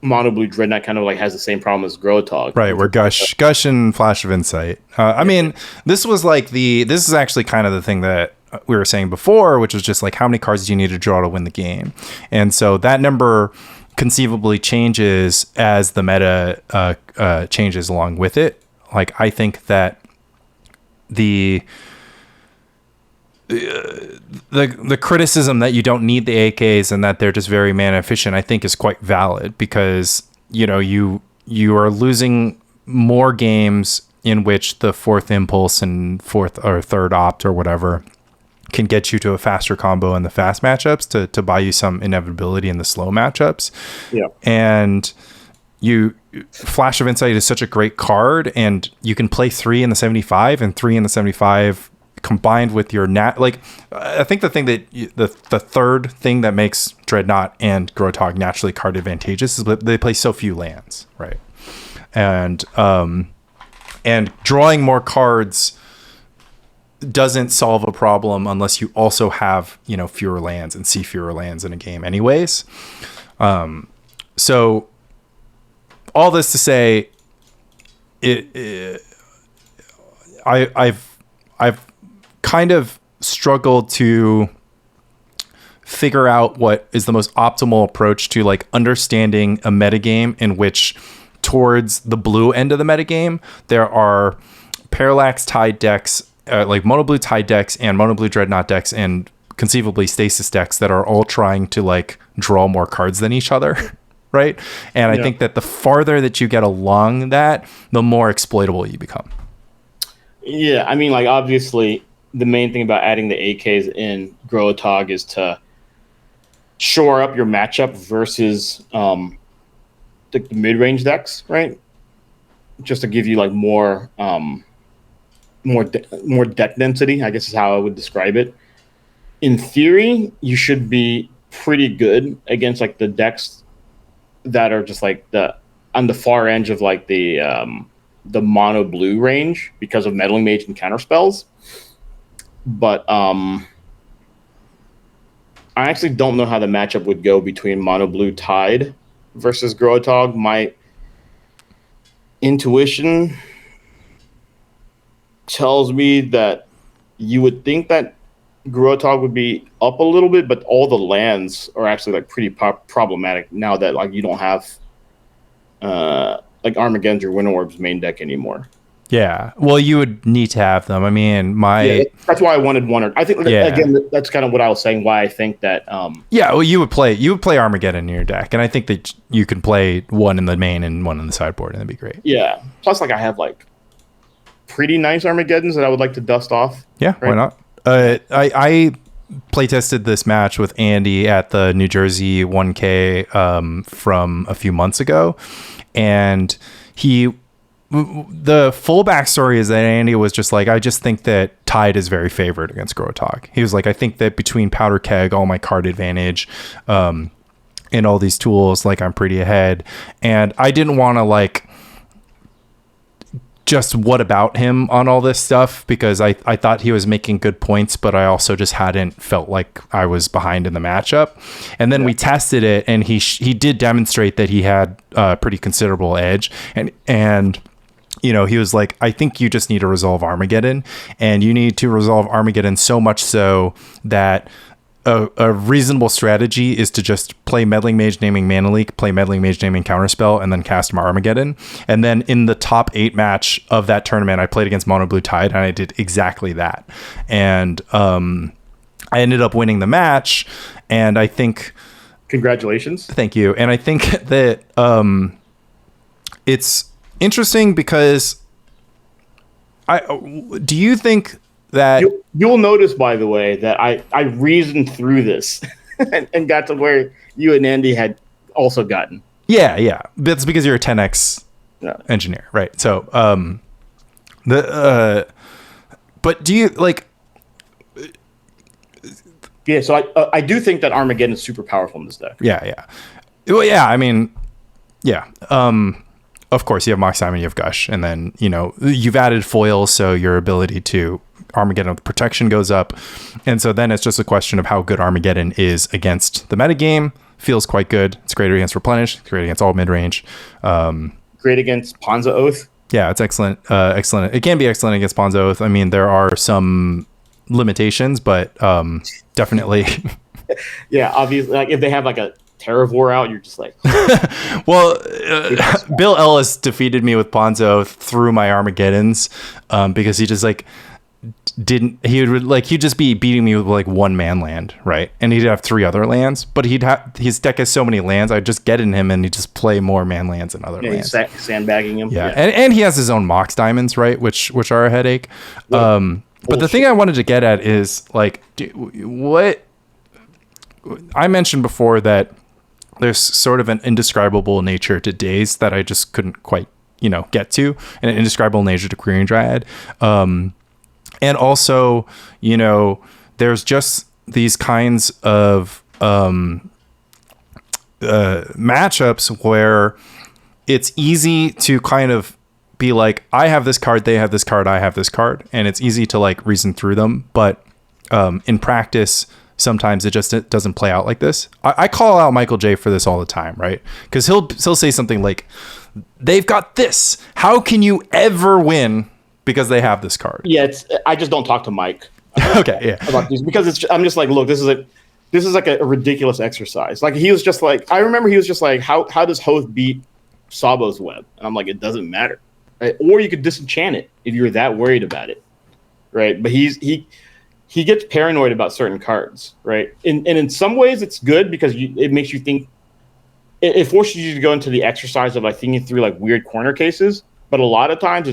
[SPEAKER 3] Mono Blue Dreadnot kind of like has the same problem as Grotog.
[SPEAKER 4] Right, where Gush and Flash of Insight. I mean, this is actually kind of the thing that we were saying before, which was just like how many cards do you need to draw to win the game, and so that number conceivably changes as the meta changes along with it. Like I think that the criticism that you don't need the AKs and that they're just very mana efficient, I think is quite valid, because you are losing more games in which the fourth impulse and fourth or third opt or whatever can get you to a faster combo in the fast matchups to buy you some inevitability in the slow matchups.
[SPEAKER 3] Yeah.
[SPEAKER 4] And Flash of Insight is such a great card, and you can play 3 in the 75 and 3 in the 75 combined with your I think the thing that the third thing that makes Dreadnot and Grotog naturally card advantageous is that they play so few lands, right? And drawing more cards doesn't solve a problem unless you also have fewer lands and see fewer lands in a game anyways. So all this to say, I've kind of struggled to figure out what is the most optimal approach to like understanding a metagame in which, towards the blue end of the metagame, there are parallax tied decks, like mono blue tied decks and mono blue Dreadnot decks and conceivably stasis decks that are all trying to like draw more cards than each other. Right. And I think that the farther that you get along that, the more exploitable you become.
[SPEAKER 3] Yeah. I mean, like, obviously the main thing about adding the AKs in Grotog is to shore up your matchup versus the mid-range decks, right? Just to give you like more deck density, I guess is how I would describe it. In theory, you should be pretty good against like the decks that are just like on the far edge of like the mono blue range because of meddling mage and counter spells. But I actually don't know how the matchup would go between mono blue Tide versus Grotog. My intuition tells me that you would think that Grotog would be up a little bit, but all the lands are actually like pretty problematic now that like you don't have like Armageddon's or Winter Orb's main deck anymore.
[SPEAKER 4] Yeah, well, you would need to have them. I mean,
[SPEAKER 3] that's why I wanted one. I think again that's kind of what I was saying. Why I think that
[SPEAKER 4] well, you would play Armageddon in your deck, and I think that you can play one in the main and one in the sideboard, and that'd be great.
[SPEAKER 3] Yeah. Plus, like I have like pretty nice Armageddons that I would like to dust off.
[SPEAKER 4] Yeah, right? Why not? I play tested this match with Andy at the New Jersey 1K from a few months ago, and the full backstory is that Andy was just like, I just think that Tide is very favored against Grotog. He was like, I think that between Powder Keg, all my card advantage, and all these tools, like I'm pretty ahead. And I didn't want to like just what about him on all this stuff because I thought he was making good points, but I also just hadn't felt like I was behind in the matchup. And then we tested it, and he did demonstrate that he had a pretty considerable edge, and you know, he was like, I think you just need to resolve Armageddon, and you need to resolve Armageddon so much so that a reasonable strategy is to just play Meddling Mage naming Mana Leak, play Meddling Mage naming Counterspell, and then cast my Armageddon. And then in the top 8 match of that tournament, I played against Mono Blue Tide, and I did exactly that. And I ended up winning the match, and I think...
[SPEAKER 3] Congratulations.
[SPEAKER 4] Thank you. And I think that it's interesting because do you think that
[SPEAKER 3] you'll notice, by the way, that I reasoned through this and got to where you and Andy had also gotten.
[SPEAKER 4] Yeah. That's because you're a 10x engineer, right? So but do you like?
[SPEAKER 3] Yeah, so I do think that Armageddon is super powerful in this deck.
[SPEAKER 4] Yeah. Well, yeah. I mean, yeah. Of course, you have Mox Diamond, you have Gush, and then you've added foils, so your ability to Armageddon with protection goes up, and so then it's just a question of how good Armageddon is against the metagame. Feels quite good. It's great against Replenish. It's great against all mid range.
[SPEAKER 3] Great against Ponza Oath.
[SPEAKER 4] Yeah, it's excellent. Excellent. It can be excellent against Ponza Oath. I mean, there are some limitations, but definitely.
[SPEAKER 3] Yeah, obviously, like if they have like a Terravore out, you're just like.
[SPEAKER 4] Well, Bill Ellis defeated me with Ponza Oath through my Armageddons because he just like he'd just be beating me with like one man land, right? And he'd have 3 other lands, but his deck has so many lands, I'd just get in him and he'd just play more man lands and other lands.
[SPEAKER 3] Sandbagging him.
[SPEAKER 4] Yeah. And he has his own Mox Diamonds, right? Which are a headache. But the thing I wanted to get at is like what I mentioned before, that there's sort of an indescribable nature to Daze that I just couldn't quite, get to, and an indescribable nature to Querying Dryad. And also, there's just these kinds of matchups where it's easy to kind of be like, I have this card, they have this card, I have this card, and it's easy to like reason through them. But in practice, sometimes it doesn't play out like this. I call out Michael J for this all the time, right? Because he'll say something like, they've got this. How can you ever win because they have this card? Yeah,
[SPEAKER 3] I just don't talk to Mike.
[SPEAKER 4] Okay, yeah.
[SPEAKER 3] About these because I'm just like, look, this is like a ridiculous exercise. Like he was just like, I remember he was just like, how does Hoth beat Sabo's Web? And I'm like, it doesn't matter, right? Or you could disenchant it if you're that worried about it, right? But he gets paranoid about certain cards, right? And in some ways it's good because it makes you think. It forces you to go into the exercise of like thinking through like weird corner cases. But a lot of times,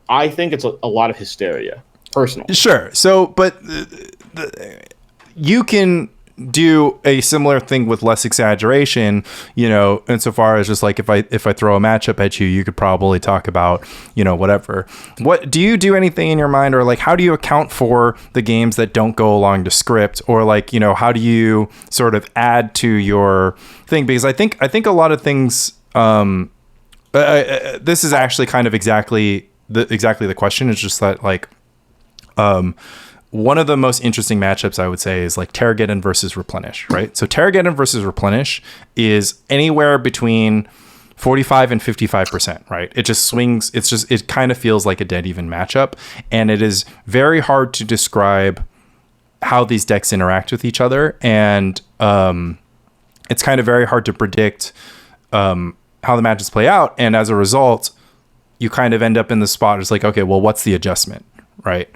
[SPEAKER 3] I think it's a lot of hysteria, personal.
[SPEAKER 4] Sure. So, but you can do a similar thing with less exaggeration, you know, insofar as just like if I throw a matchup at you, you could probably talk about, you know, whatever. What do you do anything in your mind, or like how do you account for the games that don't go along to script, or like, you know, how do you sort of add to your thing? Because I think a lot of things, this is actually kind of exactly the question. It's just that like, one of the most interesting matchups I would say is like Terrageddon versus Replenish, right? So Terrageddon versus Replenish is anywhere between 45 and 55%, right? It just swings. It kind of feels like a dead even matchup. And it is very hard to describe how these decks interact with each other. And it's kind of very hard to predict how the matches play out. And as a result, you kind of end up in the spot. It's like, okay, well, what's the adjustment, right?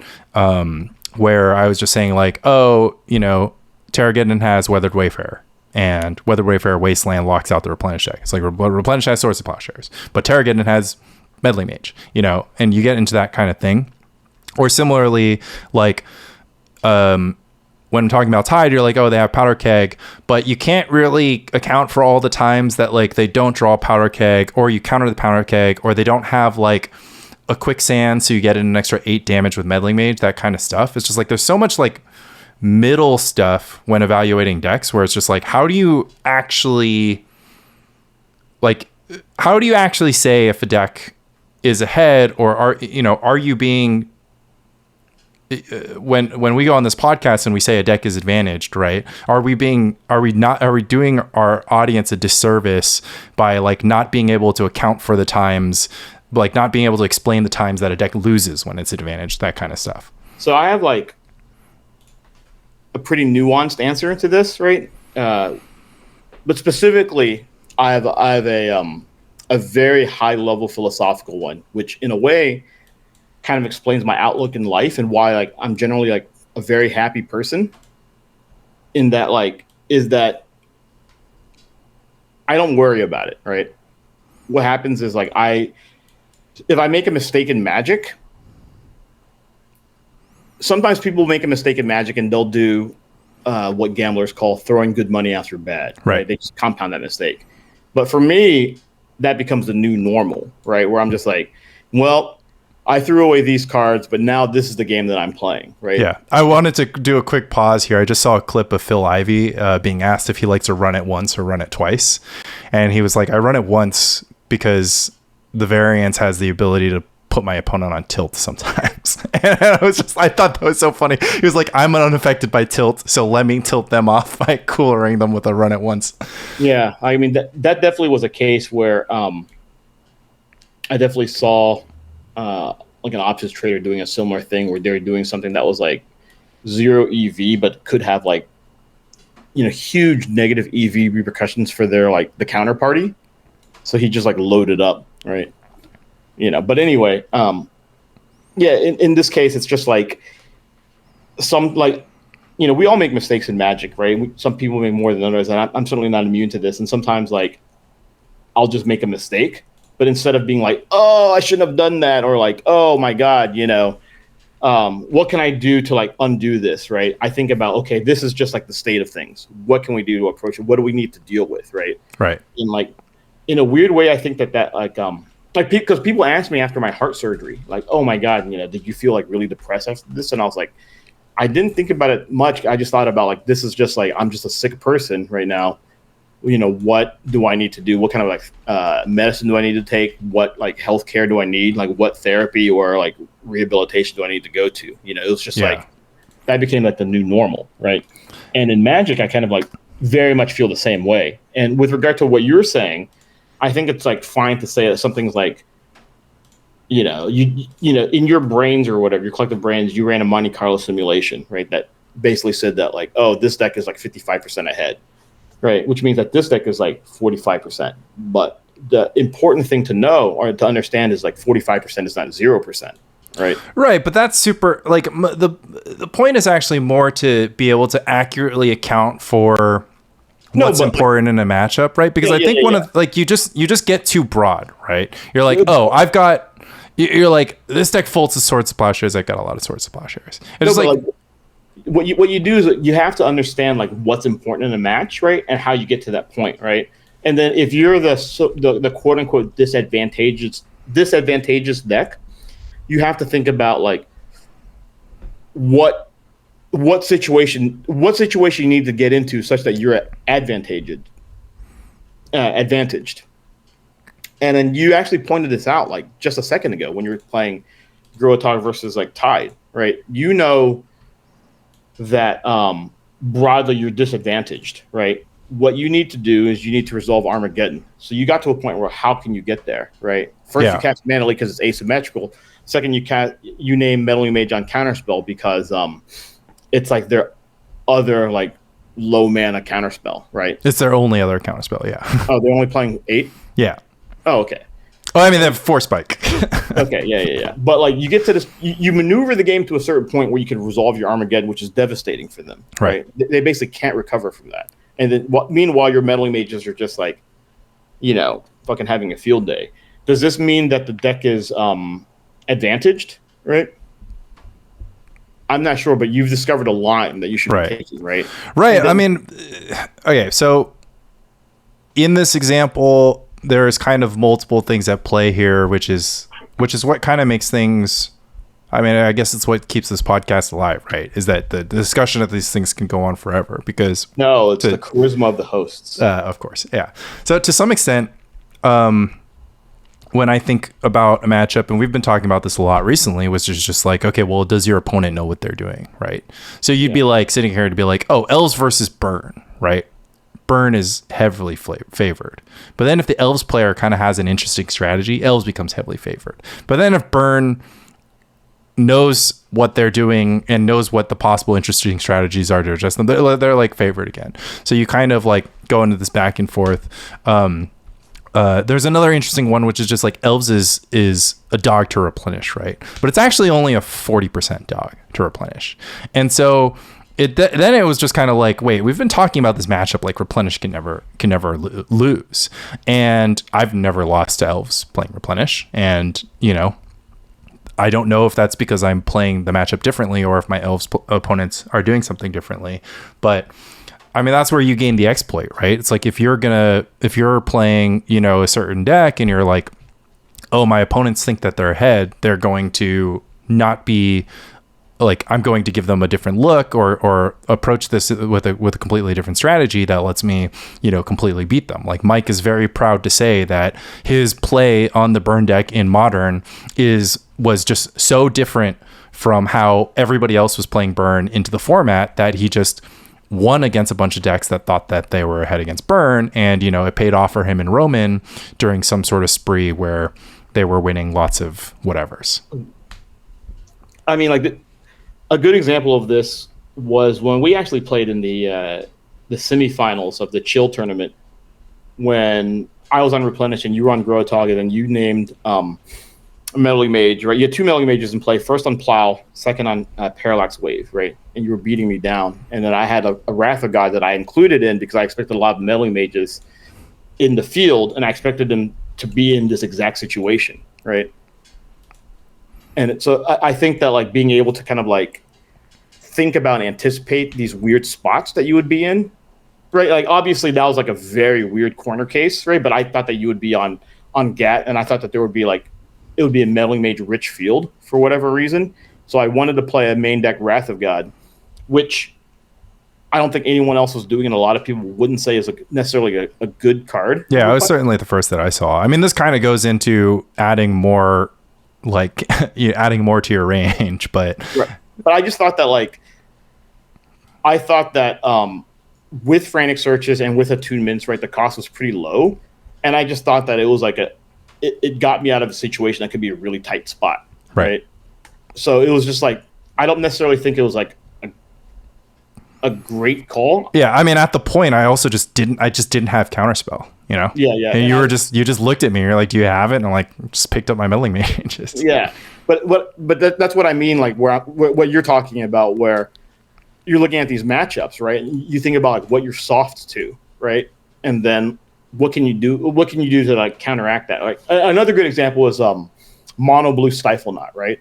[SPEAKER 4] Where I was just saying like, oh, you know, Terrageddon has Weathered Wayfarer, and Weathered Wayfarer Wasteland locks out the Replenish deck. It's like Replenish has Swords of Plowshares, but Terrageddon has Meddling Mage, you know, and you get into that kind of thing. Or similarly, like when I'm talking about Tide, you're like, oh, they have Powder Keg, but you can't really account for all the times that like they don't draw Powder Keg, or you counter the Powder Keg, or they don't have like a quicksand, so you get an extra 8 damage with Meddling Mage, that kind of stuff. It's just like there's so much like middle stuff when evaluating decks, where it's just like, how do you actually say if a deck is ahead, or are you being, when we go on this podcast and we say a deck is advantaged, right? Are we doing our audience a disservice by like not being able to account for the times, like not being able to explain the times that a deck loses when it's advantaged, that kind of stuff?
[SPEAKER 3] So I have like a pretty nuanced answer to this, right? But specifically, I have a very high level philosophical one, which in a way kind of explains my outlook in life and why like I'm generally like a very happy person. In that like is that I don't worry about it, right? What happens is like if I make a mistake in Magic, sometimes people make a mistake in Magic and they'll do what gamblers call throwing good money after bad. Right? They just compound that mistake. But for me, that becomes the new normal, right? Where I'm just like, well, I threw away these cards, but now this is the game that I'm playing, right?
[SPEAKER 4] Yeah. I wanted to do a quick pause here. I just saw a clip of Phil Ivey being asked if he likes to run it once or run it twice. And he was like, I run it once because the variance has the ability to put my opponent on tilt sometimes. And I thought that was so funny. He was like, I'm unaffected by tilt, so let me tilt them off by coolering them with a run at once.
[SPEAKER 3] Yeah, I mean, that definitely was a case where I definitely saw like an options trader doing a similar thing where they're doing something that was like 0 EV, but could have like, you know, huge negative EV repercussions for their like the counterparty. So he just like loaded up, right? You know, but anyway, yeah, in this case, it's just like some like, you know, we all make mistakes in Magic, right? Some people make more than others, and I'm certainly not immune to this. And sometimes like I'll just make a mistake, but instead of being like, oh, I shouldn't have done that, or like, oh my God, you know, what can I do to like undo this, right? I think about, okay, this is just like the state of things. What can we do to approach it? What do we need to deal with, right?
[SPEAKER 4] Right.
[SPEAKER 3] And like, in a weird way, I think that like because people ask me after my heart surgery, like, oh my God, you know, did you feel like really depressed after this? And I was like, I didn't think about it much. I just thought about like, this is just like, I'm just a sick person right now. You know, what do I need to do? What kind of like medicine do I need to take? What like healthcare do I need? Like what therapy or like rehabilitation do I need to go to? You know, it was just like, that became like the new normal, right? And in Magic, I kind of like very much feel the same way. And with regard to what you're saying, I think it's like fine to say that something's like, you know, you know, in your brains or whatever, your collective brains, you ran a Monte Carlo simulation, right? That basically said that like, oh, this deck is like 55% ahead, right? Which means that this deck is like 45%. But the important thing to know or to understand is like 45% is not 0%. Right,
[SPEAKER 4] but that's super. Like the point is actually more to be able to accurately account for what's important in a matchup, right? Because I think you just get too broad, right? You're like, oh, you're like, this deck folds the Swords of Plowshares. I've got a lot of Swords of Plowshares. It's like
[SPEAKER 3] what you do is you have to understand like what's important in a match, right, and how you get to that point, right. And then if you're the quote unquote disadvantageous deck, you have to think about like what situation you need to get into such that you're advantaged. And then you actually pointed this out like just a second ago when you were playing Grotog versus like Tide, right? You know that broadly you're disadvantaged, right? What you need to do is you need to resolve Armageddon. So you got to a point where how can you get there, right? First you cast Mana Leak because it's asymmetrical. Second, you name Meddling Mage on Counterspell because it's like their other like low mana counterspell, right?
[SPEAKER 4] It's their only other counterspell, yeah.
[SPEAKER 3] Oh, they're only playing 8?
[SPEAKER 4] Yeah.
[SPEAKER 3] Oh, okay.
[SPEAKER 4] Oh, I mean, they have 4 spike.
[SPEAKER 3] Okay, yeah. But like you get to this, you maneuver the game to a certain point where you can resolve your Armageddon, which is devastating for them, right? They basically can't recover from that. And then meanwhile, your Meddling Mages are just like, fucking having a field day. Does this mean that the deck is advantaged, right? I'm not sure, but you've discovered a line that you should be taking, right?
[SPEAKER 4] Right. Then, I mean, okay, so in this example, there's kind of multiple things at play here, which is what kind of makes things. I mean, I guess it's what keeps this podcast alive, right? Is that the discussion of these things can go on forever because
[SPEAKER 3] it's the charisma of the hosts.
[SPEAKER 4] Of course, yeah. So to some extent, when I think about a matchup, and we've been talking about this a lot recently, which is just like, okay, well, does your opponent know what they're doing, right? So you'd be like sitting here to be like, oh, Elves versus Burn, right? Burn is heavily favored. But then if the Elves player kind of has an interesting strategy, Elves becomes heavily favored. But then if Burn knows what they're doing and knows what the possible interesting strategies are to adjust them, they're like favored again. So you kind of like go into this back and forth. There's another interesting one, which is just like Elves is a dog to replenish, right? But it's actually only a 40% dog to replenish. And so then it was just kind of like, wait, we've been talking about this matchup like Replenish can never lose. And I've never lost to Elves playing Replenish. And, I don't know if that's because I'm playing the matchup differently or if my Elves opponents are doing something differently. But I mean, that's where you gain the exploit, right? It's like if you're playing, a certain deck and you're like, oh, my opponents think that they're ahead, they're going to not be like, I'm going to give them a different look or approach this with a completely different strategy that lets me, completely beat them. Like Mike is very proud to say that his play on the Burn deck in Modern was just so different from how everybody else was playing Burn into the format that he just won against a bunch of decks that thought that they were ahead against Burn. And, it paid off for him and Roman during some sort of spree where they were winning lots of whatevers.
[SPEAKER 3] I mean, like a good example of this was when we actually played in the semifinals of the Chill tournament when I was on Replenish and you were on Grotog, and you named a Meddling Mage, right? You had 2 Meddling Mages in play, first on Plow, second on Parallax Wave, right? And you were beating me down. And then I had a Wrath of God that I included in because I expected a lot of Meddling Mages in the field, and I expected them to be in this exact situation, right? And so I think that like being able to kind of like think about and anticipate these weird spots that you would be in, right? Like obviously that was like a very weird corner case, right? But I thought that you would be on GAT, and I thought that it would be a Meddling Mage rich field for whatever reason. So I wanted to play a main deck Wrath of God, which I don't think anyone else was doing, and a lot of people wouldn't say is necessarily a good card.
[SPEAKER 4] Yeah, it was certainly the first that I saw. I mean, this kind of goes into adding more, like adding more to your range, but
[SPEAKER 3] right. But I just thought that with Frantic Searches and with attunements, right, the cost was pretty low, and I just thought that it was like it got me out of a situation that could be a really tight spot, right? So it was just like I don't necessarily think it was like a great call.
[SPEAKER 4] Yeah, I mean, at the point, I didn't have Counterspell, Yeah. And you just looked at me. You're like, "Do you have it?" And I'm like, just picked up my Meddling Mage.
[SPEAKER 3] Yeah, but that's what I mean. Like what you're talking about, where you're looking at these matchups, right? You think about like what you're soft to, right? And then what can you do? What can you do to like counteract that? Like another good example is Mono Blue Stifle Knot, right?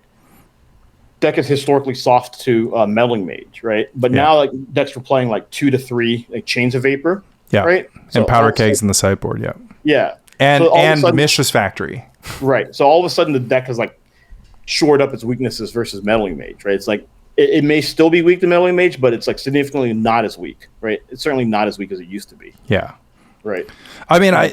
[SPEAKER 3] deck is historically soft to Meddling Mage, right? But now like decks were playing like 2 to 3 like Chains of Vapor, right? So
[SPEAKER 4] and powder kegs in the sideboard,
[SPEAKER 3] yeah,
[SPEAKER 4] and
[SPEAKER 3] so
[SPEAKER 4] and Mishra's Factory,
[SPEAKER 3] right? So all of a sudden the deck has like shored up its weaknesses versus Meddling Mage, right? It's like it may still be weak to Meddling Mage, but it's like significantly not as weak, right? It's certainly not as weak as it used to be.
[SPEAKER 4] Yeah.
[SPEAKER 3] Right.
[SPEAKER 4] I mean, I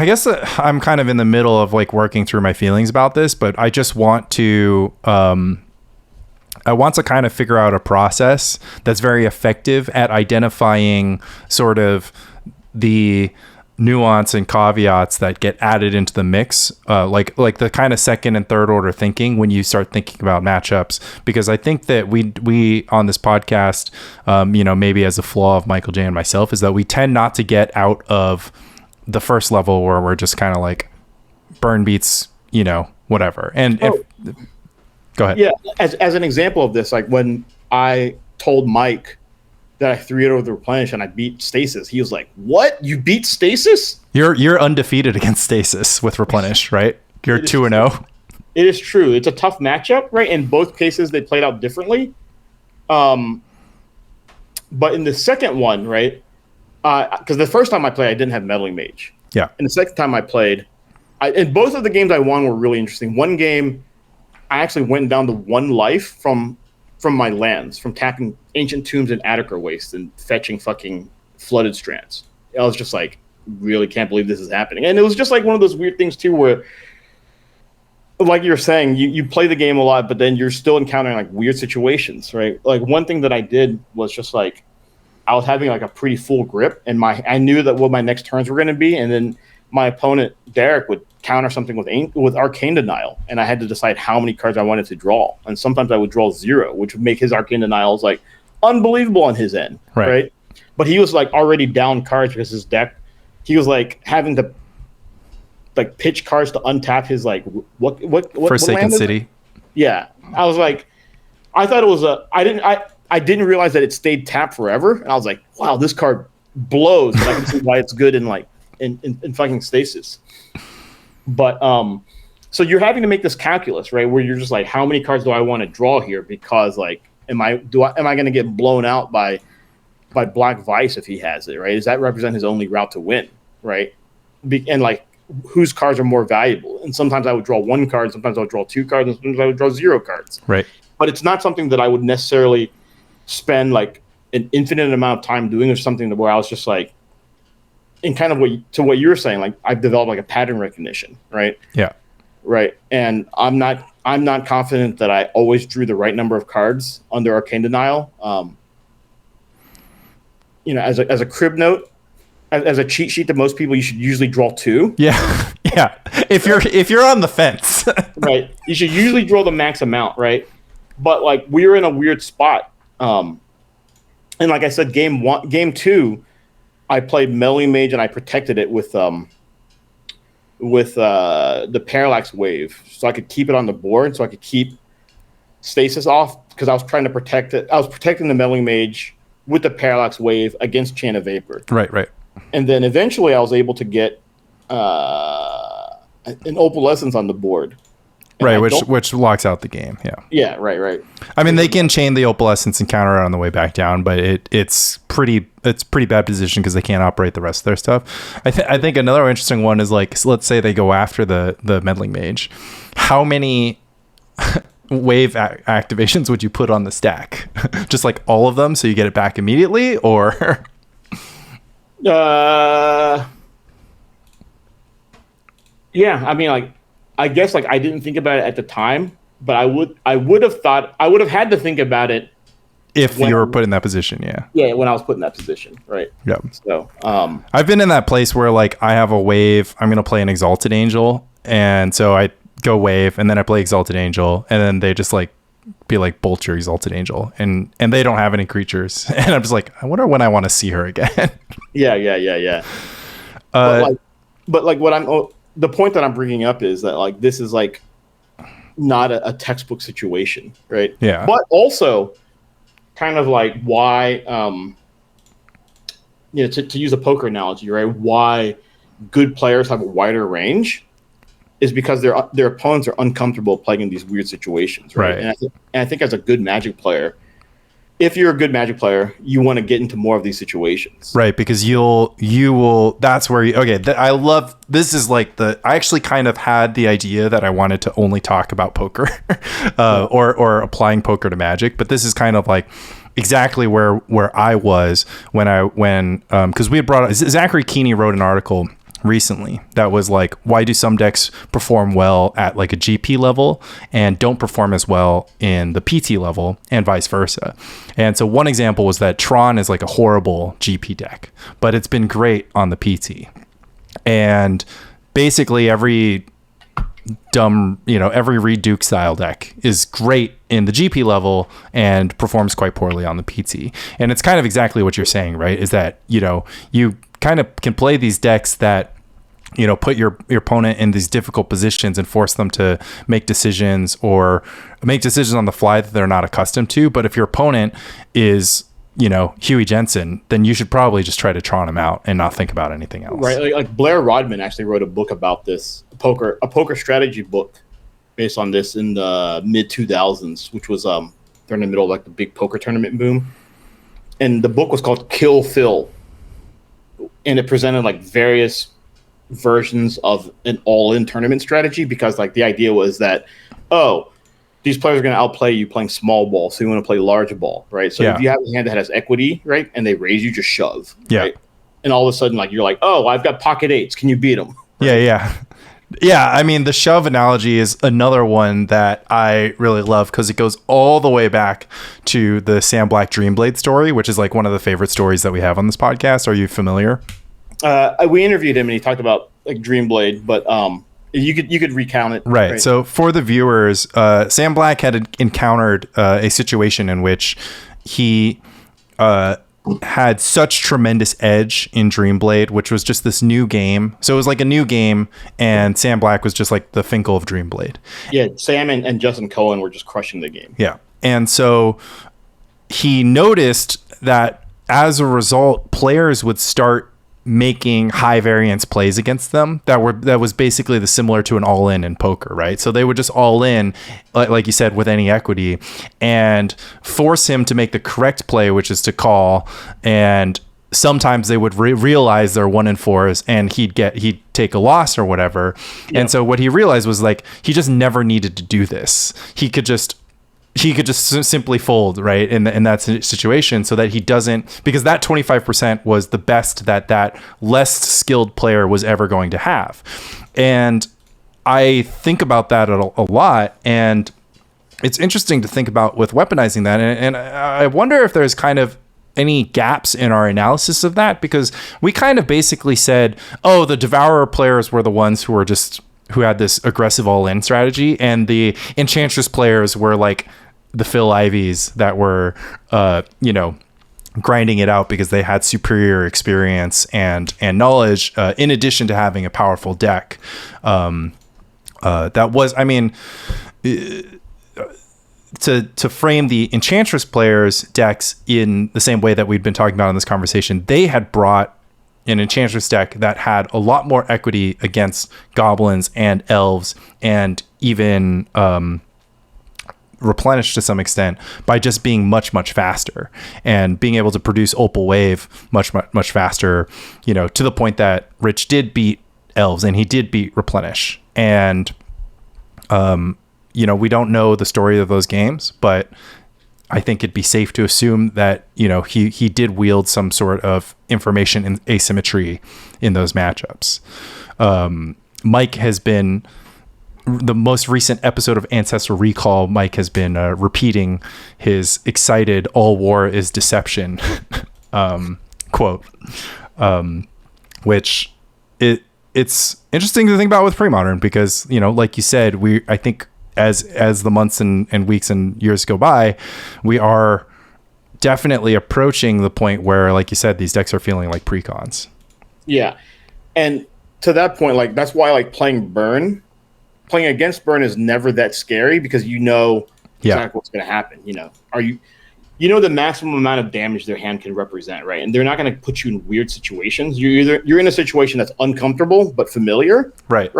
[SPEAKER 4] guess I'm kind of in the middle of like working through my feelings about this, but I just want to I want to kind of figure out a process that's very effective at identifying sort of the nuance and caveats that get added into the mix, like the kind of second and third order thinking when you start thinking about matchups. Because I think that we on this podcast, maybe as a flaw of Michael J and myself, is that we tend not to get out of the first level where we're just kind of like burn beats, whatever. And go ahead.
[SPEAKER 3] Yeah, as an example of this, like when I told Mike that I 3-0 with the Replenish and I beat Stasis, he was like, "What? You beat Stasis?
[SPEAKER 4] You're undefeated against Stasis with Replenish, right? You're 2-0."
[SPEAKER 3] It is true. It's a tough matchup, right? In both cases, they played out differently. But in the second one, right? Because the first time I played, I didn't have Meddling Mage.
[SPEAKER 4] Yeah.
[SPEAKER 3] And the second time I played, and both of the games I won were really interesting. One game, I actually went down to 1 life from my lands, from tapping Ancient Tombs and Attica Waste and fetching fucking Flooded Strands. I was just like, really can't believe this is happening. And it was just like one of those weird things too where, like you're saying, you play the game a lot, but then you're still encountering like weird situations, right? Like one thing that I did was just like, I was having like a pretty full grip and I knew that what my next turns were going to be. And then my opponent, Derek, would counter something with Arcane Denial, and I had to decide how many cards I wanted to draw. And sometimes I would draw 0, which would make his Arcane Denials like unbelievable on his end, right? But he was like already down cards because his deck, he was like having to like pitch cards to untap his like what
[SPEAKER 4] Forsaken City.
[SPEAKER 3] Yeah, I was like, I thought it was I didn't realize that it stayed tapped forever, and I was like, wow, this card blows. And I can see why it's good in like in fucking Stasis. But so you're having to make this calculus, right? Where you're just like, how many cards do I want to draw here? Because like, am I going to get blown out by Black Vice if he has it, right? Does that represent his only route to win, right? And like, whose cards are more valuable? And sometimes I would draw 1 card, sometimes I would draw 2 cards, and sometimes I would draw 0 cards.
[SPEAKER 4] Right.
[SPEAKER 3] But it's not something that I would necessarily spend like an infinite amount of time doing, or something where I was just like, and kind of what you were saying, like I've developed like a pattern recognition, right?
[SPEAKER 4] Yeah.
[SPEAKER 3] Right. And I'm not confident that I always drew the right number of cards under Arcane Denial. As a crib note, as a cheat sheet to most people, you should usually draw 2.
[SPEAKER 4] Yeah. Yeah. If you're on the fence.
[SPEAKER 3] Right. You should usually draw the max amount, right? But like we were in a weird spot. And like I said, game 2, I played Meddling Mage and I protected it with the Parallax Wave, so I could keep it on the board, so I could keep Stasis off, because I was trying to protect it. I was protecting the Meddling Mage with the Parallax Wave against Chain of Vapor.
[SPEAKER 4] Right.
[SPEAKER 3] And then eventually I was able to get an Opalescence on the board.
[SPEAKER 4] Right, which locks out the game. Yeah.
[SPEAKER 3] Yeah. Right.
[SPEAKER 4] I mean, they can chain the Opalescence and counter it on the way back down, but it's pretty bad position because they can't operate the rest of their stuff. I think another interesting one is like, let's say they go after the Meddling Mage. How many wave activations would you put on the stack? Just like all of them, so you get it back immediately, or?
[SPEAKER 3] Yeah. I mean, like, I guess like I didn't think about it at the time, but I would have had to think about it
[SPEAKER 4] if you were put in that position.
[SPEAKER 3] Yeah, when I was put in that position, right?
[SPEAKER 4] Yeah.
[SPEAKER 3] So
[SPEAKER 4] I've been in that place where like I have a wave, I'm gonna play an Exalted Angel, and so I go wave, and then I play Exalted Angel, and then they just like be like, bolt your Exalted Angel, and they don't have any creatures, and I'm just like, I wonder when I want to see her again.
[SPEAKER 3] Yeah. But what the point that I'm bringing up is that like this is like not a textbook situation, right?
[SPEAKER 4] Yeah.
[SPEAKER 3] But also kind of like why to use a poker analogy, right? Why good players have a wider range is because their opponents are uncomfortable playing in these weird situations, right? And I think as a good Magic player, if you're a good Magic player, you want to get into more of these situations,
[SPEAKER 4] right? Because you will. That's where I love. This is like I actually kind of had the idea that I wanted to only talk about poker, or applying poker to Magic, but this is kind of like exactly where I was when because we had brought Zachary Keeney wrote an article recently that was like, why do some decks perform well at like a GP level and don't perform as well in the PT level, and vice versa. And so one example was that Tron is like a horrible GP deck, but it's been great on the PT. And basically every Reed Duke style deck is great in the GP level and performs quite poorly on the PT. And it's kind of exactly what you're saying, right? Is that, you kind of can play these decks that put your opponent in these difficult positions and force them to make decisions on the fly that they're not accustomed to. But if your opponent is Huey Jensen, then you should probably just try to Tron him out and not think about anything else.
[SPEAKER 3] Right. Like Blair Rodman actually wrote a book about this, a poker strategy book based on this in the mid 2000s, which was during the middle of like the big poker tournament boom. And the book was called Kill Phil. And it presented like various versions of an all-in tournament strategy, because like the idea was that, these players are going to outplay you playing small ball, so you want to play large ball, right? So if you have a hand that has equity, right, and they raise, you just shove, right? And all of a sudden, like you're like, I've got pocket eights. Can you beat them? Right?
[SPEAKER 4] Yeah. I mean, the shove analogy is another one that I really love because it goes all the way back to the Sam Black Dreamblade story, which is like one of the favorite stories that we have on this podcast. Are you familiar?
[SPEAKER 3] We interviewed him and he talked about like Dreamblade, but you could recount it.
[SPEAKER 4] Right. So for the viewers, Sam Black had encountered a situation in which he had such tremendous edge in Dreamblade, which was just this new game. So it was like a new game, and Sam Black was just like the Finkel of Dreamblade.
[SPEAKER 3] Yeah, Sam and Justin Cohen were just crushing the game.
[SPEAKER 4] Yeah. And so he noticed that as a result, players would start making high variance plays against them that was basically the similar to an all-in in poker, right? So they would just all in, like you said, with any equity, and force him to make the correct play, which is to call. And sometimes they would realize they're 1-4s and he'd take a loss or whatever. Yeah. And so what he realized was like, he just never needed to do this. He could just simply fold, right, in that situation, so that he doesn't, because that 25% was the best that less skilled player was ever going to have. And I think about that a lot, and it's interesting to think about with weaponizing that. And I wonder if there's kind of any gaps in our analysis of that, because we kind of basically said, the Devourer players were the ones who had this aggressive all-in strategy, and the Enchantress players were like the Phil Ivies that were, grinding it out because they had superior experience and knowledge, in addition to having a powerful deck. That was, I mean, to frame the Enchantress players' decks in the same way that we've been talking about in this conversation, they had brought an Enchantress deck that had a lot more equity against goblins and elves, and even Replenish to some extent, by just being much, much faster and being able to produce Opal Wave much, much, much faster, to the point that Rich did beat Elves and he did beat Replenish. And, we don't know the story of those games, but I think it'd be safe to assume that, he did wield some sort of information and asymmetry in those matchups. Mike has been, the most recent episode of Ancestral Recall, Mike has been repeating his excited "all war is deception" quote, which it's interesting to think about with premodern, because like you said, I think as the months and weeks and years go by, we are definitely approaching the point where, like you said, these decks are feeling like precons. Yeah,
[SPEAKER 3] and to that point, like that's why like playing against Burn is never that scary, because exactly what's going to happen. The maximum amount of damage their hand can represent, right? And they're not going to put you in weird situations. You're in a situation that's uncomfortable but familiar,
[SPEAKER 4] right?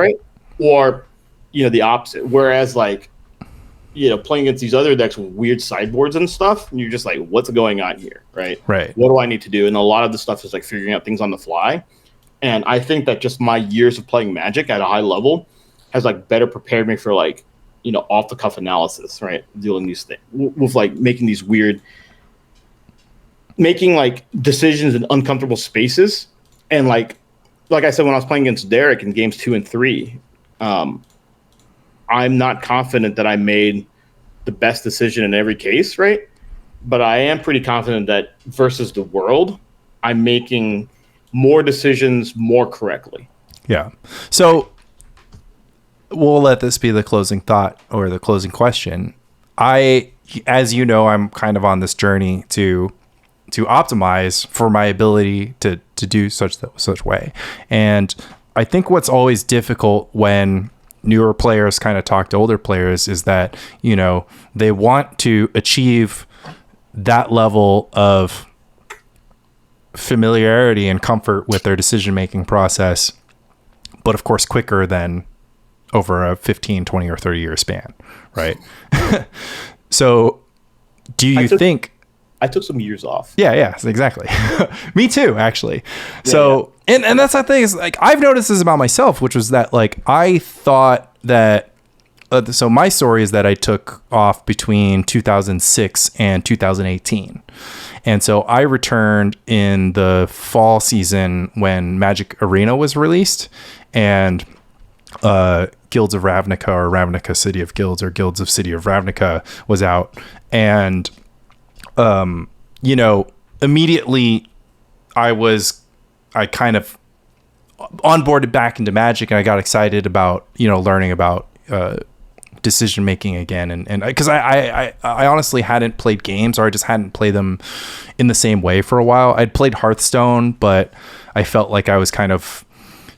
[SPEAKER 3] Or the opposite. Whereas like, playing against these other decks with weird sideboards and stuff, and you're just like, what's going on here, right?
[SPEAKER 4] Right.
[SPEAKER 3] What do I need to do? And a lot of the stuff is like figuring out things on the fly. And I think that just my years of playing Magic at a high level has like better prepared me for like, off the cuff analysis, right? Dealing these things with like making like decisions in uncomfortable spaces. And like I said, when I was playing against Derek in games 2 and 3, I'm not confident that I made the best decision in every case, right? But I am pretty confident that versus the world, I'm making more decisions more correctly.
[SPEAKER 4] Yeah. So we'll let this be the closing thought or the closing question. As you know, I'm kind of on this journey to optimize for my ability to do such way. And I think what's always difficult when newer players kind of talk to older players is that, they want to achieve that level of familiarity and comfort with their decision-making process, but of course quicker than over a 15, 20 or 30 year span. Right. So do you think
[SPEAKER 3] I took some years off?
[SPEAKER 4] Yeah, exactly. Me too, actually. So, yeah. And that's the thing is like, I've noticed this about myself, which was that like, I thought that, so my story is that I took off between 2006 and 2018. And so I returned in the fall season when Magic Arena was released and, Guilds of Ravnica or Ravnica City of Guilds or Guilds of City of Ravnica was out. And, immediately I kind of onboarded back into Magic and I got excited about, learning about, decision making again. And because I honestly hadn't played games, or I just hadn't played them in the same way for a while. I'd played Hearthstone, but I felt like I was kind of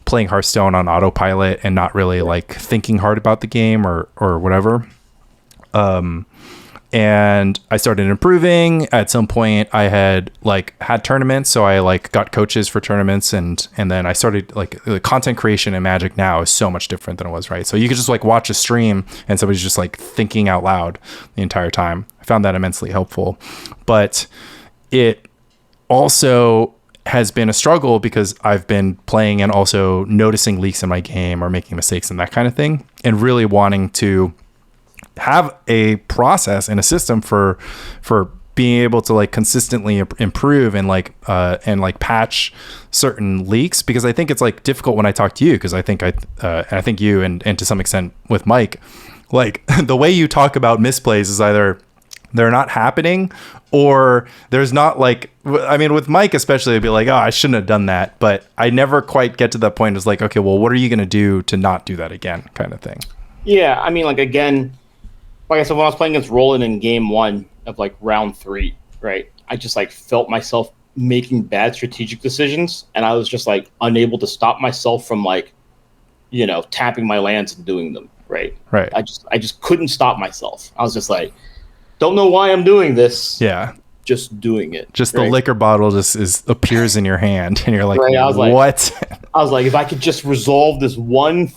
[SPEAKER 4] playing Hearthstone on autopilot and not really like thinking hard about the game or whatever. And I started improving. At some point I had tournaments. So I got coaches for tournaments and then I started the content creation in Magic now is so much different than it was, right? So you could just watch a stream and somebody's just thinking out loud the entire time. I found that immensely helpful, but it also has been a struggle because I've been playing and also noticing leaks in my game or making mistakes and that kind of thing, and really wanting to have a process and a system for being able to consistently improve and patch certain leaks, because I think it's difficult when I talk to you, because I think I think you and to some extent with Mike, the way you talk about misplays is either they're not happening or there's not with Mike especially, it'd be oh, I shouldn't have done that, but I never quite get to that point. It's okay, well, what are you going to do to not do that again, kind of thing.
[SPEAKER 3] Yeah, I mean, again, like I said, when I was playing against Roland in game 1 of round 3, right, I just felt myself making bad strategic decisions, and I was just unable to stop myself from tapping my lands and doing them, right. I just couldn't stop myself. I was just don't know why I'm doing this.
[SPEAKER 4] Yeah.
[SPEAKER 3] Just doing it.
[SPEAKER 4] Just the liquor bottle just appears in your hand and you're
[SPEAKER 3] right, I was
[SPEAKER 4] what?
[SPEAKER 3] I was if I could just resolve this one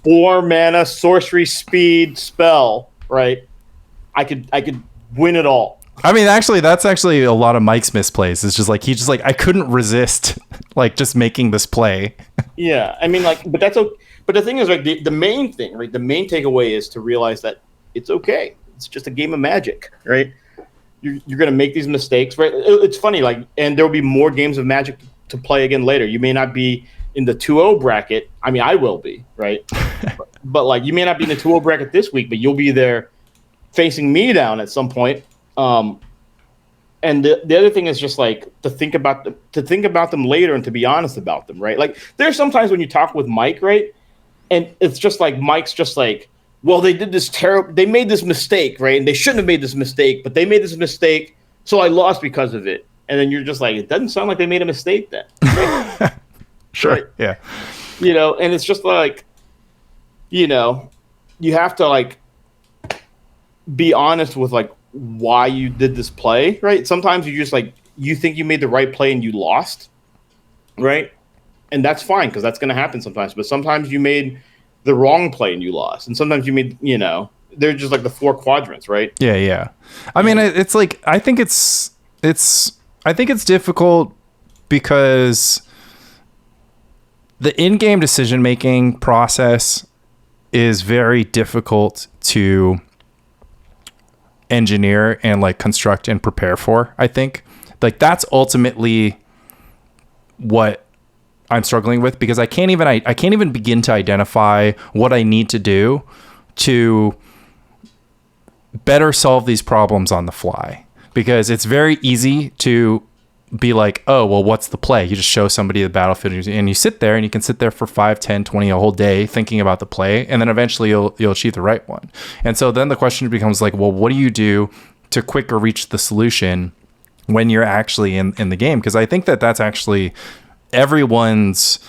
[SPEAKER 3] 4 mana sorcery speed spell, right, I could win it all.
[SPEAKER 4] I mean, actually, that's actually a lot of Mike's misplays. It's just he just I couldn't resist just making this play.
[SPEAKER 3] Yeah, I mean, but that's okay. But the thing is, the main thing, right, the main takeaway is to realize that it's okay. It's just a game of Magic, right? You're going to make these mistakes, right? It's funny, and there will be more games of Magic to play again later. You may not be in the 2-0 bracket. I mean, I will be, right? but you may not be in the 2-0 bracket this week, but you'll be there facing me down at some point. And the other thing is just to think about them later and to be honest about them, right? There's sometimes when you talk with Mike, right, and it's just Mike's just well, they did this they made this mistake, right? And they shouldn't have made this mistake, but they made this mistake, so I lost because of it. And then you're just it doesn't sound like they made a mistake then. Right?
[SPEAKER 4] Sure.
[SPEAKER 3] Right?
[SPEAKER 4] Yeah.
[SPEAKER 3] And it's just you have to be honest with why you did this play, right? Sometimes you just you think you made the right play and you lost, right? And that's fine, because that's going to happen sometimes. But sometimes you made the wrong play and you lost. And sometimes you made, they're just like the 4 quadrants, right?
[SPEAKER 4] Yeah. I mean, it's like, I think it's difficult because the in-game decision-making process is very difficult to engineer and like construct and prepare for. I think like that's ultimately what I'm struggling with, because I can't even begin to identify what I need to do to better solve these problems on the fly, because it's very easy to be like, oh, well, what's the play? You just show somebody the battlefield and you sit there, and you can sit there for 5, 10, 20, a whole day thinking about the play. And then eventually you'll achieve the right one. And so then the question becomes like, well, what do you do to quicker reach the solution when you're actually in the game? Because I think that's actually everyone's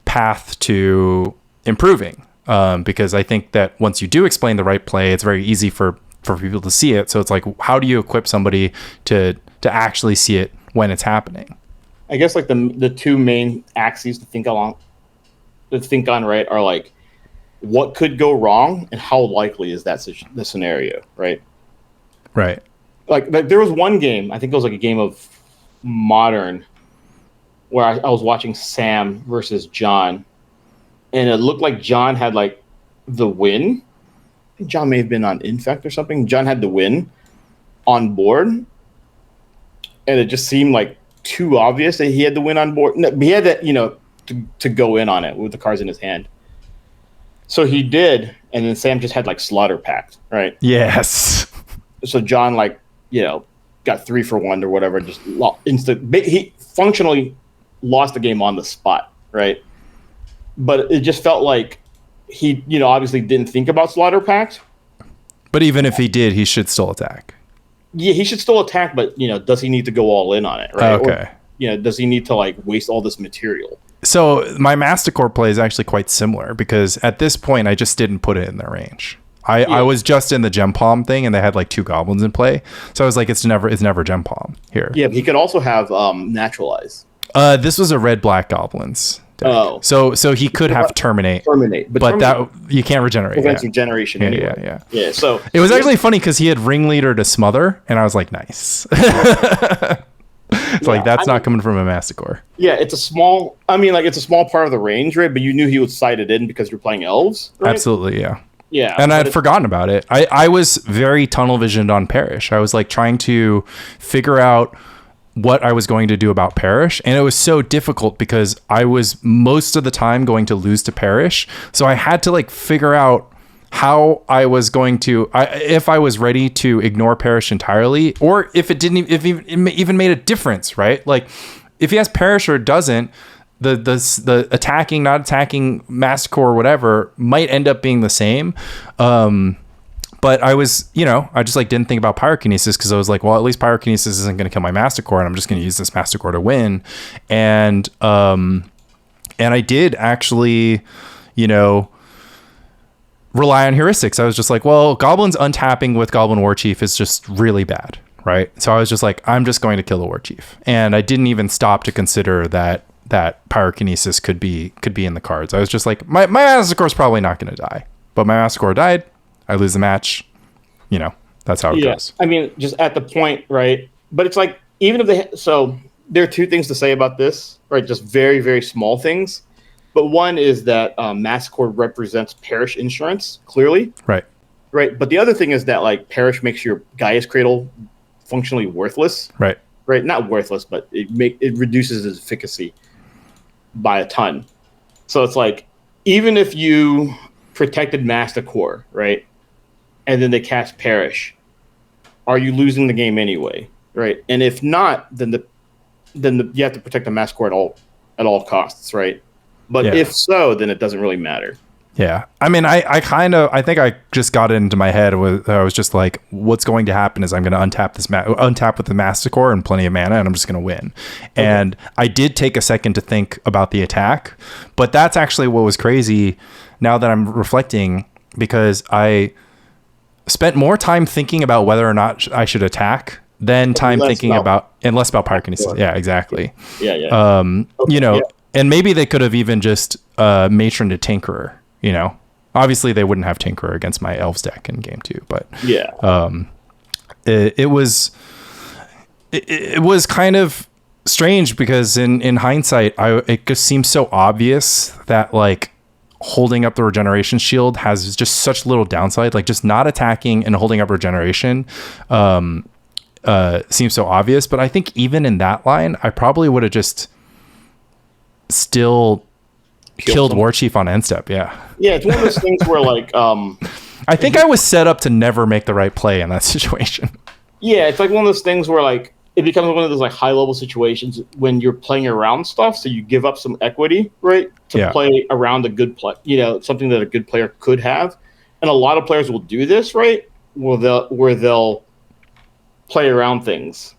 [SPEAKER 4] path to improving. Because I think that once you do explain the right play, it's very easy for people to see it. So it's like, how do you equip somebody to actually see it when it's happening?
[SPEAKER 3] I guess like the 2 main axes to think on, right, are like, what could go wrong and how likely is that the scenario, right?
[SPEAKER 4] Right.
[SPEAKER 3] Like there was one game, I think it was like a game of Modern, where I was watching Sam versus John, and it looked like John had like the win. I think John may have been on Infect or something. John had the win on board, and it just seemed like too obvious that he had the win on board. No, he had that, to go in on it with the cards in his hand. So he did, and then Sam just had like Slaughter Pact, right?
[SPEAKER 4] Yes.
[SPEAKER 3] So John got 3 for 1 or whatever, just he functionally lost the game on the spot, right? But it just felt like he, obviously didn't think about Slaughter Pact.
[SPEAKER 4] But even if he did, he should still attack.
[SPEAKER 3] Yeah, he should still attack, but, does he need to go all in on it, right?
[SPEAKER 4] Okay.
[SPEAKER 3] Or, does he need to, like, waste all this material?
[SPEAKER 4] So my Masticore play is actually quite similar, because at this point, I just didn't put it in their range. I was just in the Gem Palm thing, and they had like 2 goblins in play. So I was like, it's never Gem Palm here.
[SPEAKER 3] Yeah, but he could also have Naturalize.
[SPEAKER 4] This was a red-black goblins deck.
[SPEAKER 3] Oh.
[SPEAKER 4] So he could have Terminate. But
[SPEAKER 3] Terminate
[SPEAKER 4] that you can't regenerate.
[SPEAKER 3] prevents regeneration anyway.
[SPEAKER 4] Yeah.
[SPEAKER 3] Yeah, so
[SPEAKER 4] it was actually funny because he had Ringleader to smother, and I was like, nice. It's like, that's not coming from a Masticore.
[SPEAKER 3] Yeah, it's a small part of the range, right? But you knew he would side it in because you're playing Elves, right?
[SPEAKER 4] Absolutely, yeah.
[SPEAKER 3] Yeah.
[SPEAKER 4] And I'd forgotten about it. I was very tunnel visioned on Perish. I was like trying to figure out what I was going to do about Perish. And it was so difficult because I was most of the time going to lose to Perish. So I had to like figure out how I was going to, if I was ready to ignore Perish entirely, or if it even made a difference, right? Like if he has Perish or doesn't, the attacking, not attacking, Masticore or whatever might end up being the same. But I was, I just like didn't think about Pyrokinesis, because I was like, well, at least Pyrokinesis isn't going to kill my Masticore, and I'm just going to use this Masticore to win. And I did actually, rely on heuristics. I was just like, well, Goblins untapping with Goblin Warchief is just really bad, right? So I was just like, I'm just going to kill the Warchief. And I didn't even stop to consider that Pyrokinesis could be in the cards. I was just like, my Masticore is probably not going to die, but my Masticore died. I lose the match. That's how it goes.
[SPEAKER 3] I mean, just at the point, right? But it's like, even if so there are 2 things to say about this, right? Just very, very small things. But one is that Masticore represents Perish insurance, clearly.
[SPEAKER 4] Right.
[SPEAKER 3] Right. But the other thing is that like Perish makes your Gaia's Cradle functionally worthless.
[SPEAKER 4] Right.
[SPEAKER 3] Right. Not worthless, but it reduces its efficacy by a ton. So it's like, even if you protected Masticore, right, and then they cast Perish, are you losing the game anyway, right? And if not, then you have to protect the Masticore at all costs, right? But if so, then it doesn't really matter.
[SPEAKER 4] Yeah. I mean, I think I just got it into my head. I was just like, what's going to happen is I'm going to untap with the Masticore and plenty of mana, and I'm just going to win. Okay. And I did take a second to think about the attack, but that's actually what was crazy now that I'm reflecting, because I spent more time thinking about whether or not I should attack than time thinking about and less about Pyrokinesis. Yeah, exactly.
[SPEAKER 3] Yeah.
[SPEAKER 4] And maybe they could have even just matroned to Tinkerer, Obviously, they wouldn't have Tinkerer against my Elves deck in game 2, but
[SPEAKER 3] Yeah.
[SPEAKER 4] It was kind of strange because in hindsight, it just seems so obvious that like holding up the regeneration shield has just such little downside. Like just not attacking and holding up regeneration seems so obvious. But I think even in that line, I probably would have just still killed Warchief on end step. Yeah.
[SPEAKER 3] Yeah, it's one of those things where like
[SPEAKER 4] I think I was set up to never make the right play in that situation.
[SPEAKER 3] Yeah, it's like one of those things where like it becomes one of those like high level situations when you're playing around stuff, so you give up some equity, right, to play around a good play, something that a good player could have. And a lot of players will do this, right, where they'll play around things,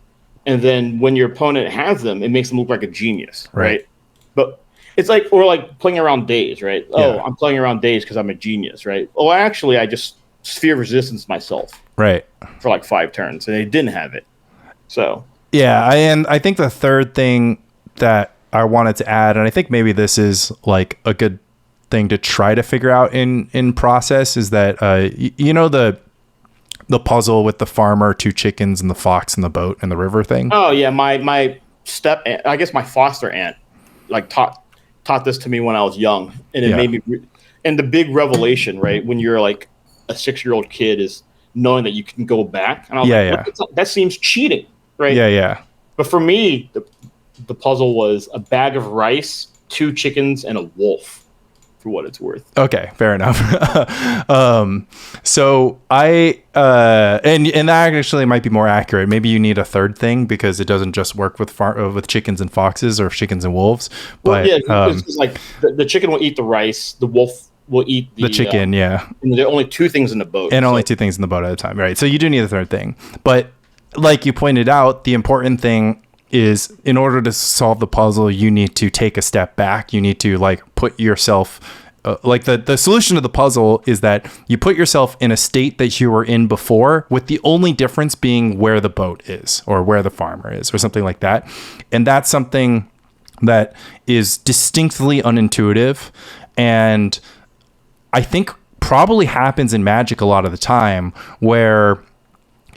[SPEAKER 3] and then when your opponent has them, it makes them look like a genius, right? But it's like, or like playing around days, right? Yeah. Oh, I'm playing around days because I'm a genius, right? Oh, actually, I just sphere resistance myself,
[SPEAKER 4] right,
[SPEAKER 3] for like 5 turns, and they didn't have it. So
[SPEAKER 4] yeah, and I think the third thing that I wanted to add, and I think maybe this is like a good thing to try to figure out in process, is that the puzzle with the farmer, 2 chickens, and the fox and the boat and the river thing.
[SPEAKER 3] Oh yeah, my step aunt, I guess my foster aunt, like taught this to me when I was young, and it made me. And the big revelation, right, when you're like a 6-year-old kid, is knowing that you can go back. And I was like, that seems cheating, right?
[SPEAKER 4] Yeah.
[SPEAKER 3] But for me, the puzzle was a bag of rice, 2 chickens, and a wolf, for what it's worth.
[SPEAKER 4] Okay, fair enough. So I and that actually might be more accurate. Maybe you need a third thing because it doesn't just work with chickens and foxes or chickens and wolves. But
[SPEAKER 3] it's like the chicken will eat the rice, the wolf will eat the
[SPEAKER 4] chicken. And
[SPEAKER 3] there are only 2 things in the boat,
[SPEAKER 4] only 2 things in the boat at a time, right? So you do need a third thing, but like you pointed out, the important thing is in order to solve the puzzle, you need to take a step back. You need to like put yourself like the solution to the puzzle is that you put yourself in a state that you were in before, with the only difference being where the boat is or where the farmer is or something like that. And that's something that is distinctly unintuitive, and I think probably happens in Magic a lot of the time, where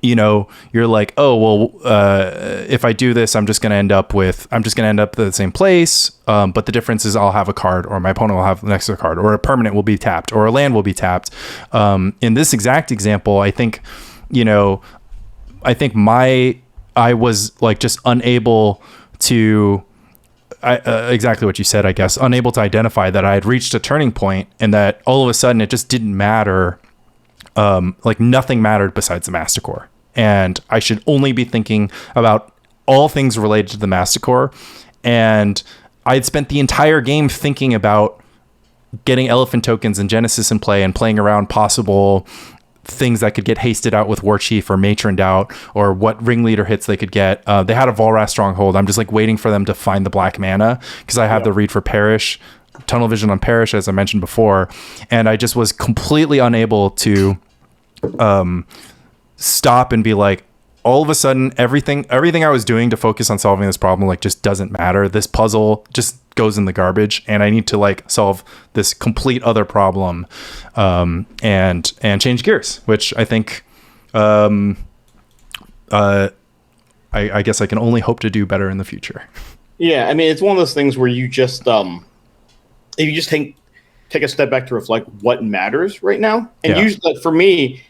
[SPEAKER 4] you're like, oh, well, if I do this, I'm just going to end up at the same place. But the difference is I'll have a card, or my opponent will have the next card, or a permanent will be tapped, or a land will be tapped. In this exact example, I think I was like just unable to, exactly what you said, I guess, unable to identify that I had reached a turning point, and that all of a sudden it just didn't matter. Like nothing mattered besides the Masticore, and I should only be thinking about all things related to the Masticore. And I had spent the entire game thinking about getting elephant tokens and Genesis in play and playing around possible things that could get hasted out with Warchief or matroned out, or what ringleader hits they could get. They had a Volrath Stronghold. I'm just like waiting for them to find the black mana because I have the read for Perish, tunnel vision on Perish, as I mentioned before, and I just was completely unable to stop and be like, all of a sudden everything I was doing to focus on solving this problem like just doesn't matter. This puzzle just goes in the garbage, and I need to like solve this complete other problem and change gears, which I think I guess I can only hope to do better in the future.
[SPEAKER 3] Yeah, I mean, it's one of those things where you just if you just take a step back to reflect what matters right now. And usually, for me,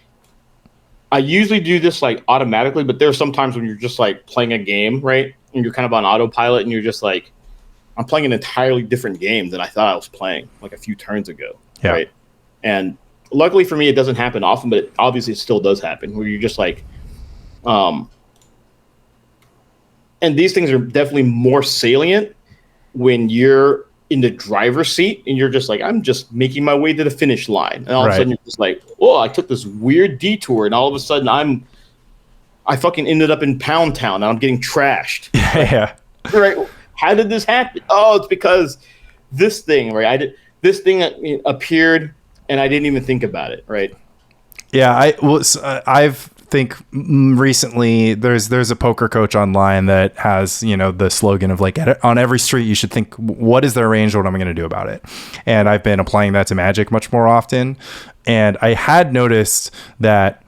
[SPEAKER 3] I usually do this like automatically, but there are some times when you're just like playing a game, right? And you're kind of on autopilot, and you're just like, I'm playing an entirely different game than I thought I was playing like a few turns ago, right? And luckily for me, it doesn't happen often, but obviously it still does happen, where you're just like, and these things are definitely more salient when you're in the driver's seat and you're just like, I'm just making my way to the finish line. And all of a sudden you're just like, oh, I took this weird detour, and all of a sudden I fucking ended up in Pound Town and I'm getting trashed. Right? How did this happen? Oh, it's because this thing, right? This thing appeared and I didn't even think about it, right?
[SPEAKER 4] Yeah, I've think recently there's a poker coach online that has, you know, the slogan of like, on every street you should think, what is their range, what am I going to do about it? And I've been applying that to Magic much more often, and I had noticed that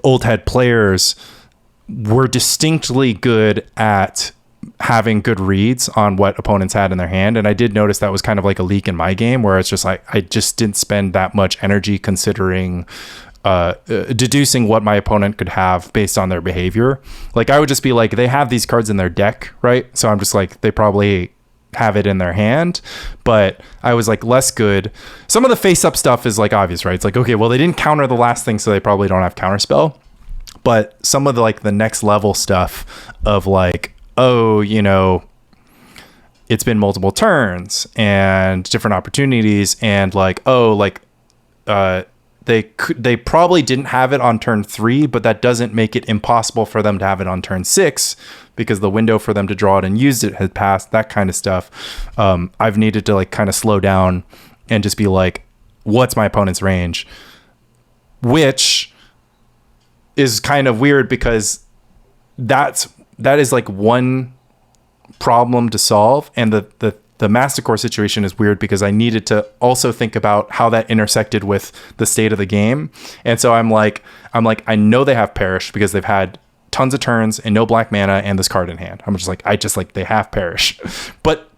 [SPEAKER 4] old head players were distinctly good at having good reads on what opponents had in their hand. And I did notice that was kind of like a leak in my game, where it's just like I just didn't spend that much energy considering deducing what my opponent could have based on their behavior. Like I would just be like, they have these cards in their deck, right? So I'm just like, they probably have it in their hand. But I was like less good. Some of the face up stuff is like obvious, right? It's like, okay, well, they didn't counter the last thing, so they probably don't have counterspell. But some of the like the next level stuff of like, oh, you know, it's been multiple turns and different opportunities, and like, oh, like they probably didn't have it on turn 3, but that doesn't make it impossible for them to have it on turn 6, because the window for them to draw it and use it had passed. That kind of stuff. I've needed to like kind of slow down and just be like, what's my opponent's range? Which is kind of weird, because that is like one problem to solve, and the Masticore situation is weird because I needed to also think about how that intersected with the state of the game. And so I'm like I know they have Perish because they've had tons of turns and no black mana and this card in hand. I'm just like they have Perish. But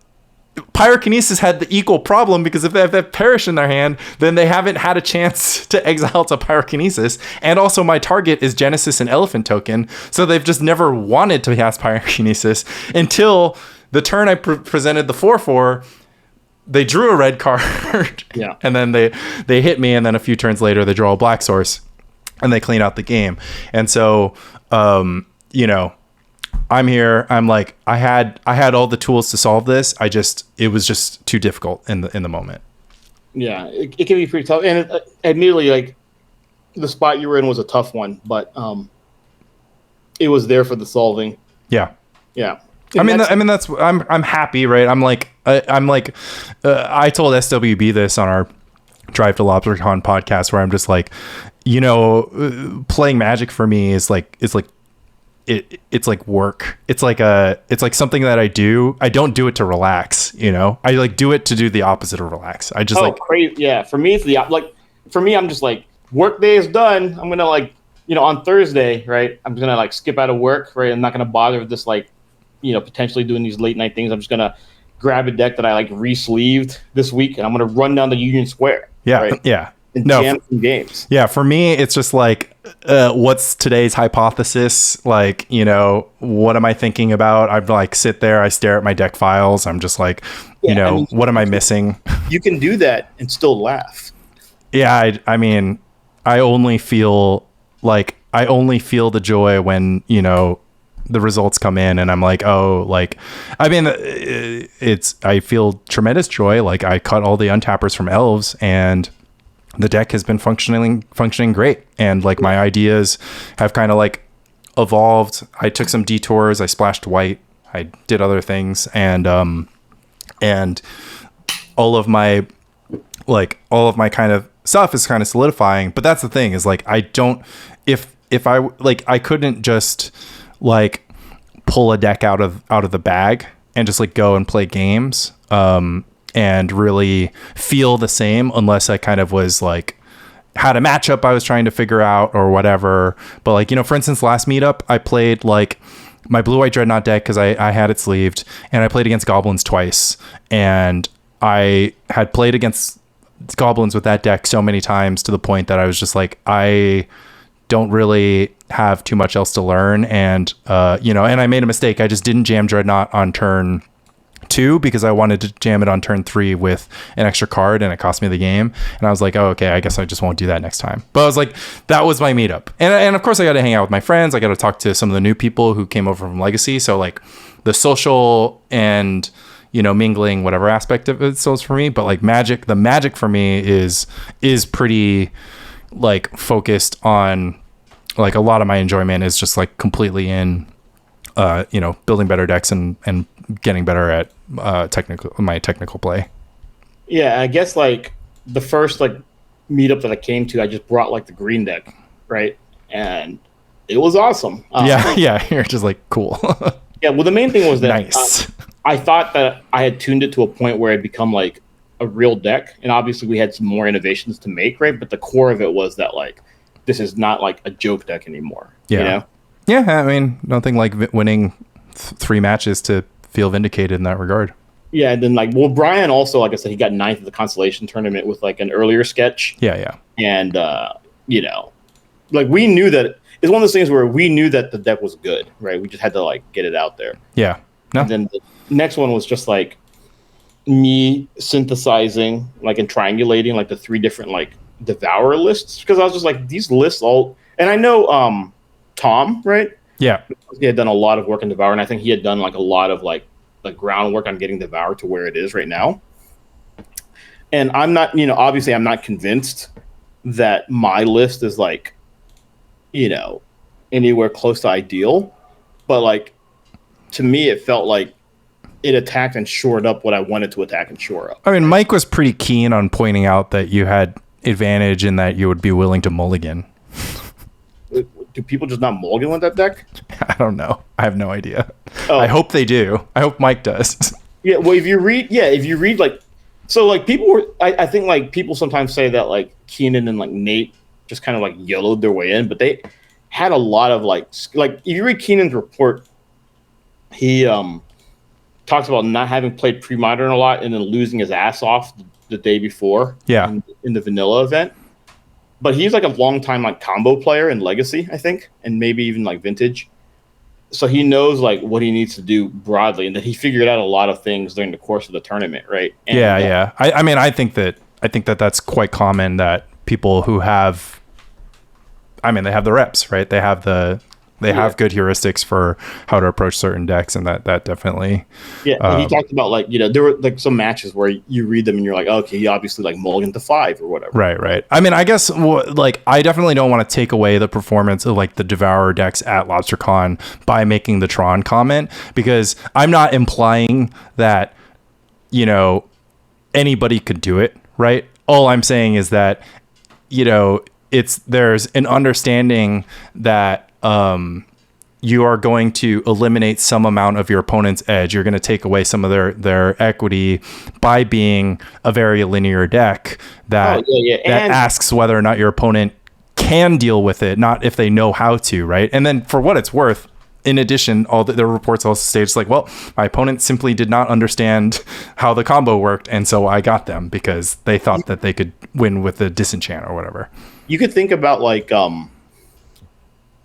[SPEAKER 4] Pyrokinesis had the equal problem, because if they have Perish in their hand, then they haven't had a chance to exile to Pyrokinesis. And also my target is Genesis and Elephant token, so they've just never wanted to cast Pyrokinesis until the turn I presented the 4/4. They drew a red card,
[SPEAKER 3] yeah,
[SPEAKER 4] and then they hit me, and then a few turns later they draw a black source, and they clean out the game. And so, you know, I'm here. I'm like, I had all the tools to solve this. It was just too difficult in the moment.
[SPEAKER 3] Yeah, it can be pretty tough. And admittedly, like the spot you were in was a tough one, but it was there for the solving.
[SPEAKER 4] Yeah.
[SPEAKER 3] Yeah.
[SPEAKER 4] I'm happy, right? I told SWB this on our Drive to LobsterCon podcast, where I'm just like, you know, playing Magic for me is like, it's like work. It's like something that I do. I don't do it to relax, you know. I like do it to do the opposite of relax. I just
[SPEAKER 3] crazy. Yeah, for me it's for me I'm just like, work day is done. I'm gonna like, you know, on Thursday, right? I'm just gonna like skip out of work, right? I'm not gonna bother with this, like, you know, potentially doing these late night things. I'm just gonna grab a deck that I like re-sleeved this week, and I'm gonna run down to Union Square.
[SPEAKER 4] Yeah,
[SPEAKER 3] right?
[SPEAKER 4] yeah.
[SPEAKER 3] And jam some games.
[SPEAKER 4] Yeah, for me, it's just like, what's today's hypothesis? Like, you know, what am I thinking about? I'd like sit there, I stare at my deck files. I'm just like, you know, I mean, what am I missing?
[SPEAKER 3] You can do that and still laugh.
[SPEAKER 4] Yeah, I mean, I only feel the joy when, you know, the results come in and I'm like, oh, like, I mean, I feel tremendous joy. Like I cut all the untappers from Elves, and the deck has been functioning great. And like my ideas have kind of like evolved. I took some detours. I splashed white. I did other things, and all of my kind of stuff is kind of solidifying. But that's the thing, is like, I don't, if I like, I couldn't just like pull a deck out of the bag and just like go and play games. And really feel the same unless I kind of was like, had a matchup I was trying to figure out or whatever. But like, you know, for instance, last meetup, I played like my blue-white Dreadnot deck because I had it sleeved, and I played against Goblins twice. And I had played against Goblins with that deck so many times to the point that I was just like, I don't really have too much else to learn. And, you know, and I made a mistake. I just didn't jam Dreadnot on turn 2 because I wanted to jam it on turn 3 with an extra card, and it cost me the game. And I was like, oh, okay, I guess I just won't do that next time. But I was like, that was my meetup. And of course I got to hang out with my friends. I got to talk to some of the new people who came over from Legacy. So like the social and, you know, mingling, whatever aspect of it still is for me. But like the magic for me is pretty like focused on, like, a lot of my enjoyment is just like completely in, you know, building better decks and getting better at my technical play.
[SPEAKER 3] Yeah, I guess like the first like meetup that I came to, I just brought like the green deck, right? And it was awesome.
[SPEAKER 4] Yeah. You're just like, cool.
[SPEAKER 3] Yeah. Well, the main thing was that
[SPEAKER 4] Nice.
[SPEAKER 3] I thought that I had tuned it to a point where it become like a real deck, and obviously we had some more innovations to make, right? But the core of it was that like this is not like a joke deck anymore.
[SPEAKER 4] Yeah.
[SPEAKER 3] You know?
[SPEAKER 4] Yeah, I mean, nothing like winning 3 matches to feel vindicated in that regard.
[SPEAKER 3] Yeah, and then like, well, Brian also, like I said, he got ninth at the consolation tournament with like an earlier sketch.
[SPEAKER 4] Yeah.
[SPEAKER 3] And you know, like we knew that it's one of those things where we knew that the deck was good, right? We just had to like get it out there.
[SPEAKER 4] Yeah. No.
[SPEAKER 3] And then the next one was just like me synthesizing, like, and triangulating like the 3 different like Devour lists, because I was just like, these lists all, and I know Tom, right?
[SPEAKER 4] Yeah.
[SPEAKER 3] He had done a lot of work in Devour, and I think he had done like a lot of like the groundwork on getting Devour to where it is right now. And I'm not, you know, obviously I'm not convinced that my list is like, you know, anywhere close to ideal, but like to me it felt like it attacked and shored up what I wanted to attack and shore up.
[SPEAKER 4] I mean, Mike was pretty keen on pointing out that you had advantage in that you would be willing to mulligan.
[SPEAKER 3] Do people just not mulligan with that deck?
[SPEAKER 4] I don't know. I have no idea.
[SPEAKER 3] Oh.
[SPEAKER 4] I hope they do. I hope Mike does.
[SPEAKER 3] Yeah, well, if you read like, so like people were, I think like people sometimes say that like Keenan and like Nate just kind of like YOLO'd their way in, but they had a lot of like if you read Keenan's report, he talks about not having played premodern a lot and then losing his ass off the day before.
[SPEAKER 4] Yeah.
[SPEAKER 3] In the vanilla event. But he's like a long time like combo player in Legacy, I think, and maybe even like Vintage. So he knows like what he needs to do broadly, and that he figured out a lot of things during the course of the tournament, right? And,
[SPEAKER 4] Yeah. I mean, I think that that's quite common that people who have, I mean, they have the reps, right? They have have good heuristics for how to approach certain decks, and that definitely.
[SPEAKER 3] Yeah, and he talked about like, you know, there were like some matches where you read them and you're like, oh, okay, he obviously like mulliganed to 5 or whatever.
[SPEAKER 4] Right. I mean, I guess like I definitely don't want to take away the performance of like the Devour decks at LobsterCon by making the Tron comment, because I'm not implying that, you know, anybody could do it, right? All I'm saying is that, you know, there's an understanding that you are going to eliminate some amount of your opponent's edge. You're going to take away some of their equity by being a very linear deck that that asks whether or not your opponent can deal with it, not if they know how to, right? And then for what it's worth, in addition, all the reports also state it's like, well, my opponent simply did not understand how the combo worked, and so I got them because they thought that they could win with the disenchant or whatever.
[SPEAKER 3] You could think about like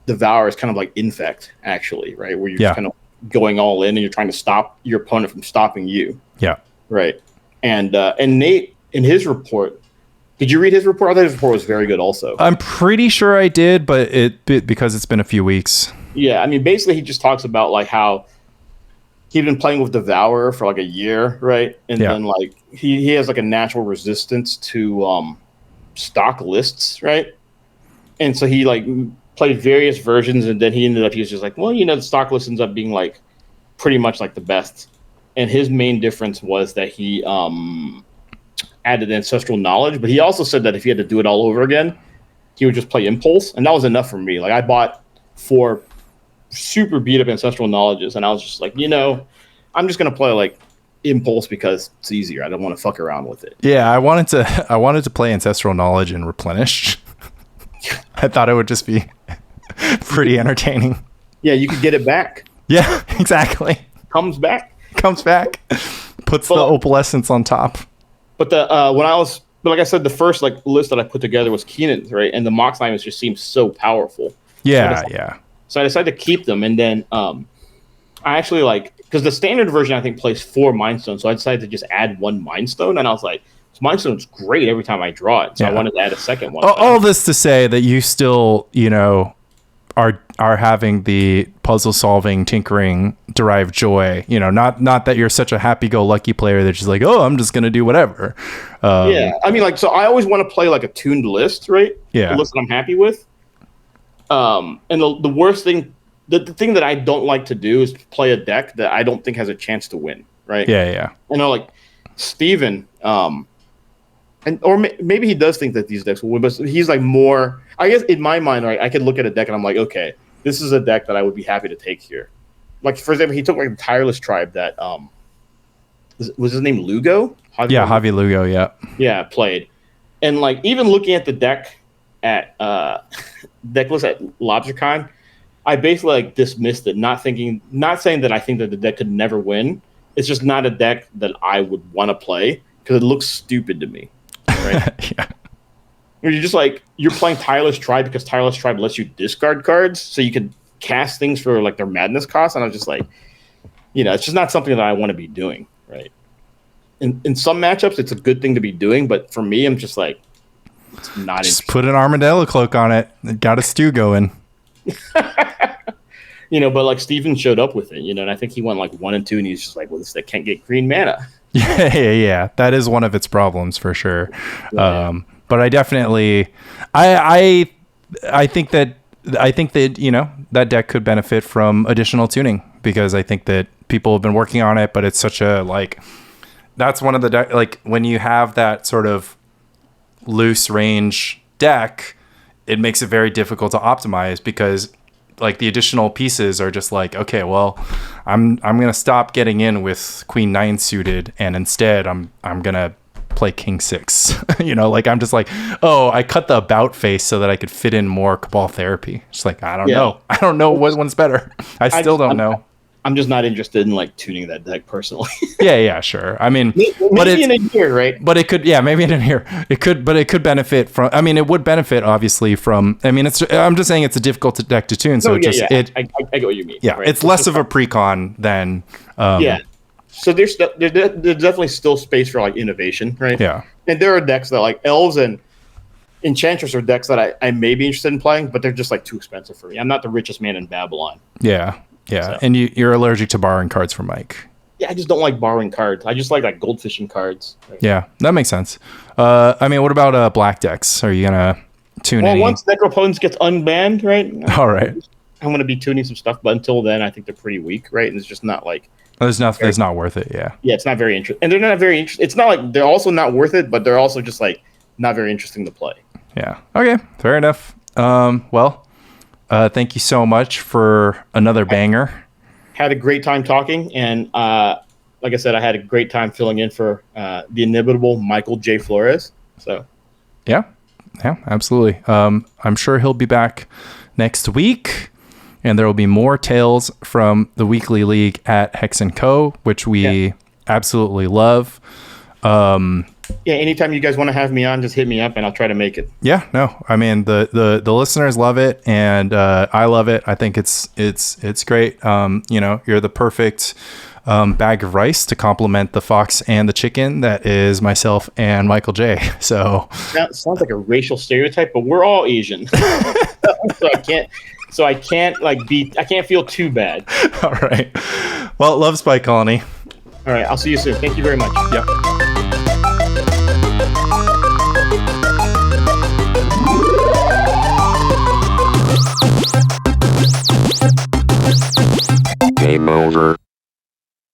[SPEAKER 3] Devour is kind of like Infect, actually, right? Where you're just kind of going all in and you're trying to stop your opponent from stopping you.
[SPEAKER 4] Yeah.
[SPEAKER 3] Right. And Nate, in his report, did you read his report? I thought his report was very good also.
[SPEAKER 4] I'm pretty sure I did, but because it's been a few weeks.
[SPEAKER 3] Yeah, I mean, basically he just talks about like how he'd been playing with Devour for like a year, right? And then like he has like a natural resistance to stock lists, right? And so he like played various versions, and then he was just like, well, you know, the stock list ends up being like pretty much like the best. And his main difference was that he added ancestral knowledge, but he also said that if he had to do it all over again, he would just play Impulse, and that was enough for me. Like I bought 4 super beat up ancestral knowledges, and I was just like, you know, I'm just gonna play like Impulse because it's easier. I don't want to fuck around with it.
[SPEAKER 4] Yeah, I wanted to play ancestral knowledge and Replenish. I thought it would just be pretty entertaining.
[SPEAKER 3] Yeah, you could get it back.
[SPEAKER 4] Yeah, exactly.
[SPEAKER 3] Comes back.
[SPEAKER 4] Puts the opalescence on top.
[SPEAKER 3] But like I said, the first like list that I put together was Keenan's, right? And the Mox Diamonds just seemed so powerful. So I decided to keep them, and then I actually like, because the standard version I think plays 4 Mind Stones, so I decided to just add 1 Mind Stone, and I was like, Mind Stone's great every time I draw it, so I wanted to add a second one.
[SPEAKER 4] All this to say that you still, you know, are having the puzzle solving, tinkering derived joy. You know, not that you're such a happy-go-lucky player that's just like, oh, I'm just gonna do whatever.
[SPEAKER 3] Yeah, I mean, like, so I always want to play like a tuned list, right?
[SPEAKER 4] Yeah,
[SPEAKER 3] a list that I'm happy with. And the worst thing, the thing that I don't like to do is play a deck that I don't think has a chance to win, right?
[SPEAKER 4] Yeah.
[SPEAKER 3] I know, like Steven, maybe he does think that these decks will win, but he's like more. I guess in my mind, right, I could look at a deck and I'm like, okay, this is a deck that I would be happy to take here. Like for example, he took like the Tireless Tribe that was his name Lugo?
[SPEAKER 4] Javi Lugo, yeah.
[SPEAKER 3] Yeah, played. And like even looking at the deck at deck list at LobsterCon, I basically like dismissed it, not saying that I think that the deck could never win. It's just not a deck that I would want to play because it looks stupid to me. Right?
[SPEAKER 4] Yeah.
[SPEAKER 3] You're just like you're playing Tireless Tribe because Tireless Tribe lets you discard cards, so you can cast things for like their madness cost, and I was just like, it's just not something that I want to be doing, right? In some matchups, it's a good thing to be doing, but for me, I'm just like, it's not.
[SPEAKER 4] Just put an armadillo cloak on it. Got a stew going.
[SPEAKER 3] But like Steven showed up with it, and I think he went like 1 and 2, and he's just like, well, this deck can't get green mana.
[SPEAKER 4] Yeah. That is one of its problems for sure.
[SPEAKER 3] Yeah.
[SPEAKER 4] But I definitely, I think that that deck could benefit from additional tuning because I think that people have been working on it, but it's such a that's one of the when you have that sort of loose range deck, it makes it very difficult to optimize because like the additional pieces are just like, okay, well, I'm gonna stop getting in with Queen 9 suited, and instead I'm gonna play King 6. I'm just like, oh, I cut the about face so that I could fit in more Cabal Therapy. Just like I don't know what one's better. I still don't know.
[SPEAKER 3] I'm just not interested in like tuning that deck personally.
[SPEAKER 4] yeah, sure. I mean,
[SPEAKER 3] maybe in a year, right?
[SPEAKER 4] But it could, maybe in a year. It could benefit from. I mean, it would benefit obviously from. I mean, I'm just saying it's a difficult deck to tune. So
[SPEAKER 3] I get what you mean.
[SPEAKER 4] Yeah, right? It's less of a precon than.
[SPEAKER 3] So there's definitely still space for like innovation, right?
[SPEAKER 4] Yeah.
[SPEAKER 3] And there are decks that like Elves and Enchantress are decks that I may be interested in playing, but they're just like too expensive for me. I'm not the richest man in Babylon.
[SPEAKER 4] Yeah.
[SPEAKER 3] So.
[SPEAKER 4] And you're allergic to borrowing cards from Mike.
[SPEAKER 3] Yeah, I just don't like borrowing cards. I just like goldfishing cards. Right?
[SPEAKER 4] Yeah, that makes sense. I mean, what about black decks? Are you gonna tune any?
[SPEAKER 3] Once Necropotence gets unbanned, right?
[SPEAKER 4] All right.
[SPEAKER 3] I'm gonna be tuning some stuff, but until then, I think they're pretty weak, right? And it's just not like.
[SPEAKER 4] It's not worth it. Yeah.
[SPEAKER 3] Yeah, it's not very interesting, and they're not very interesting. It's not like they're also not worth it, but they're also just like not very interesting to play.
[SPEAKER 4] Yeah. Okay. Fair enough. Well. Thank you so much for another banger.
[SPEAKER 3] Had a great time talking, and like I said, I had a great time filling in for the inimitable Michael J. Flores. So,
[SPEAKER 4] yeah, absolutely. I'm sure he'll be back next week, and there will be more tales from the weekly league at Hex & Co., which we absolutely love.
[SPEAKER 3] Anytime you guys want to have me on, just hit me up and I'll try to make it. Yeah,
[SPEAKER 4] no, I mean the listeners love it and I love it. I think it's great. You're the perfect bag of rice to complement the fox and the chicken that is myself and Michael J. So
[SPEAKER 3] that sounds like a racial stereotype, but we're all Asian, so I can't feel too bad.
[SPEAKER 4] All right. Well, love Spike Colony.
[SPEAKER 3] All right, I'll see you soon. Thank you very much.
[SPEAKER 4] Yep.